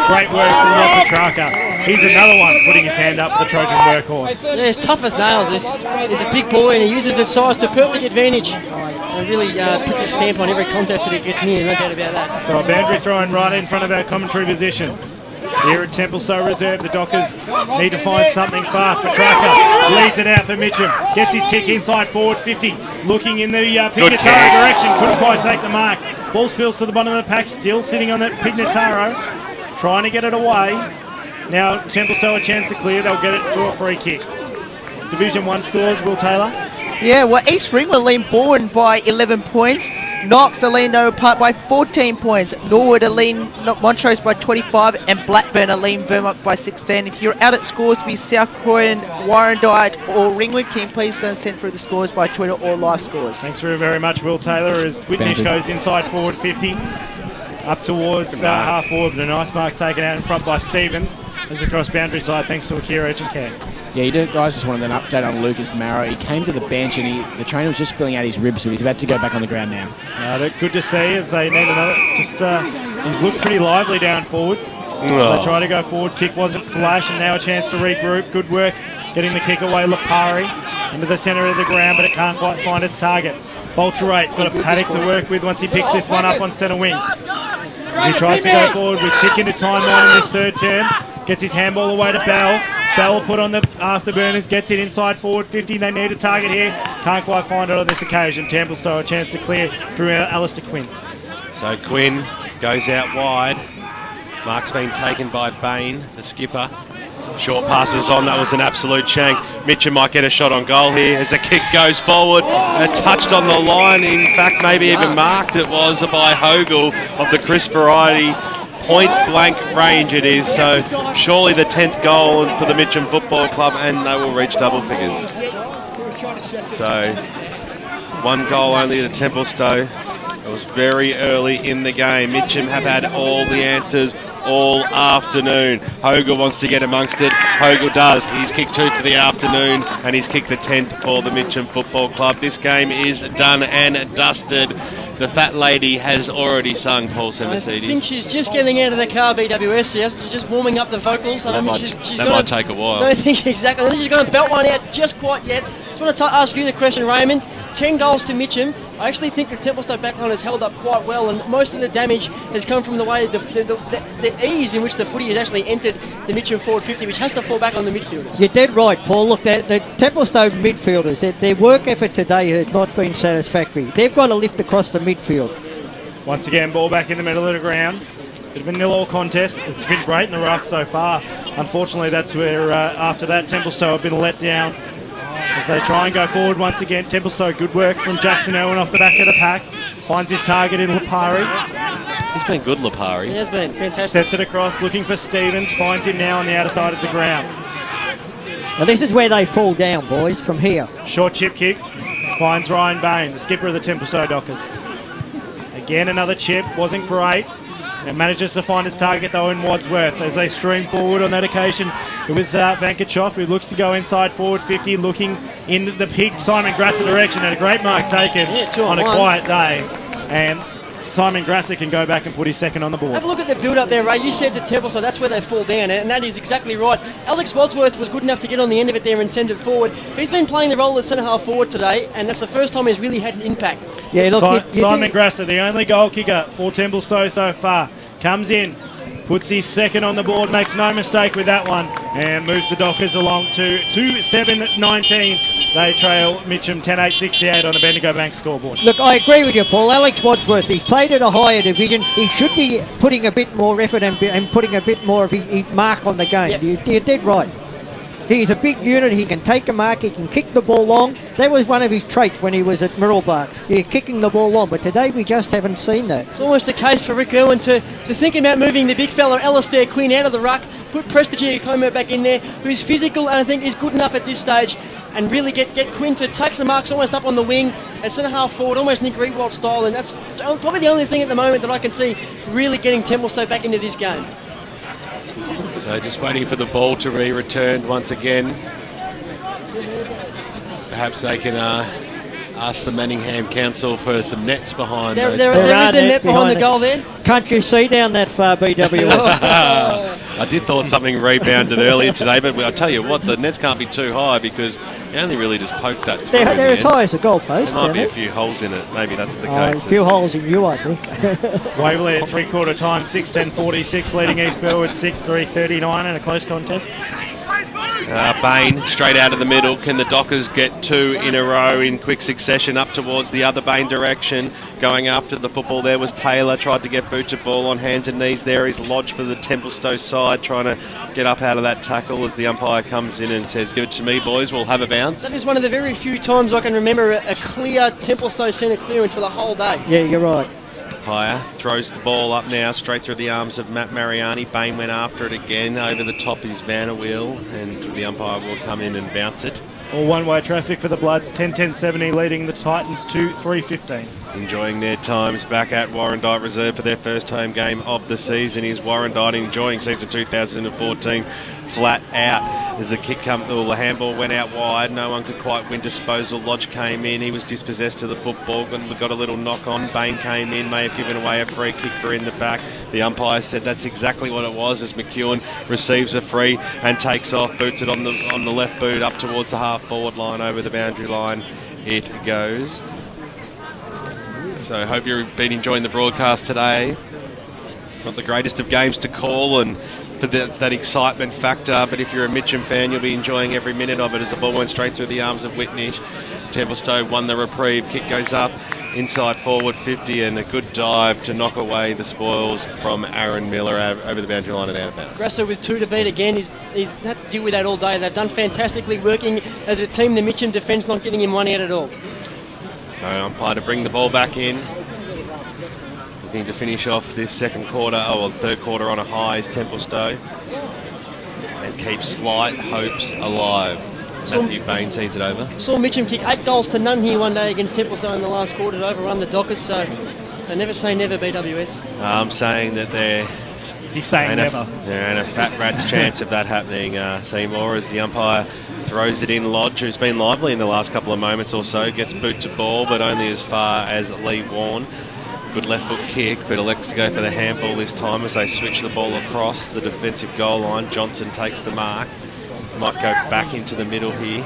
Great work from Rob Petrarca. He's another one putting his hand up for the Trojan workhorse. Yeah, he's tough as nails. He's a big boy and he uses his size to perfect advantage. And really puts his stamp on every contest that he gets near, no doubt about that. So a boundary throwing right in front of our commentary position. Here at Templestowe Reserve, the Dockers need to find something fast. Petrarca leads it out for Mitchum. Gets his kick inside forward 50. Looking in the Pignotaro direction. Couldn't quite take the mark. Ball spills to the bottom of the pack. Still sitting on that Pignotaro. Trying to get it away. Now Templestowe a chance to clear. They'll get it to a free kick. Division 1 scores, Will Taylor. Yeah, well, East Ringwood lead Bourne by 11 points. Knox are leading Noah Park by 14 points. Norwood are leading Montrose by 25. And Blackburn are leading Vermont by 16. If you're out at scores to be South Croydon, Warrandyte or Ringwood, can you please don't send through the scores by Twitter or live scores. Thanks very much, Will Taylor, as Whitnish goes inside forward 50. Up towards half forward, but a nice mark taken out in front by Stevens. As across boundary side, thanks to Akira Urgent Care. Yeah, you guys just wanted an update on Lucas Marrow. He came to the bench and the trainer was just filling out his ribs, so he's about to go back on the ground now. Good to see as they need another. He's looked pretty lively down forward. They try to go forward, kick wasn't flash, and now a chance to regroup. Good work getting the kick away, Lipari into the centre of the ground, but it can't quite find its target. Bolterate's got a paddock to work with once he picks this one up on centre wing. As he tries to go forward with tick into timeline in this third term. Gets his handball away to Bell. Bell put on the afterburners, gets it inside forward 50. They need a target here. Can't quite find it on this occasion. Templestowe a chance to clear through Alistair Quinn. So Quinn goes out wide. Mark's been taken by Bain, the skipper. Short passes on, that was an absolute shank. Mitchum might get a shot on goal here as the kick goes forward. Touched on the line, in fact maybe even marked it was by Hogle of the Chris variety. Point blank range it is, so surely the 10th goal for the Mitchum Football Club and they will reach double figures. So 1 goal only to Templestowe. It was very early in the game. Mitchum have had all the answers all afternoon. Hogle wants to get amongst it. Hogle does. He's kicked 2 for the afternoon and he's kicked the 10th for the Mitchum Football Club. This game is done and dusted. The fat lady has already sung Paul Semasides. I think she's just getting out of the car, BWS. Yes, she's just warming up the vocals. That might take a while. I don't think exactly. I don't think she's going to belt one out just quite yet. Just want to ask you the question, Raymond. 10 goals to Mitchum. I actually think the Templestowe backline has held up quite well, and most of the damage has come from the way the ease in which the footy has actually entered the Mitchum forward 50, which has to fall back on the midfielders. You're dead right, Paul. Look, the Templestowe midfielders, their work effort today has not been satisfactory. They've got to lift across the midfield. Once again, ball back in the middle of the ground. Bit of a 0-0 contest. It's been great in the ruck so far. Unfortunately, that's where after that Templestowe have been let down. As they try and go forward once again. Templestowe, good work from Jackson Irwin off the back of the pack. Finds his target in Lipari. He's been good, Lipari. He has been fantastic. Sets it across, looking for Stevens. Finds him now on the outer side of the ground. Now this is where they fall down, boys, from here. Short chip kick. Finds Ryan Bain, the skipper of the Templestowe Dockers. Again, another chip. Wasn't great. It manages to find its target though in Wadsworth as they stream forward on that occasion. It was Vankachov who looks to go inside forward 50, looking in the Pig Simon Grasser direction, and a great mark taken on a quiet day. And Simon Grasser can go back and put his second on the board. Have a look at the build-up there, Ray. You said to Templestowe, that's where they fall down, and that is exactly right. Alex Wadsworth was good enough to get on the end of it there and send it forward. He's been playing the role of centre-half forward today, and that's the first time he's really had an impact. Yeah, look, Simon Grasser, the only goal kicker for Templestowe so far, comes in, puts his second on the board, makes no mistake with that one, and moves the Dockers along to 2-7-19. They trail Mitchum 10-8-68 on the Bendigo Bank scoreboard. Look, I agree with you, Paul. Alex Wadsworth, he's played at a higher division. He should be putting a bit more effort and putting a bit more of his mark on the game. Yep. You're dead right. He's a big unit. He can take a mark. He can kick the ball long. That was one of his traits when he was at Mirrabah. Kicking the ball long. But today we just haven't seen that. It's almost a case for Rick Irwin to think about moving the big fella Alistair Quinn out of the ruck, put Prestige Como back in there, who's physical and I think is good enough at this stage, and really get Quinn to take some marks almost up on the wing and centre half forward, almost Nick Riewoldt style, and that's probably the only thing at the moment that I can see really getting Templestowe back into this game. So just waiting for the ball to be returned once again. Perhaps they can ask the Manningham Council for some nets behind those. There is a net behind the goal there. Can't you see down that far, BWS? I did thought something rebounded earlier today, but I'll tell you what, the nets can't be too high because you only really just poked that through. They're as high as the goalpost. There might be a few holes in it. Maybe that's the case. A few holes in you, I think. Waverley at three-quarter time, 6:10:46, leading East Burwood 6-3-39 in a close contest. Bain straight out of the middle. Can the Dockers get two in a row in quick succession up towards the other Bain direction? Going after the football there was Taylor. Tried to get boot to ball on hands and knees. There is Lodge for the Templestowe side, trying to get up out of that tackle as the umpire comes in and says, "Give it to me, boys. We'll have a bounce." That is one of the very few times I can remember a clear Templestowe centre clearance for the whole day. Yeah, you're right. Umpire throws the ball up now, straight through the arms of Matt Mariani. Bain went after it again. Over the top is Vanderweel, and the umpire will come in and bounce it. All one-way traffic for the Bloods, 10-10-70 leading the Titans 2-3-15. Enjoying their times back at Warrandyte Reserve for their first home game of the season. Is Warrandyte enjoying season 2014 flat out as the the handball went out wide. No one could quite win disposal. Lodge came in. He was dispossessed to the football. Got a little knock on. Bain came in. May have given away a free kick for in the back. The umpire said that's exactly what it was as McEwen receives a free and takes off. Boots it on the left boot up towards the half forward line. Over the boundary line it goes. So I hope you've been enjoying the broadcast today. Not the greatest of games to call and for that excitement factor, but if you're a Mitchum fan, you'll be enjoying every minute of it as the ball went straight through the arms of Whitnish. Templestowe won the reprieve. Kick goes up inside forward 50 and a good dive to knock away the spoils from Aaron Miller over the boundary line and out of bounds. Grasso with 2 to beat again. He's had to deal with that all day. They've done fantastically working as a team. The Mitchum defence not getting him one out at all. So umpire to bring the ball back in. Looking to finish off this third quarter on a high is Templestowe. And keep slight hopes alive. Matthew Bain sees it over. Saw Mitchum kick 8 goals to none here one day against Templestowe in the last quarter to overrun the Dockers, so never say never, BWS. I'm saying that He's saying never. There ain't a fat rat's chance of that happening. Seymour as the umpire throws it in. Lodge, who's been lively in the last couple of moments or so, gets boot to ball, but only as far as Lee Warren. Good left foot kick, but elects to go for the handball this time as they switch the ball across the defensive goal line. Johnson takes the mark. Might go back into the middle here.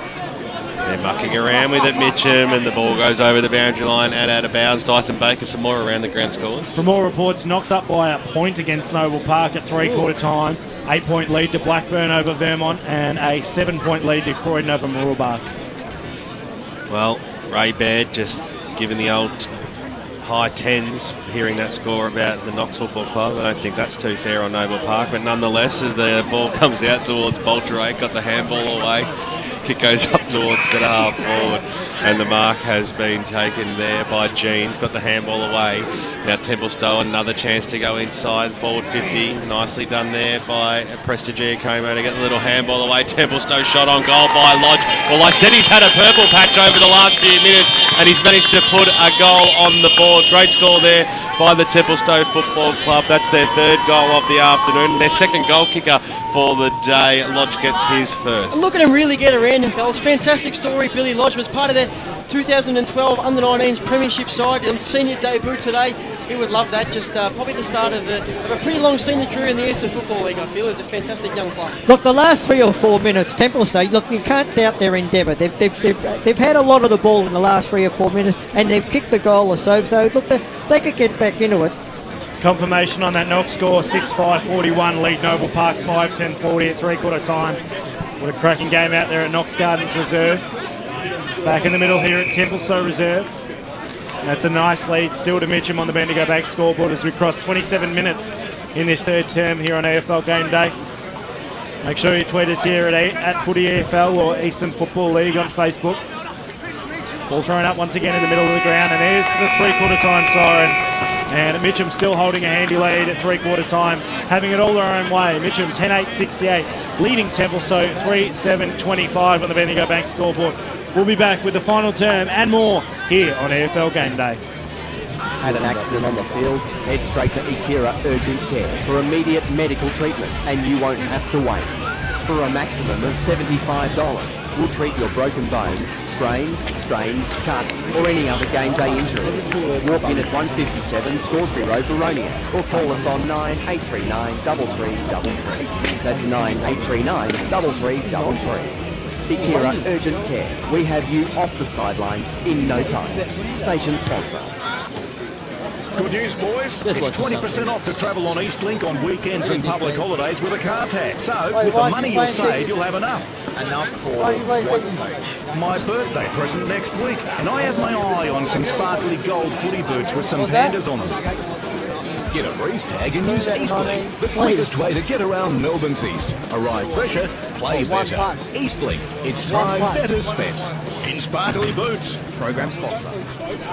They're mucking around with it, Mitchum, and the ball goes over the boundary line and out of bounds. Dyson Baker, some more around the ground scores. From all reports, Knox up by a point against Noble Park at three-quarter time. 8-point lead to Blackburn over Vermont and a 7-point lead to Croydon over Mooroolbark. Well, Ray Baird just giving the old high tens, hearing that score about the Knox Football Club. I don't think that's too fair on Noble Park, but nonetheless, as the ball comes out towards Bolterate, got the handball away. Kick goes up towards centre half forward, and the mark has been taken there by Jeans. Got the handball away. Now Templestowe, another chance to go inside, forward 50. Nicely done there by Prestige Como to get the little handball away. Templestowe shot on goal by Lodge. Well, I said he's had a purple patch over the last few minutes, and he's managed to put a goal on the board. Great score there by the Templestowe Football Club. That's their third goal of the afternoon. Their second goal kicker for the day. Lodge gets his first. Look at him really get around him, fellas. Fantastic story. Billy Lodge was part of that 2012 Under-19s Premiership side on senior debut today. He would love that. Just probably the start of a pretty long senior career in the Eastern Football League, I feel. He's a fantastic young player. Look, the last 3 or 4 minutes, Templestowe, look, you can't doubt their endeavour. They've had a lot of the ball in the last 3 or 4 minutes, and they've kicked the goal or so. So, look, they could get back into it. Confirmation on that Knox score, 6-5-41, lead Noble Park 5-10-40 at three-quarter time. What a cracking game out there at Knox Gardens Reserve. Back in the middle here at Templestowe Reserve. That's a nice lead still to Mitchum on the Bendigo Bank scoreboard as we cross 27 minutes in this third term here on EFL Gameday. Make sure you tweet us here at Footy EFL or Eastern Football League on Facebook. Ball thrown up once again in the middle of the ground, and there's the three-quarter time siren. And Mitchum still holding a handy lead at three-quarter time, having it all their own way. Mitchum 10-8-68, leading Templestowe 3-7-25 on the Bendigo Bank scoreboard. We'll be back with the final term and more here on EFL Gameday. Had an accident on the field? Head straight to Ikira Urgent Care for immediate medical treatment, and you won't have to wait. For a maximum of $75, we'll treat your broken bones, sprains, strains, cuts, or any other game day injury. Walk in at 157 Scoresby Road, Baronia, or call us on 9839 3333. That's 9839 3333. Ikira Urgent Care. We have you off the sidelines in no time. Station sponsor. Good news, boys. It's 20% off to travel on Eastlink on weekends and public holidays with a car tag. So, with the money you'll save, you'll have enough. Enough for what, Coach? My birthday present next week. And I have my eye on some sparkly gold footy boots with some pandas on them. Get a breeze tag and use Eastlink, the quickest way to get around Melbourne's east. Arrive fresher, play better. Eastlink, it's time better spent. In sparkly boots. Program sponsor.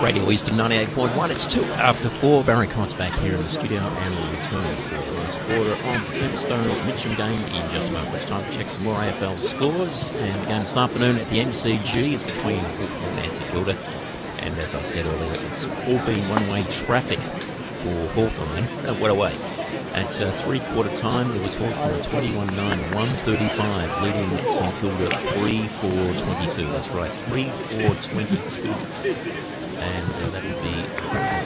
Radio Eastern 98.1. It's 2:04. Barry Cott's back here in the studio and we'll return for the last quarter on the Templestowe and Mitcham game in just a moment. It's time to check some more AFL scores. And the game this afternoon at the MCG is between Hawthorn and St Kilda. And as I said earlier, it's all been one-way traffic for Hawthorn. What away. At three-quarter time, it was Hawthorn 21-9-135, leading St Kilda 3-4-22. That's right, 3-4-22. And that would be a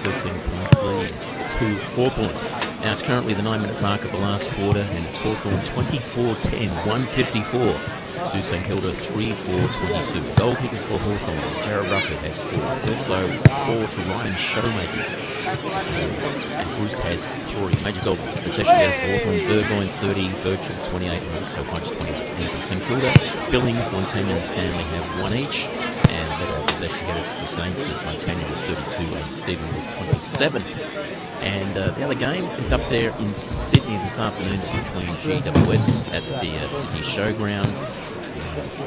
13-point lead to Hawthorn. Now it's currently the 9-minute mark of the last quarter, and it's Hawthorn 24-10, 154. To St Kilda 3-4-22. Goal kickers for Hawthorn. Jared Rucker has 4. Also 4 to Ryan Showmakers. 4. And Bruce has 3. Major goal possession goes to Hawthorn. Burgoyne 30, Birchall 28, and also Hodge 28 to St Kilda. Billings, Montana and Stanley have 1 each. And better possession goes for Saints as Montana with 32 and Stephen with 27. And the other game is up there in Sydney this afternoon. It's between GWS at the Sydney Showground.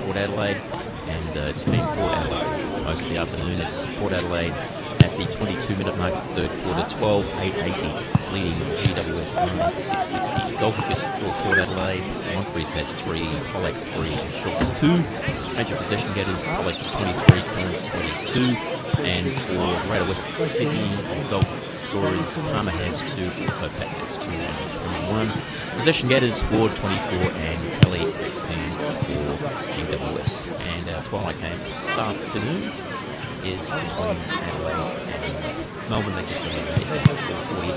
Port Adelaide, and it's been Port Adelaide most of the afternoon. It's Port Adelaide at the 22-minute mark of the third quarter, 12-8-80, leading GWS 9-6-60. Goal kickers for Port Adelaide. Moncrief has 3, Pollack 3, and Schultz 2. Major possession getters, Pollack 23, Kearns 22, and for Greater West Sydney, goal scorers, Palmer has 2, also Pat has 2, and 1. Possession getters, Ward 24, and Kelly 18 for GWS. And our twilight game this afternoon is between Adelaide and Melbourne. That gets underway at 4:40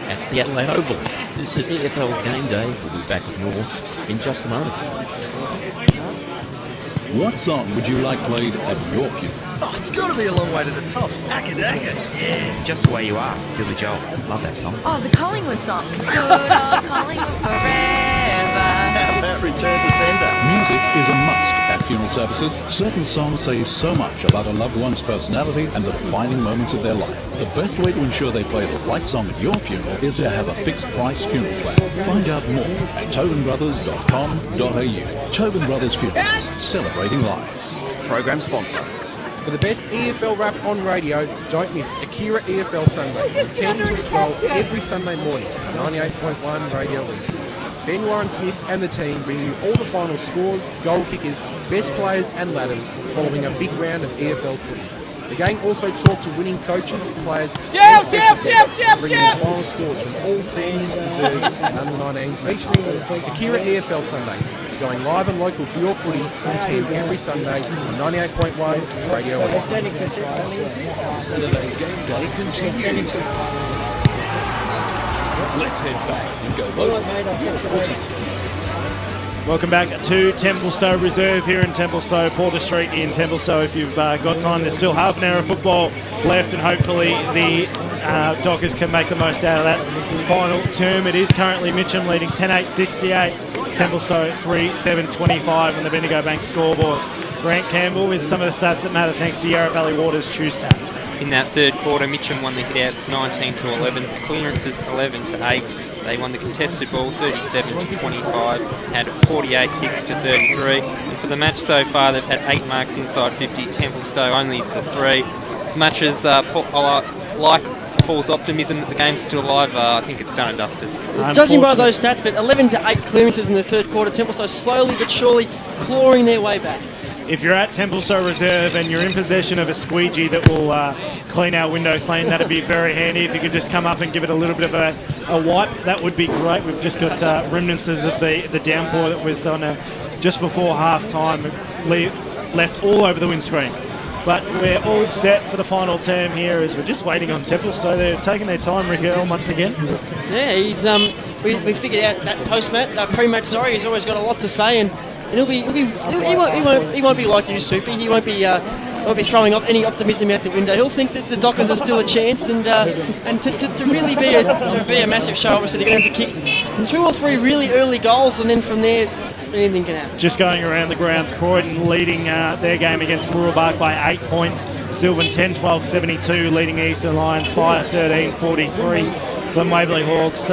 at the Adelaide Oval. This is EFL Gameday. We'll be back with more in just a moment. What song would you like played at your funeral? Oh, it's got to be A Long Way to the Top. Acadacca. Yeah, Just the Way You Are. Billy Joel. Love that song. Oh, the Collingwood song. Good old Collingwood forever. How about Return to Sender? Music is a must at funeral services. Certain songs say so much about a loved one's personality and the defining moments of their life. The best way to ensure they play the right song at your funeral is to have a fixed price funeral plan. Find out more at tobinbrothers.com.au. Tobin Brothers Funerals, celebrating lives. Program sponsor. For the best EFL rap on radio, don't miss Akira EFL Sunday from 10 till 12 every Sunday morning on 98.1 Radio East. Ben Warren Smith and the team bring you all the final scores, goal kickers, best players and ladders following a big round of EFL footy. The gang also talk to winning coaches, players and special guests, bringing the final scores from all seniors, reserves and under-19s matches. Akira EFL Sunday, going live and local for your footy from 10 every Sunday on 98.1 Radio East. Saturday Game Day continues. Let's head back and go local. Welcome back to Templestowe Reserve here in Templestowe, Porter Street in Templestowe. If you've got time, there's still half an hour of football left, and hopefully the Dockers can make the most out of that final term. It is currently Mitchum leading 10-8-68, Templestowe 3-7-25 on the Bendigo Bank scoreboard. Grant Campbell with some of the stats that matter thanks to Yarra Valley Water's Choose tab. In that third quarter, Mitchum won the hit-outs 19-11, clearances 11-8. They won the contested ball 37-25, had 48 kicks to 33. And for the match so far, they've had 8 marks inside 50, Templestowe only for 3. As much as like false optimism that the game's still alive, I think it's done and dusted. Judging by those stats, but 11 to 8 clearances in the third quarter, Templestowe slowly but surely clawing their way back. If you're at Templestowe Reserve and you're in possession of a squeegee that will clean our window clean, that'd be very handy. If you could just come up and give it a little bit of a wipe, that would be great. We've just got remnants of the downpour that was on just before half-time, left all over the windscreen. But we're all set for the final term here as we're just waiting on Templestowe. They're taking their time, Rick Earl, once again. Yeah, he's we figured out that post-match, pre-match, he's always got a lot to say, and he won't be like you, Soupy. He won't be throwing up any optimism out the window. He'll think that the Dockers are still a chance, and to really be a massive show, obviously they're going to have to kick 2 or 3 really early goals, and then from there anything can happen. Just going around the grounds, Croydon leading their game against Mooroolbark by 8 points. Sylvan 10-12-72, leading Eastern Lions 5-13-43. Glen Waverley Hawks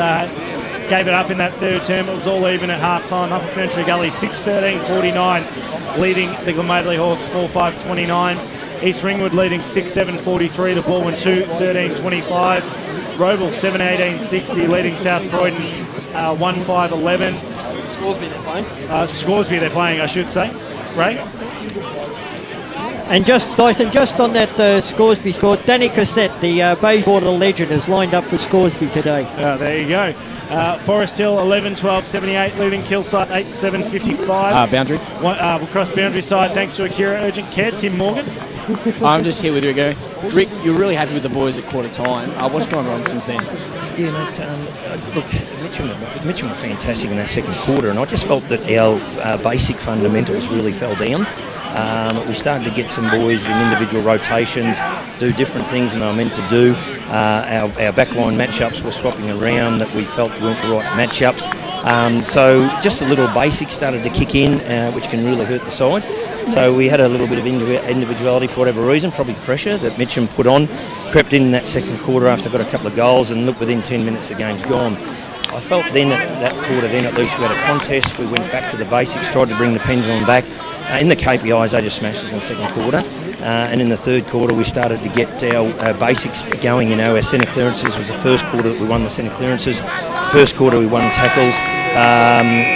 gave it up in that third term. It was all even at half-time. Upper Ferntree Gully 6-13-49, leading the Glen Waverley Hawks 4-5-29. East Ringwood leading 6-7-43 to Balwyn 2-13-25. Roval 7-18-60, leading South Croydon 1-5-11. Scoresby they're playing. Scoresby they're playing, I should say. Ray? And Dyson, just on that Scoresby score, Danny Cassette, the Bayswater legend, is lined up for Scoresby today. There you go. Forest Hill 11-12-78, leading Kilsyth 8-7-55. Boundary. We'll cross boundary side thanks to Akira Urgent Care. Tim Morgan. I'm just here with Rico. Rick, you're really happy with the boys at quarter time. What's gone wrong since then? Yeah, mate, look, Mitchum were fantastic in that second quarter, and I just felt that our basic fundamentals really fell down. We started to get some boys in individual rotations, do different things than they were meant to do. Our backline matchups were swapping around that we felt weren't the right matchups. So just a little basic started to kick in, which can really hurt the side. So we had a little bit of individuality for whatever reason, probably pressure that Mitchum put on, crept in that second quarter after got a couple of goals, and look, within 10 minutes the game's gone. I felt then that quarter then at least we had a contest. We went back to the basics, tried to bring the pendulum back. In the KPIs, they just smashed us in the second quarter. And in the third quarter, we started to get our basics going. Our centre clearances was the first quarter that we won the centre clearances. First quarter, we won tackles.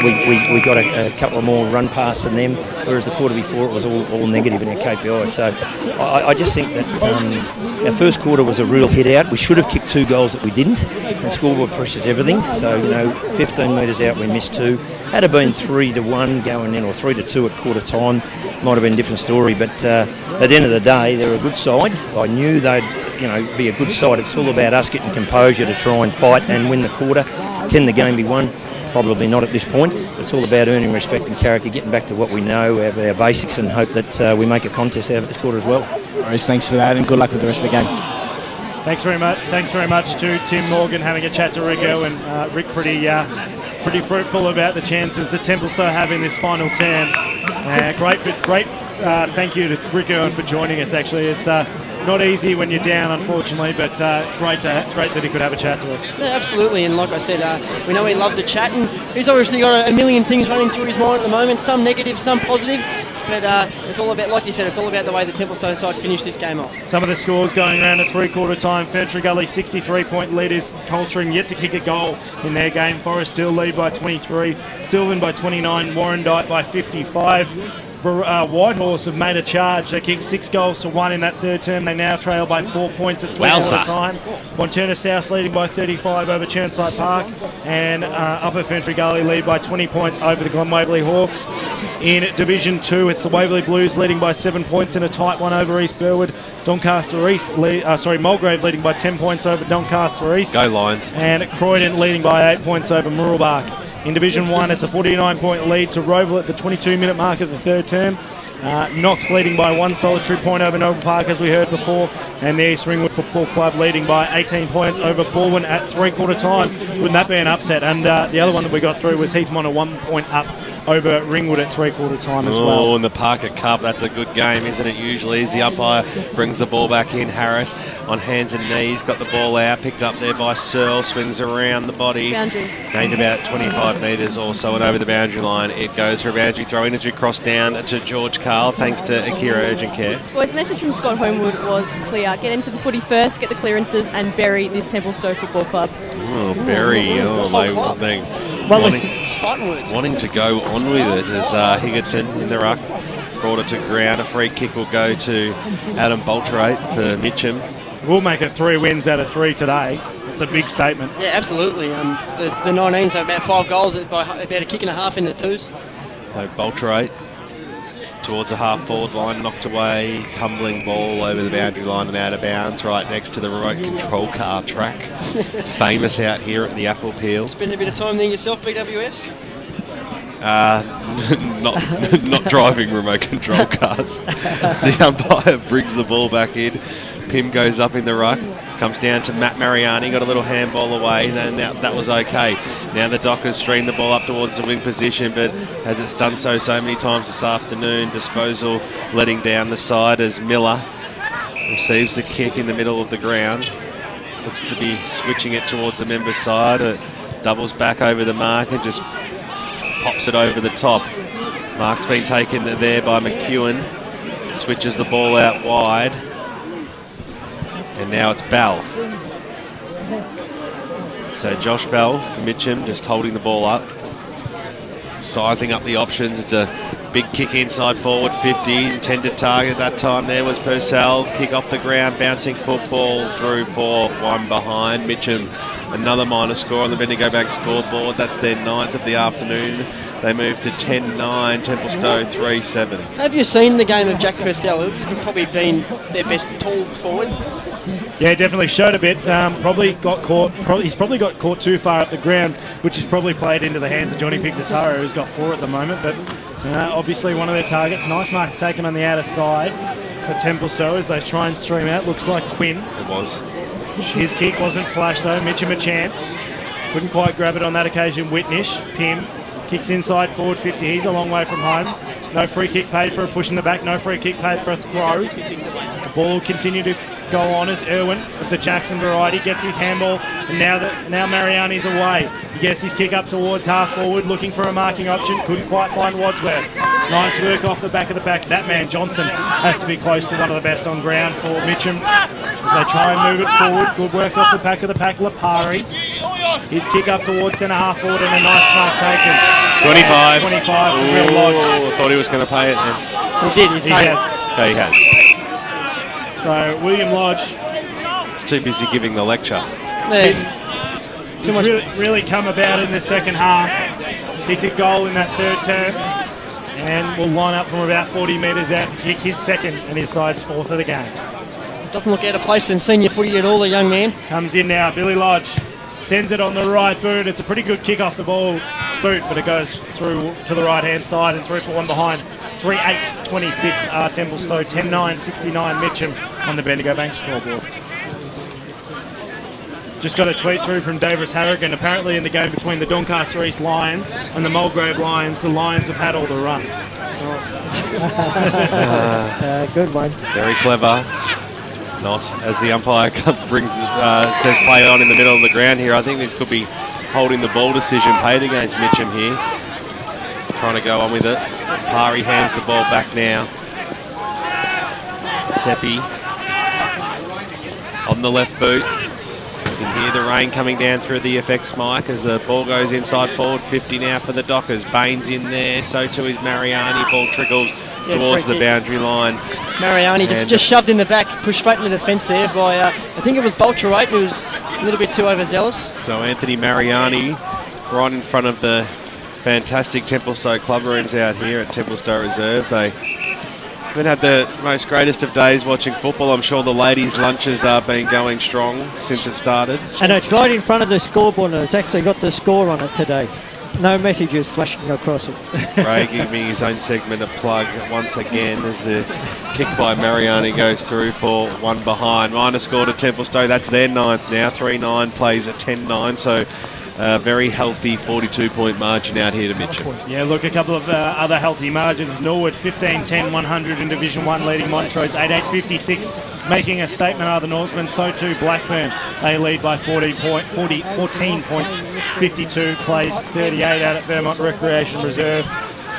We got a couple of more run past than them, whereas the quarter before it was all negative in our KPIs. So I just think that our first quarter was a real hit out. We should have kicked 2 goals that we didn't, and scoreboard pressure's everything. So 15 metres out we missed 2. Had it been 3-1 going in, or 3-2 at quarter time, might have been a different story. But at the end of the day, they're a good side. I knew they'd be a good side. It's all about us getting composure to try and fight and win the quarter. Can the game be won? Probably not at this point. It's all about earning respect and character, getting back to what we know, our basics, and hope that we make a contest out of this quarter as well. Rose, thanks for that, and good luck with the rest of the game. Thanks very much. Thanks very much to Tim Morgan, having a chat to Rico, and Rick pretty fruitful about the chances that Templestowe have in this final term. Great. Thank you to Rico for joining us. Actually, it's not easy when you're down, unfortunately, but great that he could have a chat to us. Yeah, absolutely, and like I said, we know he loves a chat, and he's obviously got a million things running through his mind at the moment, some negative, some positive, but it's all about, like you said, it's all about the way the Templestowe side finish this game off. Some of the scores going around at three-quarter time. Ferntree Gully 63-point leaders, Coltrane yet to kick a goal in their game. Forest Hill lead by 23, Sylvan by 29, Warrandyte by 55. Whitehorse have made a charge. They kicked 6 goals to 1 in that third term. They now trail by 4 points at three-quarter time. Wanturna South leading by 35 over Churnside Park, and Upper Ferntree Gully lead by 20 points over the Glen Waverley Hawks. In Division 2, it's the Waverley Blues leading by 7 points in a tight one over East Burwood. Doncaster East, Mulgrave leading by 10 points over Doncaster East. Go Lions. And Croydon leading by 8 points over Mooroolbark. In Division 1, it's a 49-point lead to Roval at the 22-minute mark of the third term. Knox leading by 1 solitary point over Noble Park, as we heard before. And the East Ringwood Football Club leading by 18 points over Balwyn at three-quarter time. Wouldn't that be an upset? And the other one that we got through was Heathmont a 1 point up over Ringwood at three-quarter time as well. Oh, in the Parker Cup, that's a good game, isn't it? Usually, as the umpire brings the ball back in, Harris on hands and knees, got the ball out, picked up there by Searle, swings around the body. Boundary. Gained about 25 metres or so, and over the boundary line it goes for a boundary throw in as we cross down to George Carl, thanks to Akira Urgent Care. Boys, the message from Scott Homewood was clear. Get into the footy first, get the clearances, and bury this Templestowe Football Club. Oh, Berry, wanting to go on with it as Higginson in the ruck brought it to ground. A free kick will go to Adam Bolterate for Mitchum. We'll make it 3 wins out of 3 today. It's a big statement. Yeah, absolutely. The 19s have about 5 goals by about a kick and a half in the 2s. So Bolterate towards the half-forward line, knocked away, tumbling ball over the boundary line and out of bounds right next to the remote control car track. Famous out here at the Apple Peel. Spend a bit of time there yourself, BWS? Not driving remote control cars. The umpire brings the ball back in. Pim goes up in the ruck, comes down to Matt Mariani, got a little handball away, and that was okay. Now the Dockers stream the ball up towards the wing position, but as it's done so many times this afternoon, disposal letting down the side as Miller receives the kick in the middle of the ground. Looks to be switching it towards the member's side. It doubles back over the mark and just pops it over the top. Mark's been taken there by McEwen. Switches the ball out wide. And now it's Bell. So Josh Bell for Mitchum, just holding the ball up. Sizing up the options. It's a big kick inside forward 50. Intended target that time there was Purcell. Kick off the ground, bouncing football through for one behind. Mitchum, another minor score on the Bendigo Bank scoreboard. That's their 9th of the afternoon. They move to 10-9, Templestowe 3-7. Have you seen the game of Jack Purcell? He's probably been their best tall forward. Yeah, definitely showed a bit. Probably got caught. He's probably got caught too far up the ground, which has probably played into the hands of Johnny Pignotaro, who's got 4 at the moment. But obviously one of their targets. Nice mark taken on the outer side for Templestowe as they try and stream out. Looks like Quinn. It was. His kick wasn't flash though. Mitchum a chance. Couldn't quite grab it on that occasion. Whitnish. Pim kicks inside forward 50. He's a long way from home. No free kick paid for a push in the back. No free kick paid for a throw. The ball will continue to go on as Irwin of the Jackson variety gets his handball, and now Mariani's away. He gets his kick up towards half forward, looking for a marking option. Couldn't quite find Wadsworth. Nice work off the back of the back. That man Johnson has to be close to one of the best on ground for Mitchum. They try and move it forward. Good work off the back of the pack. Lapari. His kick up towards centre half forward and a nice mark taken. 25. 25 to Will Lodge. I thought he was going to pay it then. He did. He's paid it. Okay, he has. So William Lodge. He's too busy giving the lecture. He's really come about in the second half. Kicked a goal in that third term and will line up from about 40 metres out to kick his second and his side's 4th of the game. Doesn't look out of place in senior footy at all, the young man. Comes in now, Billy Lodge. Sends it on the right boot. It's a pretty good kick off the ball boot, but it goes through to the right-hand side and through for one behind. 3-8-26 are Templestowe, 10-9-69 Mitchum on the Bendigo Bank scoreboard. Just got a tweet through from Davis Harrigan. Apparently in the game between the Doncaster East Lions and the Mulgrave Lions, the Lions have had all the run. Good one. Very clever. Not as the umpire brings says play on in the middle of the ground here. I think this could be holding the ball decision paid against Mitchum here. Trying to go on with it. Pari hands the ball back now. Seppi on the left boot. You can hear the rain coming down through the FX mic as the ball goes inside forward 50 now for the Dockers. Baines in there, so too is Mariani. Ball trickles towards the boundary line. Mariani just shoved in the back, pushed straight into the fence there by, I think it was Bolterate, who was a little bit too overzealous. So Anthony Mariani right in front of the fantastic Templestowe club rooms out here at Templestowe Reserve. They haven't had the most greatest of days watching football. I'm sure the ladies' lunches have been going strong since it started. And it's right in front of the scoreboard, and it's actually got the score on it today. No messages flashing across it. Ray giving his own segment a plug once again as the kick by Mariani goes through for one behind. Minor score to Templestowe. That's their 9th now. 3-9 plays at 10-9. So very healthy 42-point margin out here to Mitchum. Yeah, look, a couple of other healthy margins. Norwood 15-10-100 in Division 1, leading Montrose 8-8-56, making a statement are the Norsemen. So too Blackburn. They lead by 14 points. 52 plays 38 out at Vermont Recreation Reserve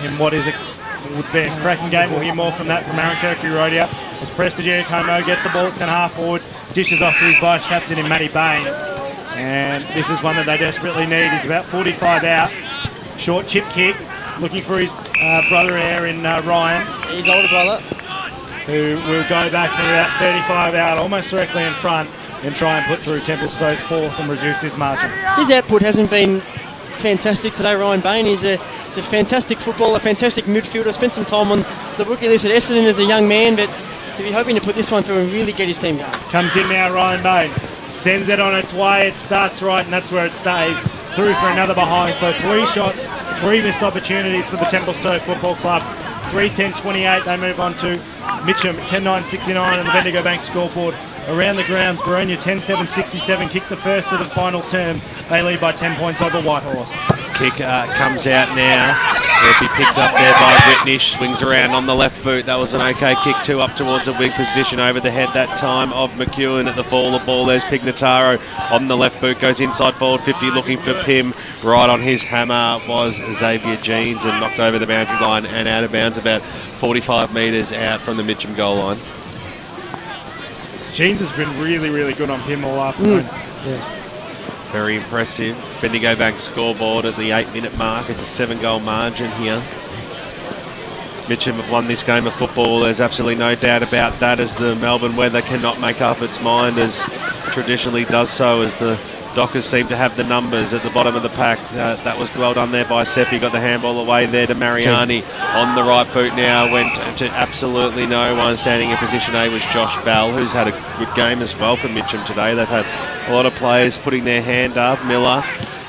in what would be a cracking game. We'll hear more from that from Aaron Kirkby-Rodia as Prestige Como gets the ball at centre half forward, dishes off to his vice-captain in Matty Bain. And this is one that they desperately need. He's about 45 out. Short chip kick, looking for his brother there in Ryan. His older brother. Who will go back to about 35 out, almost directly in front, and try and put through Templestow's fourth and reduce his margin. His output hasn't been fantastic today, Ryan Bain. He's a fantastic footballer, fantastic midfielder. Spent some time on the rookie list at Essendon as a young man, but he'll be hoping to put this one through and really get his team going. Comes in now, Ryan Bain. Sends it on its way. It starts right, and that's where it stays. Through for another behind. So 3 shots, 3 missed opportunities for the Templestowe Football Club. 3-10-28. They move on to Mitchum 10-9-69 on the Bendigo Bank scoreboard. Around the grounds, Baronia 10-7-67. Kick the first of the final term. They lead by 10 points over Whitehorse. Kick comes out now. It'll be picked up there by Whitnish. Swings around on the left boot. That was an okay kick too, up towards a wing position over the head that time of McEwen at the fall of ball. There's Pignotaro on the left boot. Goes inside forward 50 looking for Pim. Right on his hammer was Xavier Jeans and knocked over the boundary line and out of bounds about 45 metres out from the Mitchum goal line. Jeans has been really, really good on Pim all afternoon. Yeah. Very impressive. Bendigo Bank scoreboard at the 8-minute mark. It's a 7-goal margin here. Mitchum have won this game of football. There's absolutely no doubt about that, as the Melbourne weather cannot make up its mind, as traditionally does so, as the Dockers seem to have the numbers at the bottom of the pack. That was well done there by Seppi. Got the handball away there to Mariani. On the right boot now, went to absolutely no one. Standing in position A was Josh Bell, who's had a good game as well for Mitchum today. They've had a lot of players putting their hand up. Miller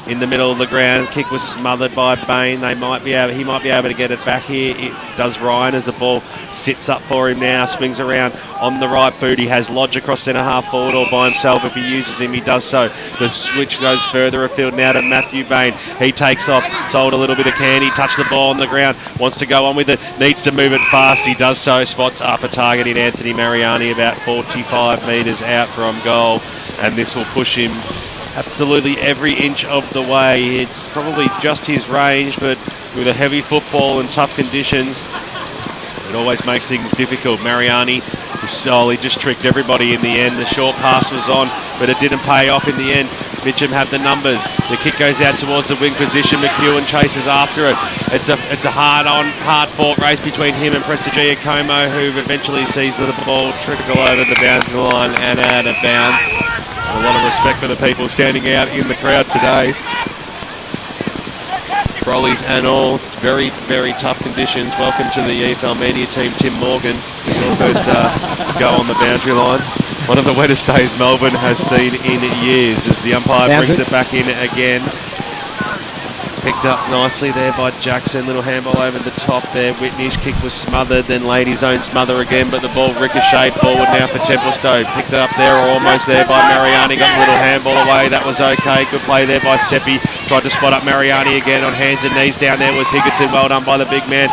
in the middle of the ground. Kick was smothered by Bain. He might be able to get it back here. It does Ryan as the ball sits up for him now. Swings around on the right boot. He has Lodge across centre half forward all by himself. If he uses him, he does so. The switch goes further afield now to Matthew Bain. He takes off. Sold a little bit of candy. Touched the ball on the ground. Wants to go on with it. Needs to move it fast. He does so. Spots up a target in Anthony Mariani about 45 metres out from goal. And this will push him absolutely every inch of the way. It's probably just his range, but with a heavy football and tough conditions, it always makes things difficult. Mariani he just tricked everybody in the end. The short pass was on, but it didn't pay off in the end. Mitchum have the numbers. The kick goes out towards the wing position. McEwen chases after it. It's a hard-fought race between him and Prestige Como, who eventually sees the ball trickle over the boundary line and out of bounds. A lot of respect for the people standing out in the crowd today. Brollies and all. It's very, very tough conditions. Welcome to the EFL Media Team, Tim Morgan. Your first go on the boundary line. One of the wettest days Melbourne has seen in years, as the umpire brings it back in again. Picked up nicely there by Jackson. Little handball over the top there. Whitney's kick was smothered, then laid his own smother again, but the ball ricocheted forward now for Templestowe. Picked it up there, or almost there, by Mariani. Got the little handball away. That was okay. Good play there by Seppi. Tried to spot up Mariani again on hands and knees. Down there was Higginson. Well done by the big man.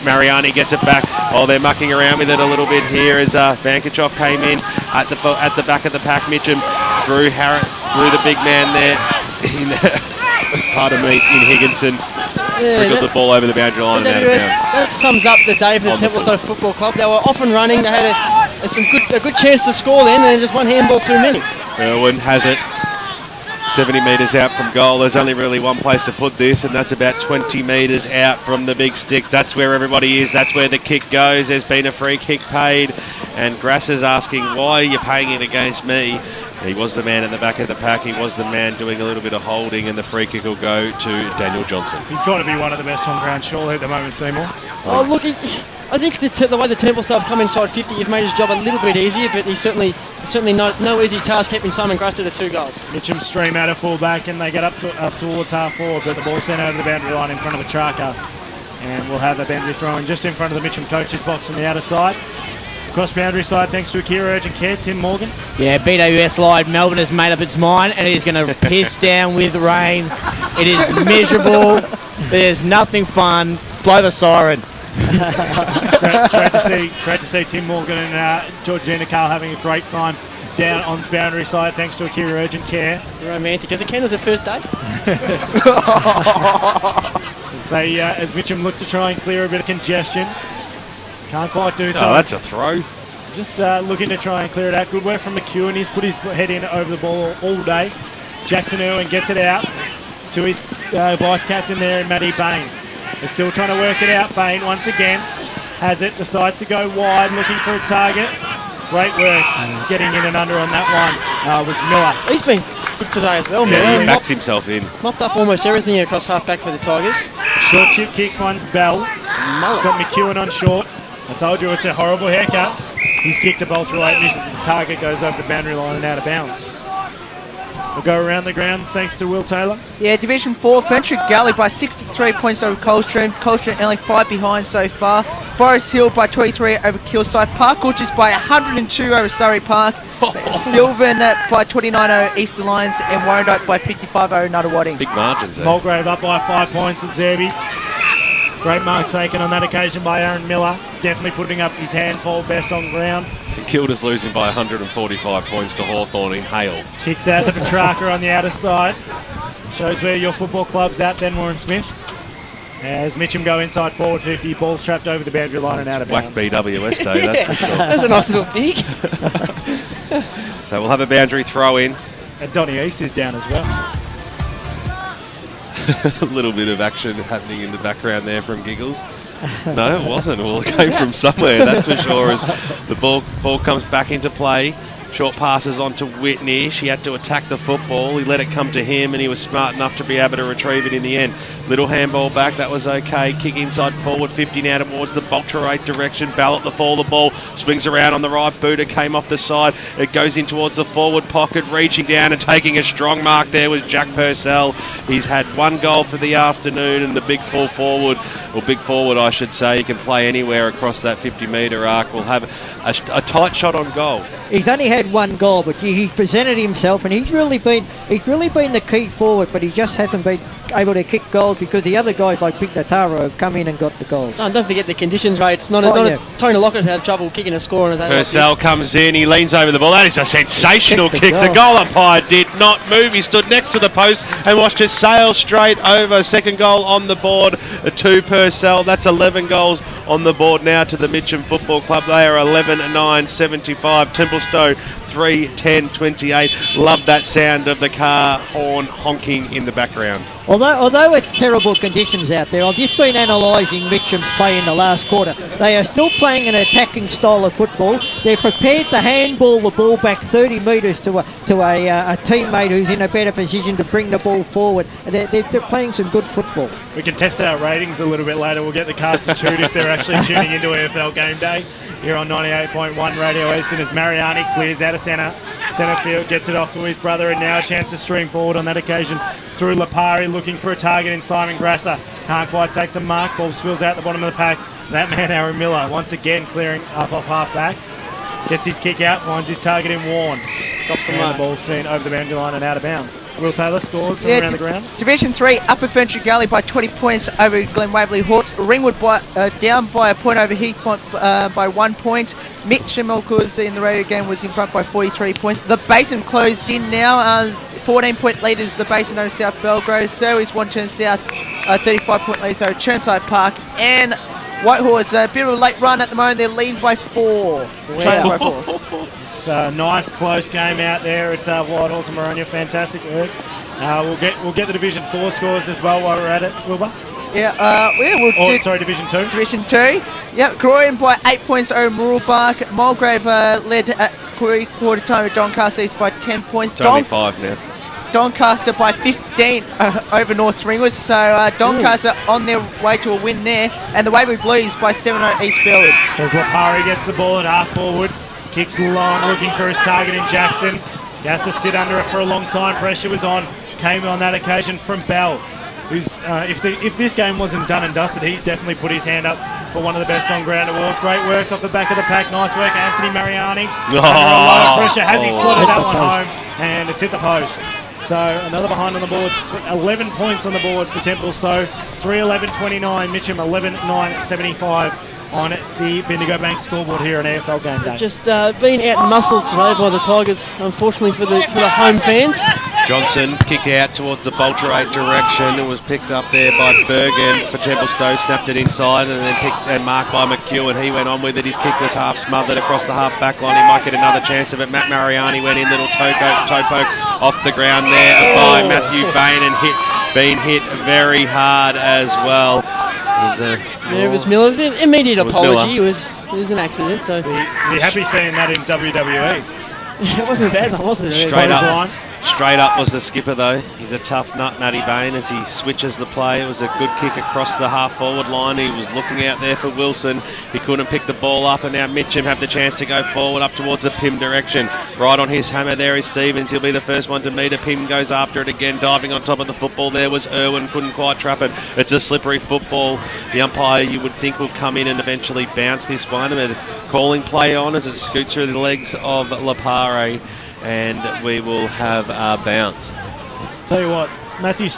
Mariani gets it back. Oh, they're mucking around with it a little bit here as Vankachov came in at the back of the pack. Mitchum through the big man there. Pardon me, in Higginson. Trickled the ball over the boundary line and out of bounds. That sums up the day for the Templestowe Football Club. They were off and running. They had a good chance to score then, and just one handball too many. Irwin has it. 70 metres out from goal. There's only really one place to put this, and that's about 20 metres out from the big sticks. That's where everybody is. That's where the kick goes. There's been a free kick paid, and Grass is asking, why are you paying it against me? He was the man at the back of the pack. He was the man doing a little bit of holding, and the free kick will go to Daniel Johnson. He's got to be one of the best on ground, surely, at the moment, Seymour. Oh, look, I think the way the Templestowe have come inside 50, you've made his job a little bit easier, but he's certainly no easy task keeping Simon Grasser to 2 goals. Mitchum stream out of full back, and they get up towards half forward, but the ball sent over the boundary line in front of Petrarca. And we'll have a boundary throw in just in front of the Mitchum coach's box on the outer side. Cross boundary side, thanks to Akira Urgent Care, Tim Morgan. Yeah, BWS Live, Melbourne has made up its mind and it is going to piss down with rain. It is miserable. There's nothing fun. Blow the siren. Great to see Tim Morgan and Georgina Carl having a great time down on the boundary side, thanks to Akira Urgent Care. Romantic as it can as a first date. As Mitchum look to try and clear a bit of congestion. Can't quite do so. Oh, that's a throw. Just looking to try and clear it out. Good work from McEwen. He's put his head in over the ball all day. Jackson Irwin gets it out to his vice captain there in Matty Bain. They're still trying to work it out. Bain once again has it, decides to go wide, looking for a target. Great work getting in and under on that one was Miller. He's been good today as well, Yeah, Miller. he backs himself in. Mopped up almost everything across half-back for the Tigers. Short chip kick finds Bell. He's got McEwen on short. I told you it's a horrible haircut. He's kicked a ultra late, misses the target, goes over the boundary line and out of bounds. We'll go around the grounds thanks to Will Taylor. Yeah, Division 4, Fenchurch Galley by 63 points over Coldstream. Coldstream only 5 behind so far. Forest Hill by 23 over Kilsyth. Park Orchards by 102 over Surrey Park. Sylvan by 29 over Eastern Lions. And Warrandyte by 55 over Nuttawading. Big margins there. Mulgrave up by 5 points at Zerbies. Great mark taken on that occasion by Aaron Miller. Definitely putting up his handful best on ground. St Kilda's losing by 145 points to Hawthorn in Hale. Kicks out to Petrarca on the outer side. Shows where your football club's at, Benmore and Smith. As Mitchum go inside forward 50, ball trapped over the boundary line and out of bounds. Whack BWS day, that's for sure. That's a nice little dig. So we'll have a boundary throw in. And Donny East is down as well. A little bit of action happening in the background there from Giggles. No, it wasn't. Well, it came from somewhere, that's for sure, as the ball comes back into play. Short passes on to Whitney. She had to attack the football. He let it come to him and he was smart enough to be able to retrieve it in the end. Little handball back, that was okay. Kick inside forward 50 now towards the Bolterate direction. Bell at the fall, the ball swings around on the right boot. It came off the side. It goes in towards the forward pocket, reaching down and taking a strong mark there was Jack Purcell. He's had one goal for the afternoon and the big full forward, or big forward I should say, he can play anywhere across that 50 metre arc. We'll have a tight shot on goal. He's only had one goal, but he presented himself, and he's really been the key forward, but he just hasn't been able to kick goals because the other guys like Pignotaro have come in and got the goals. Oh, and don't forget the conditions, Ray. It's not Tony Lockett had trouble kicking a score on a day Purcell like this. comes in, he leans over the ball. That is a sensational kick. The goal umpire did not move. He stood next to the post and watched it sail straight over. Second goal on the board to Purcell. That's 11 goals on the board now to the Mitchum Football Club. They are 11-9-75. Templestowe 3-10-28. Love that sound of the car horn honking in the background. Although it's terrible conditions out there, I've just been analysing Mitchum's play in the last quarter. They are still playing an attacking style of football. They're prepared to handball the ball back 30 metres to a teammate who's in a better position to bring the ball forward. They're playing some good football. We can test our ratings a little bit later. We'll get the cast to shoot if they're actually tuning into EFL Gameday here on 98.1 Radio Eastern as Mariani clears out of centre field, gets it off to his brother, and now a chance to stream forward on that occasion through Lipari, looking for a target in Simon Grasser. Can't quite take the mark. Ball spills out the bottom of the pack. That man, Aaron Miller, once again clearing up off half back. Gets his kick out, finds his target in Warren. Drops the ball seen over the boundary line and out of bounds. Will Taylor scores from around the ground. Division 3, Upper Fenchurch Galley by 20 points over Glen Waverley Hawks. Ringwood down by a point over Heath by 1 point. Mitchum, of course, in the radio game was in front by 43 points. The Basin closed in now. 14-point leaders, the Basin over South Belgrave. So is Wanchurn South, 35-point leaders over Churnside Park. And Whitehorse, a bit of a late run at the moment. They're leading by 4. Wow. It's a nice close game out there at Whitehorse and Moronia. Fantastic work. We'll get the Division 4 scores as well while we're at it, Wilbur. Division 2. Division 2. Yep, Croydon by 8 points over Mooroolbark. Mulgrave led at quarter time with Doncaster East by 10 points. It's only 5 now. Doncaster by 15 over North Ringwood. So Doncaster on their way to a win there. And the Waverley Blues by 7 over East Bellwood. As Lipari gets the ball at half forward. Kicks long, looking for his target in Jackson. He has to sit under it for a long time. Pressure was on. Came on that occasion from Bell, who's if this game wasn't done and dusted, he's definitely put his hand up for one of the best on ground awards. Great work off the back of the pack. Nice work, Anthony Mariani. Under a lot of pressure. Has he slotted that one home? And it's hit the post. So another behind on the board. 11 points on the board for Templestowe. 3-11-29. Mitchum 11-9-75 on the Bendigo Bank scoreboard here on EFL Gameday. Just being out muscled today by the Tigers, unfortunately for the home fans. Johnson kicked out towards the Bolterate direction. It was picked up there by Bergen for Templestowe, snapped it inside and then picked and marked by McEwen. He went on with it. His kick was half smothered across the half back line. He might get another chance of it. Matt Mariani went in, little toe poke off the ground there by Matthew Bain and been hit very hard as well. It was Miller. It was an immediate apology. It was an accident. So you're happy seeing that in WWE? It wasn't bad, though, was it? Straight up was the skipper, though. He's a tough nut, Matty Bain, as he switches the play. It was a good kick across the half-forward line. He was looking out there for Wilson. He couldn't pick the ball up, and now Mitchum have the chance to go forward up towards the Pym direction. Right on his hammer there is Stevens. He'll be the first one to meet it. Pym goes after it again, diving on top of the football. There was Irwin, couldn't quite trap it. It's a slippery football. The umpire, you would think, will come in and eventually bounce this one. But calling play on as it scoots through the legs of Lapare. And we will have a bounce. Tell you what, Matthew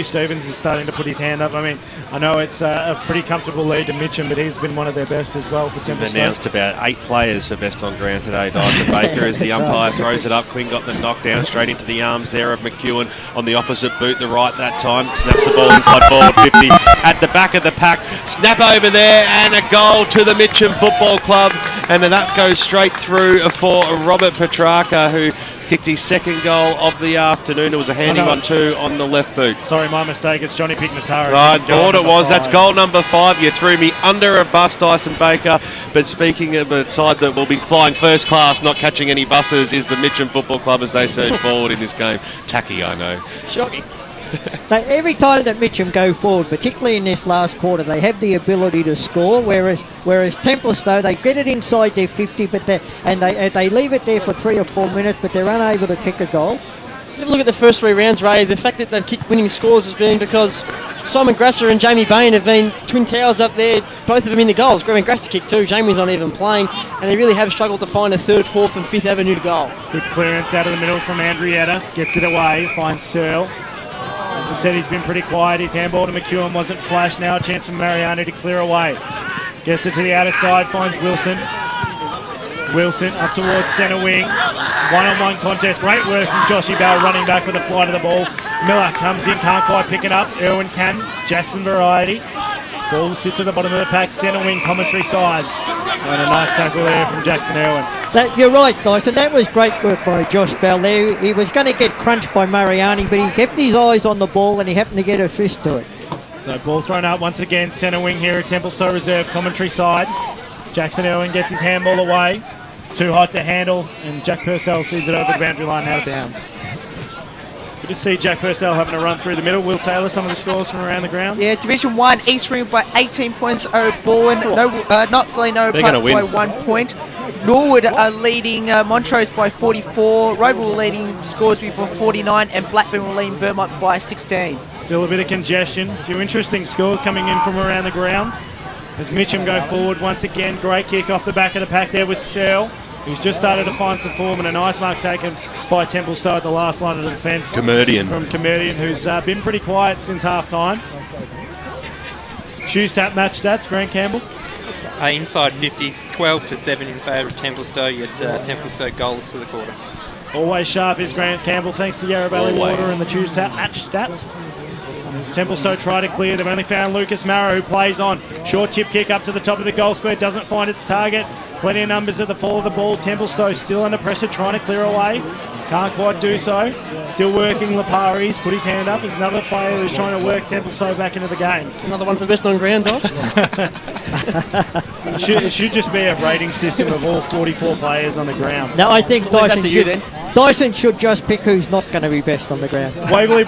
Stevens is starting to put his hand up. I mean, I know it's a pretty comfortable lead to Mitchum, but he's been one of their best as well for Templestowe. We've announced about 8 players for best on ground today. Dyson Baker as the umpire throws it up. Quinn got the knockdown straight into the arms there of McEwen on the opposite boot, the right that time. Snaps the ball inside forward 50 at the back of the pack. Snap over there and a goal to the Mitchum Football Club. And then that goes straight through for Robert Petrarca, who kicked his second goal of the afternoon. It was a handy one too on the left boot. Sorry, my mistake. It's Johnny Pignotaro. I thought it was. That's goal number 5. You threw me under a bus, Dyson Baker. But speaking of the side that will be flying first class, not catching any buses, is the Mitchum Football Club as they surge forward in this game. Tacky, I know. Shocking. Every time that Mitchum go forward, particularly in this last quarter, they have the ability to score, whereas Templestowe, they get it inside their 50, but they leave it there for 3 or 4 minutes, but they're unable to kick a goal. Have a look at the first 3 rounds, Ray. The fact that they've kicked winning scores has been because Simon Grasser and Jamie Bain have been twin towers up there, both of them in the goals. Graham Grasser kicked 2, Jamie's not even playing, and they really have struggled to find a 3rd, 4th and 5th avenue to goal. Good clearance out of the middle from Andrietta, gets it away, finds Searle. As we said, he's been pretty quiet. His handball to McEwen wasn't flash. Now a chance for Mariani to clear away. Gets it to the outer side, finds Wilson. Wilson up towards centre wing. One-on-one contest. Great work from Joshy Bell running back with a fly to the ball. Miller comes in, can't quite pick it up. Irwin can. Jackson variety. Ball sits at the bottom of the pack, centre wing, commentary side. And a nice tackle there from Jackson Irwin. You're right, Dyson. That was great work by Josh Bell there. He was going to get crunched by Mariani, but he kept his eyes on the ball and he happened to get a fist to it. So ball thrown up once again, centre wing here at Templestowe Reserve, commentary side. Jackson Irwin gets his handball away. Too hot to handle, and Jack Purcell sees it over the boundary line out of bounds. Good to see Jack Purcell having a run through the middle. Will Taylor, some of the scores from around the ground. Yeah, Division 1, East Ring by 18 points over Bowen. Knoxley, by 1 point. Norwood are leading Montrose by 44. Roval leading Scoresby by 49. And Blackburn will lead Vermont by 16. Still a bit of congestion. A few interesting scores coming in from around the grounds. As Mitchum go forward once again. Great kick off the back of the pack there with Searle, who's just started to find some form, and a nice mark taken by Templestowe at the last line of the defence. Comedian. From Comedian, who's been pretty quiet since half-time. Shoes tap match stats, Grant Campbell. Inside 50s, 12-7 in favour of Templestowe. You get Templestowe goals for the quarter. Always sharp is Grant Campbell, thanks to Yarra Valley Water and the Shoes tap match stats. As Templestowe try to clear, they've only found Lucas Marrow, who plays on. Short chip kick up to the top of the goal square, doesn't find its target. Plenty of numbers at the fall of the ball. Templestowe still under pressure, trying to clear away. Can't quite do so. Still working Lapari. He's put his hand up. There's another player who's trying to work Templestowe back into the game. Another one for best on ground, Doss. It should just be a rating system of all 44 players on the ground. No, I think Dyson should just pick who's not going to be best on the ground. Waverley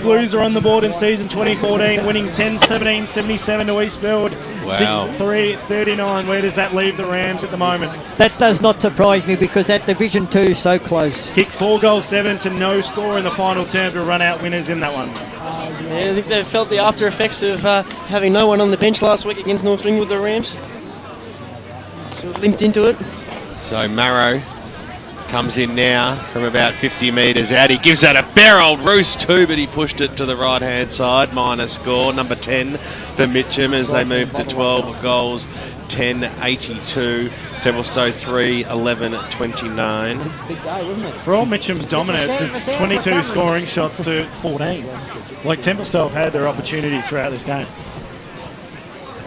Blues are on the board in season 2014, winning 10-17-77 to Eastfield. Wow. 6-3-39. Where does that leave the Rams at the moment? That does not surprise me because that Division 2 is so close. Kicked 4-7 to no score in the final term to run out winners in that one. Yeah, I think they felt the after effects of having no one on the bench last week against North Ringwood, the Rams. Sort of limped into it. So Marrow comes in now from about 50 metres out. He gives that a bare old roost too, but he pushed it to the right-hand side. Minor score, number 10 for Mitchum as they move to 12 goals, 10-82. Templestowe 3, 11-29. For all Mitchum's dominance, it's 22 scoring shots to 14. Like Templestowe have had their opportunities throughout this game.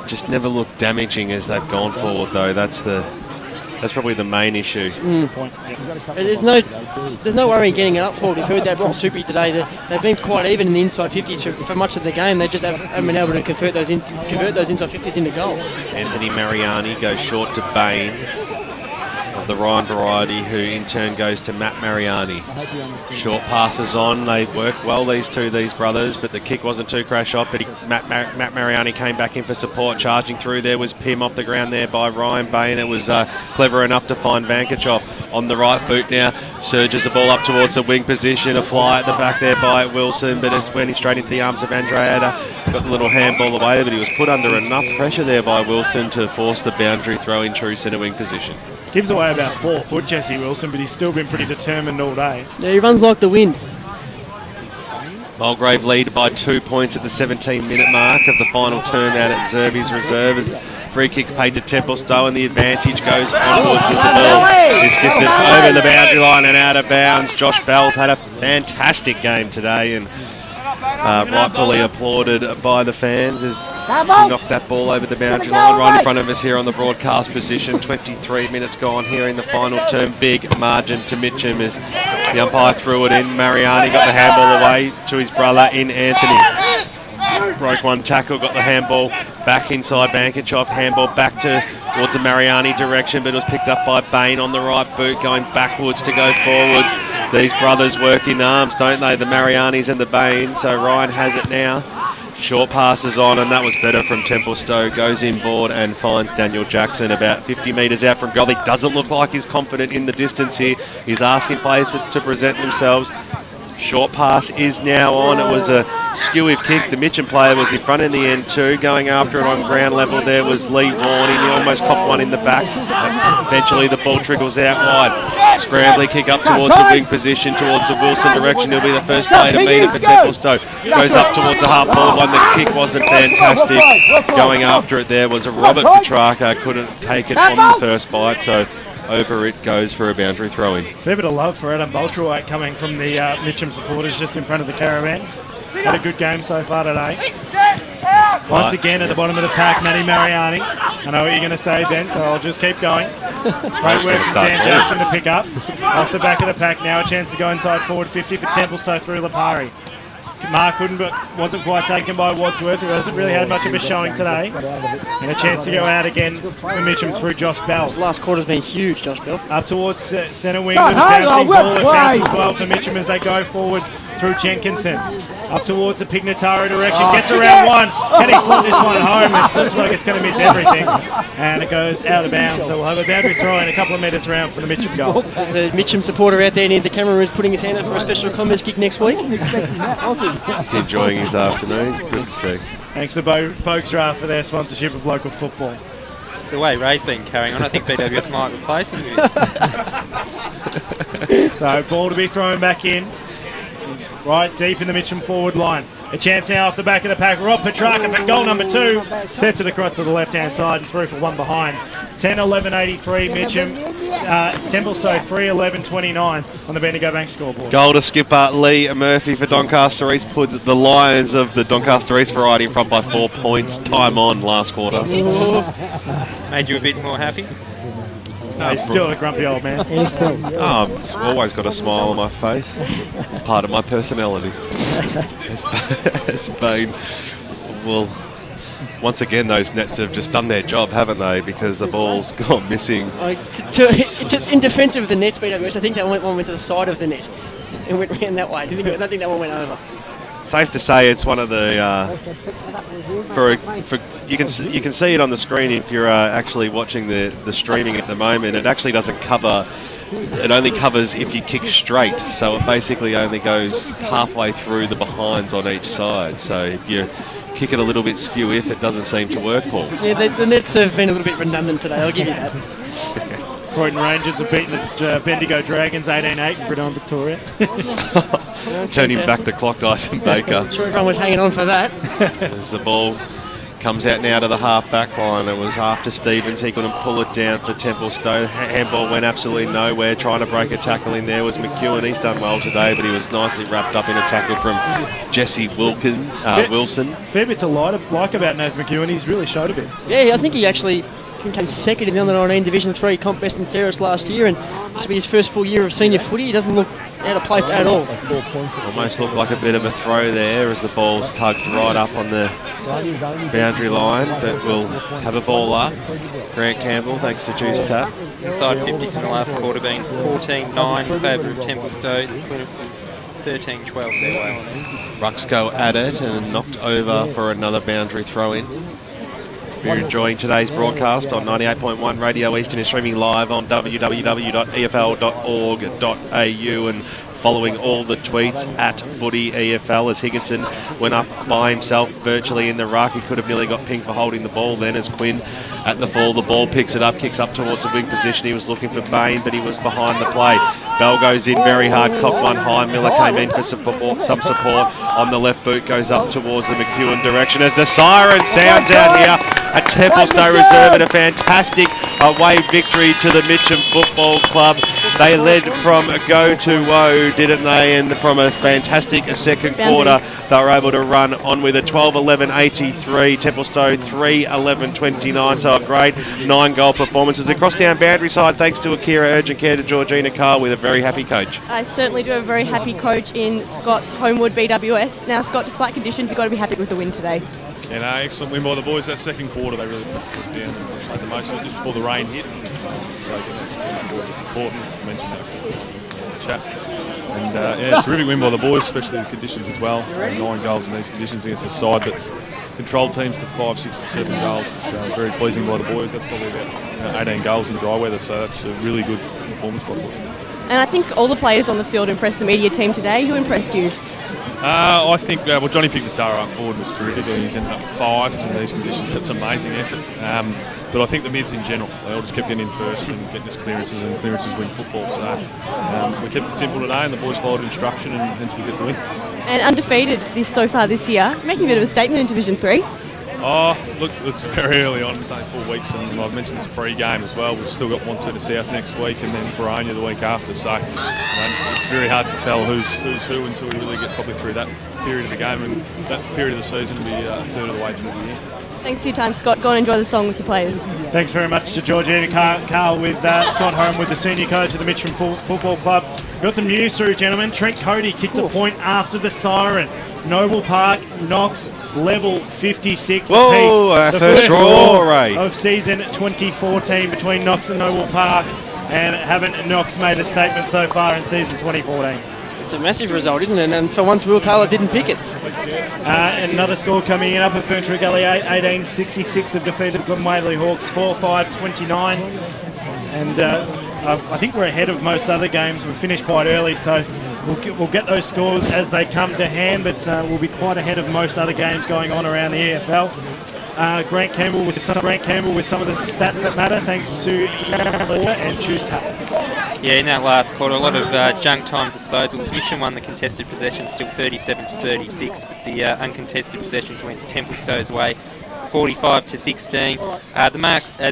Just never looked damaging as they've gone forward, though. That's probably the main issue. There's no worry in getting it up forward. We've heard that from Soupy today. They've been quite even in the inside 50s for much of the game. They just haven't been able to convert those inside 50s into goals. Anthony Mariani goes short to Bain of the Ryan variety, who in turn goes to Matt Mariani. Short passes on. They work well, these brothers, but the kick wasn't too crash off. But Matt Mariani came back in for support. Charging through there was Pim off the ground there by Ryan Bain. It was clever enough to find Vankachov on the right boot now. Surges the ball up towards the wing position. A fly at the back there by Wilson, but it's went straight into the arms of Andreatta. Got the little handball away, but he was put under enough pressure there by Wilson to force the boundary throw in true centre wing position. Gives away about 4 foot, Jesse Wilson, but he's still been pretty determined all day. Yeah, he runs like the wind. Mulgrave lead by 2 points at the 17-minute mark of the final term out at Zerby's reserve as free kicks paid to Templestowe and the advantage goes onwards as the ball is fisted over the boundary line and out of bounds. Josh Bell's had a fantastic game today and rightfully applauded by the fans as he knocked that ball over the boundary line right in front of us here on the broadcast position. 23 minutes gone here in the final term. Big margin to Mitchum as the umpire threw it in. Mariani got the handball away to his brother in Anthony. Broke one tackle, got the handball back inside Vankachov. Handball back towards the Mariani direction, but it was picked up by Bain on the right boot, going backwards to go forwards. These brothers work in arms, don't they? The Marianis and the Bains. So Ryan has it now. Short passes on, and that was better from Templestowe. Goes inboard and finds Daniel Jackson about 50 metres out from goal. He doesn't look like he's confident in the distance here. He's asking players to present themselves. Short pass is now on. It was a skewy kick. The Mitchum player was in front in the end too. Going after it on ground level there was Lee Warning. He almost copped one in the back. Eventually the ball trickles out wide. Scrambling kick up towards the wing position, towards the Wilson direction. He'll be the first player to meet it for Templestowe. Goes up towards the half forward line. The kick wasn't fantastic. Going after it there was a Robert Petrarca. Couldn't take it on the first bite, so over it goes for a boundary throw-in. Fair bit of love for Adam Boltrawhite coming from the Mitchum supporters just in front of the caravan. Had a good game so far today. Once again at the bottom of the pack, Matty Mariani. I know what you're going to say, Ben, so I'll just keep going. Great work from Dan Jackson to pick up. Off the back of the pack now, a chance to go inside forward 50 for Templestowe through Lipari. Mark couldn't, but wasn't quite taken by Wadsworth, who hasn't really had much of a showing today. And a chance to go out again for Mitchum through Josh Bell. His last quarter's been huge, Josh Bell. Up towards centre wing with a bouncing ball. It bounces well for Mitchum as they go forward through Jenkinson. Up towards the Pignotaro direction, gets around one. Can he slot this one home? It looks like it's going to miss everything. And it goes out of bounds. So we'll have a boundary throw in a couple of metres around for the Mitchum goal. There's a Mitchum supporter out there near the camera who's putting his hand up for a special commerce kick next week. He's enjoying his afternoon. Good to see. Thanks to Pokes Draft for their sponsorship of local football. The way Ray's been carrying on, I think BWS might replace him. So ball to be thrown back in. Right deep in the Mitchum forward line. A chance now off the back of the pack. Rob Petrarca for goal number 2. Sets it across to the left-hand side and through for one behind. 10-11-83 Mitchum. Templestowe 3-11-29 on the Bendigo Bank scoreboard. Goal to skipper Lee Murphy for Doncaster East puts the Lions of the Doncaster East variety in front by 4 points. Time on last quarter. Made you a bit more happy? No, he's still a grumpy old man. I've always got a smile on my face. Part of my personality. It's been, well, once again, those nets have just done their job, haven't they? Because the ball's gone missing. In defence of the nets, BWS, I think that one went to the side of the net and went round that way. I don't think that one went over. Safe to say it's one of the you can see it on the screen if you're actually watching the streaming at the moment. It actually doesn't cover it only covers if you kick straight, so it basically only goes halfway through the behinds on each side. So if you kick it a little bit skew, if it doesn't seem to work, Paul. Yeah, the nets have been a little bit redundant today, I'll give you that. Croydon Rangers have beaten the Bendigo Dragons 18-8 in Bredon, Victoria. Turning back the clock, Dyson Baker. I'm sure everyone was hanging on for that. As the ball comes out now to the half-back line. It was after Stevens. He couldn't pull it down for Templestowe. Handball went absolutely nowhere. Trying to break a tackle in there was McEwen. He's done well today, but he was nicely wrapped up in a tackle from Jesse Wilson. Fair bit to like about Nathan McEwen. He's really showed a bit. Yeah, I think he actually came second in the under-19 Division 3 comp best and fairest last year, and this will be his first full year of senior footy. He doesn't look out of place at all. Almost looked like a bit of a throw there as the ball's tugged right up on the boundary line, but we'll have a ball up. Grant Campbell, thanks to Juice Tap. Inside 50s in the last quarter, being 14-9 in favour of Templestowe. The clearances 13-12 their way. Rucks go at it and knocked over for another boundary throw-in. If you're enjoying today's broadcast on 98.1 Radio Eastern, is streaming live on www.efl.org.au and following all the tweets at Footy EFL as Higginson went up by himself virtually in the ruck. He could have nearly got pinged for holding the ball then as Quinn at the full. The ball picks it up, kicks up towards the wing position. He was looking for Bain, but he was behind the play. Bell goes in very hard, cock one high. Miller came in for some support on the left boot, goes up towards the McEwen direction as the siren sounds out here at Templestowe Reserve in a fantastic away victory to the Mitchum Football Club. They led from go to woe, didn't they? And from a fantastic second quarter, they were able to run on with a 12-11-83, Templestowe 3-11-29, so a great 9-goal performance. As they cross down boundary side, thanks to Akira Urgent Care to Georgina Carr with a very happy coach. I certainly do have a very happy coach in Scott Homewood BWS. Now, Scott, despite conditions, you've got to be happy with the win today. Yeah, no, excellent win by the boys. That second quarter, they really put the foot down and made the most of it just before the rain hit. So that's important. I mentioned that in the chat. And yeah, it's a terrific win by the boys, especially the conditions as well. 9 goals in these conditions against a side that's controlled teams to 5, 6 or 7 goals. So very pleasing by the boys. That's probably about 18 goals in dry weather, so that's a really good performance by the boys. And I think all the players on the field impressed the media team today. Who impressed you? I think Johnny Pignotaro up forward was terrific. He's ended up 5 in these conditions. That's amazing effort. But I think the mids in general, they all just kept getting in first and getting us clearances, and clearances win football. So we kept it simple today, and the boys followed instruction, and hence we get the win. And undefeated so far this year, making a bit of a statement in Division 3. Oh, look, it's very early on. It's only 4 weeks, and I've mentioned this pre-game as well. We've still got 1-2 to South next week, and then Boronia the week after. So it's very hard to tell who's who until we really get probably through that period of the game, and that period of the season will be a third of the way through the year. Thanks for your time, Scott. Go and enjoy the song with your players. Thanks very much to Georgina Carl with Scott Home with the senior coach of the Mitchum Football Club. Got some news through, gentlemen. Trent Cody kicked a point after the siren. Noble Park knocks level 56 Whoa, apiece. Our The first draw, Ray. of season 2014 between Knox and Noble Park, and haven't Knox made a statement so far in season 2014? It's a massive result, isn't it? And for once, Will Taylor didn't pick it. And another score coming in up at Ferntree Gully 1866 have defeated Glenwaverley Hawks 4-5-29. And I think we're ahead of most other games. We finished quite early, so we'll get those scores as they come to hand, but we'll be quite ahead of most other games going on around the EFL. Grant Campbell with some of the stats that matter, thanks to and Choose Tap. Yeah, in that last quarter, a lot of junk time disposals. Mitchum won the contested possessions, still 37-36, but the uncontested possessions went Templestowe's way, 45-16.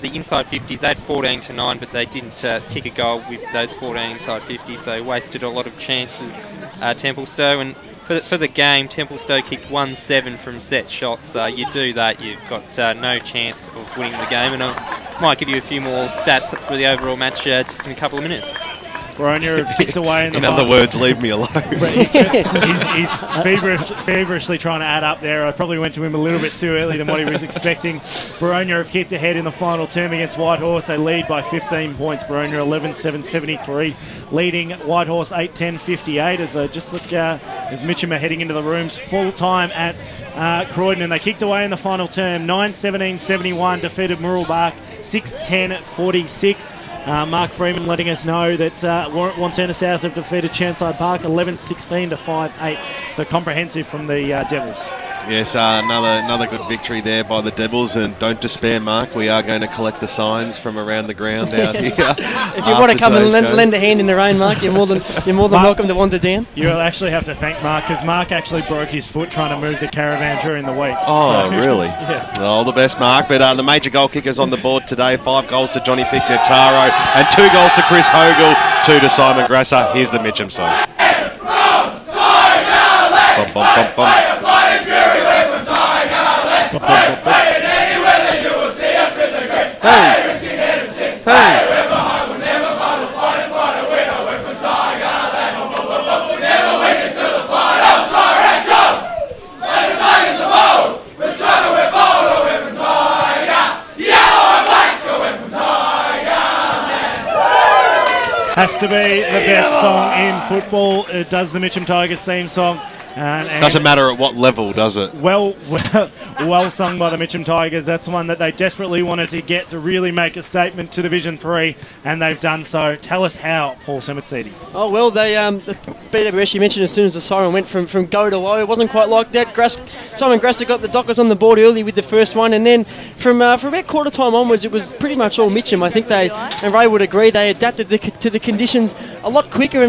The inside 50s, they had 14-9, but they didn't kick a goal with those 14 inside 50s, so wasted a lot of chances, Templestowe. And for the game, Templestowe kicked 1-7 from set shots. You do that, you've got no chance of winning the game. And I might give you a few more stats for the overall match just in a couple of minutes. Boronia have kicked away in other words, leave me alone. He's feverishly trying to add up there. I probably went to him a little bit too early than what he was expecting. Boronia have kicked ahead in the final term against Whitehorse. They lead by 15 points. Boronia 11-7-73, leading Whitehorse 8-10-58. As I just look as Mitchum are heading into the rooms full time at Croydon, and they kicked away in the final term 9-17-71, defeated Murrell Bark 6-10-46. Mark Freeman letting us know that Wantana South have defeated Chermside Park 11-16 to 5-8. So comprehensive from the Devils. Yes, another good victory there by the Devils, and don't despair, Mark. We are going to collect the signs from around the ground out here. If you want to come and lend a hand in the rain, Mark, you're more than welcome to wander down. You'll actually have to thank Mark, because Mark actually broke his foot trying to move the caravan during the week. Oh, so, really? Yeah. All the best, Mark. But the major goal kickers on the board today: 5 goals to Johnny Pignotaro and 2 goals to Chris Hogle, 2 to Simon Grasser. Here's the Mitchum song. Bum, bum, bum, bum. Has to be the best song in football. It does the Mitchum Tigers theme song. And Doesn't matter at what level, does it? Well sung by the Mitchum Tigers. That's one that they desperately wanted to get to really make a statement to Division 3, and they've done so. Tell us how, Paul Semitsidis. Oh, well, they the BWS, you mentioned as soon as the siren went from go to woe, it wasn't quite like that. Simon Grasser got the Dockers on the board early with the first one, and then from about quarter time onwards, it was pretty much all Mitchum. I think and Ray would agree, they adapted to the conditions a lot quicker and